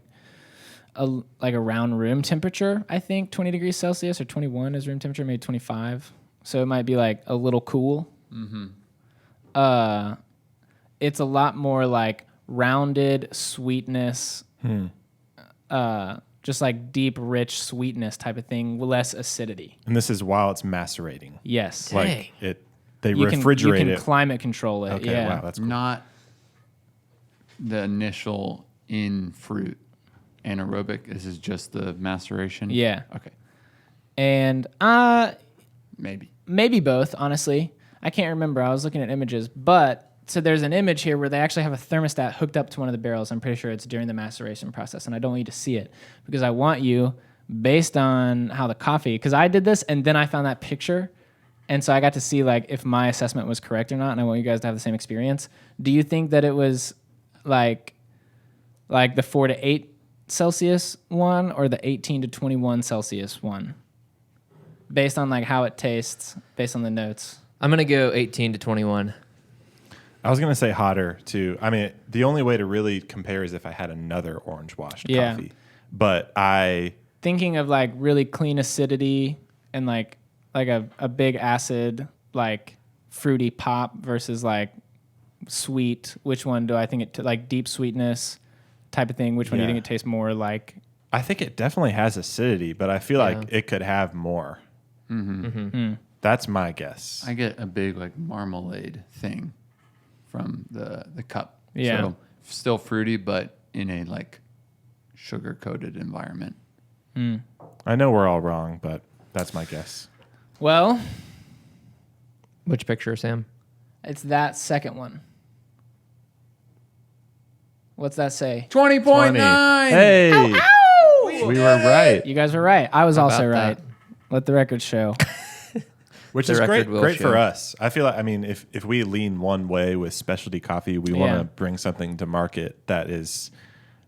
D: around room temperature, I think 20 degrees Celsius or 21 is room temperature, maybe 25. So it might be like a little cool. It's a lot more like rounded sweetness, just like deep, rich sweetness type of thing, with less acidity.
E: And this is while it's macerating.
D: Yes.
A: Dang.
E: Like they
D: You
E: refrigerate
D: can
E: it.
D: climate control it.
E: Okay,
D: Yeah.
E: wow, that's cool.
C: Not the initial in fruit anaerobic. This is just the maceration.
D: Yeah.
C: Okay.
D: And
C: Maybe.
D: maybe both, honestly. I can't remember. I was looking at images. But so there's an image here where they actually have a thermostat hooked up to one of the barrels. I'm pretty sure it's during the maceration process. And I don't want you to see it because I want you, based on how the coffee, because I did this and then I found that picture. And so I got to see like if my assessment was correct or not. And I want you guys to have the same experience. Do you think that it was like the 4 to 8 Celsius one or the 18 to 21 Celsius one? Based on like how it tastes, based on the notes.
A: I'm going to go 18 to 21.
E: I was going to say hotter too. I mean, the only way to really compare is if I had another orange washed coffee. But
D: thinking of like really clean acidity and like a big acid, like fruity pop versus like sweet. Which one do I think it like deep sweetness type of thing? Which one do you think it tastes more like?
E: I think it definitely has acidity, but I feel like it could have more. That's my guess.
C: I get a big like marmalade thing from the cup.
D: Yeah.
C: So still fruity, but in a like sugar coated environment.
E: I know we're all wrong, but that's my guess.
D: Well,
A: Which picture, Sam?
D: it's that second one. What's that say?
C: 20.9.
E: Hey, we were right.
D: You guys were right. I was
A: How
D: also
A: about
D: right.
A: that?
D: Let the record show.
E: Which
A: The
E: is
A: record
E: great,
A: will
E: great
A: show.
E: for us. I feel like, I mean, if we lean one way with specialty coffee, we want
D: Yeah.
E: to bring something to market that is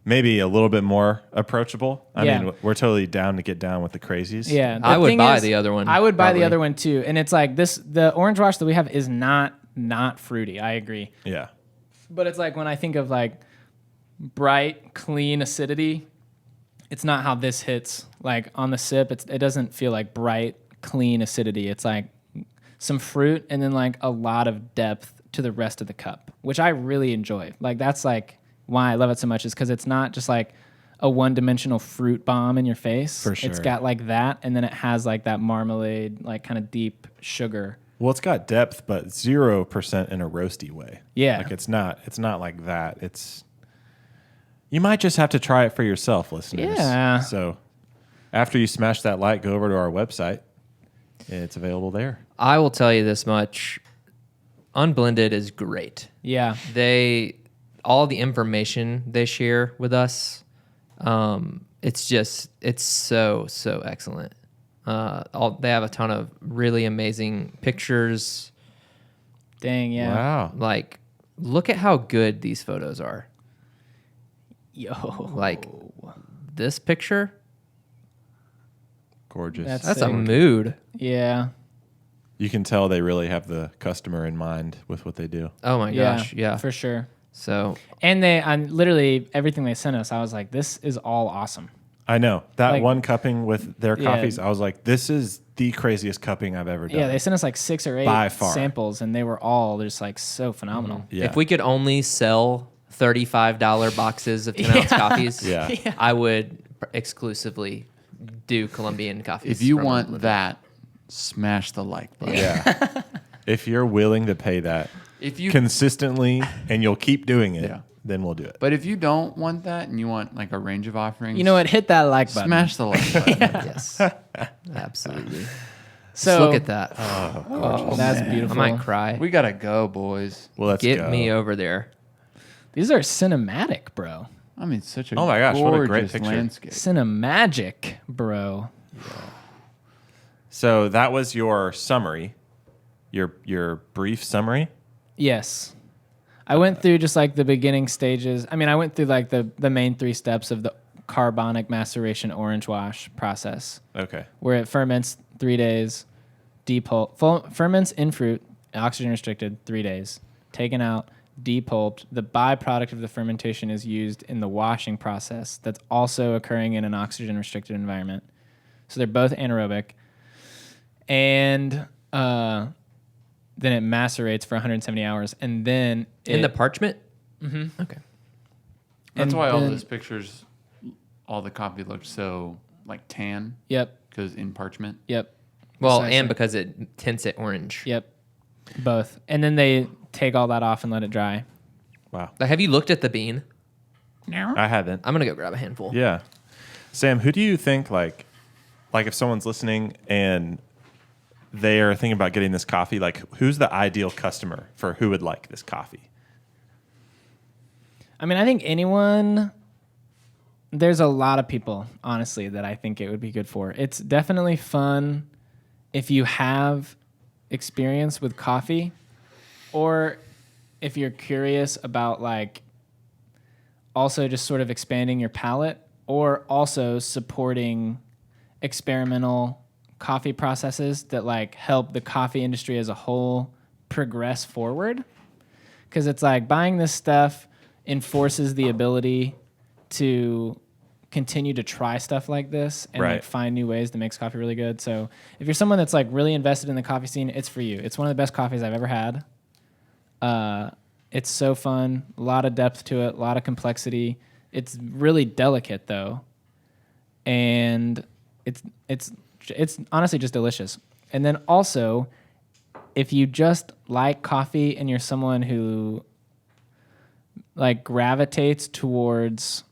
E: maybe a little bit more approachable. I
D: Yeah.
E: mean, we're totally down to get down with the crazies.
D: Yeah,
A: I
D: the
A: would
D: thing
A: buy
D: is,
A: the other one,
D: I would buy
A: probably.
D: the other one too. And it's like this: the orange wash that we have is not fruity. I agree,
E: Yeah.
D: but it's like when I think of like bright, clean acidity, it's not how this hits. Like on the sip, it doesn't feel like bright, clean acidity. It's like some fruit and then like a lot of depth to the rest of the cup, which I really enjoy. Like that's like why I love it so much, is because it's not just like a one-dimensional fruit bomb in your face.
E: For sure.
D: It's got like that, and then it has like that marmalade, like kind of deep sugar.
E: Well, it's got depth, but 0% in a roasty way.
D: Yeah.
E: Like it's not like that. You might just have to try it for yourself, listeners.
D: Yeah.
E: So after you smash that like, go over to our website. It's available there.
A: I will tell you this much. Unblended is great.
D: Yeah.
A: All the information they share with us, it's so excellent. They have a ton of really amazing pictures.
D: Dang, yeah.
E: Wow.
A: Like, look at how good these photos are.
D: Yo.
A: Like, this picture,
E: Gorgeous.
A: that's a
D: Sick.
A: mood.
D: Yeah.
E: You can tell they really have the customer in mind with what they do.
A: Oh my gosh, yeah.
D: For sure.
A: So
D: And literally everything they sent us, I was like, this is all awesome.
E: I know. That
D: Like-
E: one cupping with their
D: Yeah.
E: coffees, I was like, this is the craziest cupping I've ever done.
D: Yeah, they sent us like 6 or 8
E: By far.
D: samples, and they were all just like so phenomenal.
E: Yeah.
A: if we could only sell $35 boxes of 10-ounce coffees,
E: Yeah.
A: I would exclusively do Colombian coffees.
C: If you
A: from
C: want
A: Unblended.
C: that, smash the like button.
E: Yeah. If you're willing to pay that
C: If you
E: consistently and you'll keep doing it,
C: Yeah.
E: then we'll do it.
C: But if you don't want that and you want like a range of offerings,
D: You know what? Hit that like button.
C: Smash the like button.
A: Yes, absolutely.
D: So
A: Just look at that.
D: that's
C: man.
A: I
D: beautiful.
A: might cry.
C: We gotta go, boys.
E: Well, let's
A: Get
E: go.
A: me over there.
D: These are cinematic, bro.
C: I mean, such a
E: Oh my gosh, what a great
C: gorgeous
E: picture.
C: landscape.
D: Cinemagic, bro.
E: So that was your summary, your brief summary.
D: Yes. I went through just like the beginning stages. I mean, I went through like the main 3 steps of the carbonic maceration orange wash process,
E: Okay.
D: where it ferments 3 days, ferments in fruit, oxygen restricted 3 days, taken out, depulped. The byproduct of the fermentation is used in the washing process that's also occurring in an oxygen restricted environment. So they're both anaerobic. And then it macerates for 170 hours, and then
A: In the parchment? Mm-hmm. Okay.
C: That's
D: And
C: why all
D: then-
C: those pictures, all the coffee looks so like tan
D: Yep,
C: because in parchment.
D: yep,
A: Well,
D: Precisely.
A: and because it tints it orange.
D: yep, both. And then they take all that off and let it dry.
E: Wow.
A: Like, have you looked at the bean?
E: I haven't.
A: I'm gonna go grab a handful.
E: Yeah. Sam, who do you think like if someone's listening and they are thinking about getting this coffee, like who's the ideal customer for who would like this coffee?
D: I mean, I think anyone there's a lot of people, honestly, that I think it would be good for. It's definitely fun if you have experience with coffee, or if you're curious about like also just sort of expanding your palate, or also supporting experimental coffee processes that like help the coffee industry as a whole progress forward. Because it's like buying this stuff enforces the ability to continue to try stuff like this and like find new ways that makes coffee really good. So if you're someone that's like really invested in the coffee scene, it's for you. It's one of the best coffees I've ever had. It's so fun, a lot of depth to it, a lot of complexity. It's really delicate though, and it's honestly just delicious. And then also, if you just like coffee and you're someone who like gravitates towards,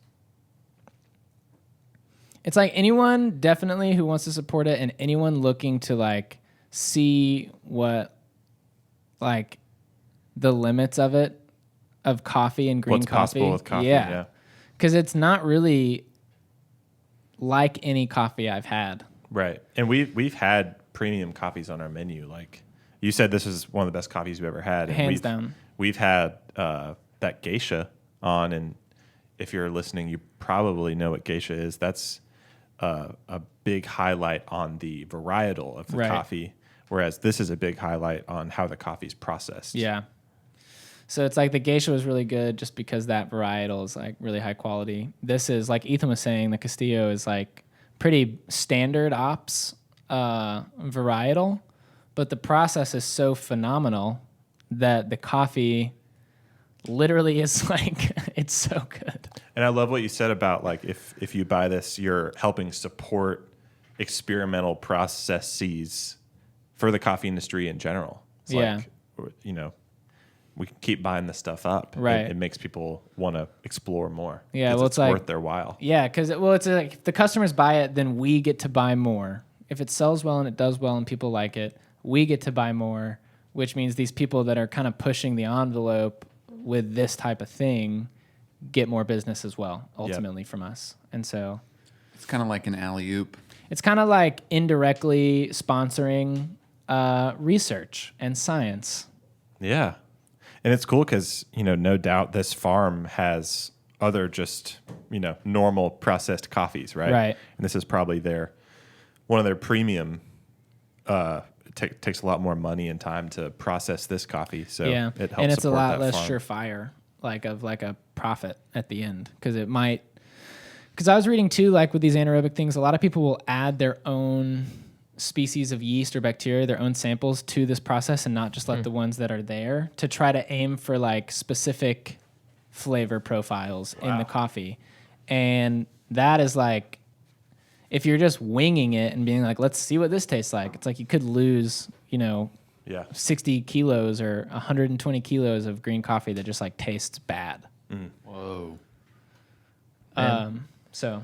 D: it's like anyone definitely who wants to support it, and anyone looking to like see what like the limits of it, of coffee and green
E: What's
D: coffee.
E: possible with coffee, yeah.
D: Because it's not really like any coffee I've had.
E: Right. And we've had premium coffees on our menu. Like you said, this is one of the best coffees we've ever had. And
D: Hands down.
E: We've had that geisha on, and if you're listening, you probably know what geisha is. That's a big highlight on the varietal of the coffee, whereas this is a big highlight on how the coffee's processed.
D: Yeah. So it's like the geisha was really good just because that varietal is like really high quality. This is, like Ethan was saying, the Castillo is like pretty standard ops varietal, but the process is so phenomenal that the coffee literally is like, it's so good.
E: And I love what you said about like if you buy this, you're helping support experimental processes for the coffee industry in general. It's like, you know, we can keep buying this stuff up.
D: Right.
E: It makes people want to explore more.
D: Yeah, well,
E: it's
D: like,
E: worth their while.
D: Yeah, because it's like if the customers buy it, then we get to buy more. If it sells well and it does well and people like it, we get to buy more, which means these people that are kind of pushing the envelope with this type of thing get more business as well, ultimately from us. And so
C: It's kind of like an alley-oop.
D: it's kind of like indirectly sponsoring research and science.
E: Yeah. And it's cool because, you know, no doubt this farm has other just, you know, normal processed coffees, right?
D: Right.
E: And this is probably one of their premium. It takes a lot more money and time to process this coffee. So
D: Yeah,
E: it helps
D: and it's a
E: support
D: lot
E: that
D: less
E: farm.
D: surefire, like of like a profit at the end, because it might. Because I was reading too, like with these anaerobic things, a lot of people will add their own species of yeast or bacteria, their own samples to this process, and not just let the ones that are there, to try to aim for like specific flavor profiles in the coffee. And that is like, if you're just winging it and being like, let's see what this tastes like, it's like you could lose, you know, 60 kilos or 120 kilos of green coffee that just like tastes bad.
C: Whoa.
D: So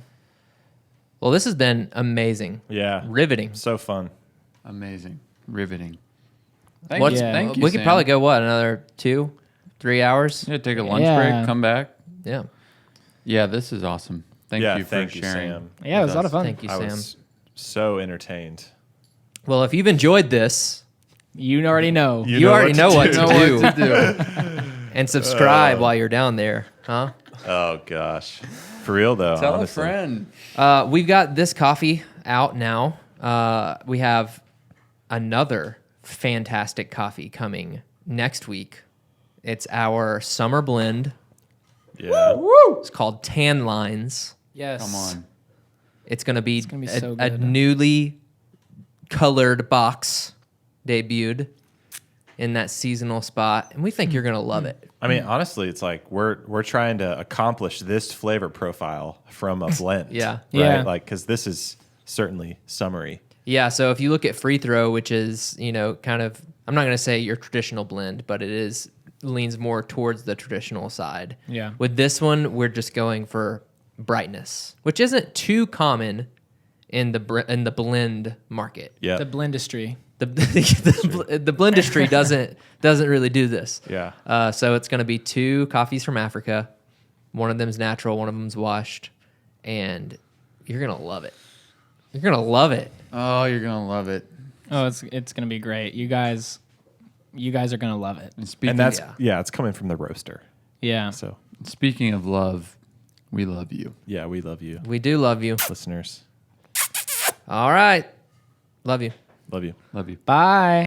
A: Well, this has been amazing.
E: Yeah.
A: Riveting.
E: So fun.
C: Amazing. Riveting.
A: Thank
C: Thank
A: you.
C: Thank you,
A: We could
C: Sam.
A: probably go, what, another 2-3 hours?
C: Yeah, take a lunch
D: Yeah.
C: break, come back.
A: Yeah.
C: Yeah, this is awesome. Thank you for sharing.
E: Sam.
D: yeah, it was
C: with
D: a lot
C: us.
D: of fun.
A: Thank you,
E: I
A: Sam.
E: was so entertained.
A: Well, if you've enjoyed this,
D: You already know.
A: you already know what to do.
C: What to do.
A: And subscribe while you're down there, huh?
E: Oh, gosh. For real, though.
C: Tell
E: honestly.
C: a friend.
A: We've got this coffee out now. We have another fantastic coffee coming next week. It's our summer blend.
E: Yeah.
A: It's called Tan Lines.
D: Yes.
C: Come on.
A: It's going to be,
D: gonna be
A: a,
D: so
A: a
D: good.
A: newly colored box debuted in that seasonal spot, and we think you're going to love it.
E: I mean, honestly, it's like we're trying to accomplish this flavor profile from a blend.
A: Yeah.
E: Right?
D: Yeah.
E: Like, because this is certainly summery.
A: Yeah, so if you look at Free Throw, which is, you know, kind of, I'm not going to say your traditional blend, but it leans more towards the traditional side.
D: Yeah.
A: With this one, we're just going for brightness, which isn't too common in the blend market.
E: Yeah.
D: The blendistry.
A: The blendistry doesn't really do this.
E: Yeah.
A: So it's going to be 2 coffees from Africa. One of them's natural, one of them's washed, and you're gonna love it. You're gonna love it.
C: Oh, you're gonna love it.
D: Oh, it's gonna be great. You guys are gonna love it.
C: And speaking,
E: And that's
A: Yeah.
E: it's coming from the roaster.
D: Yeah.
E: So
C: speaking of love, we love you.
E: yeah, we love you,
A: We do love you.
E: listeners.
A: All right. Love you.
E: Love you.
C: Love you.
D: Bye.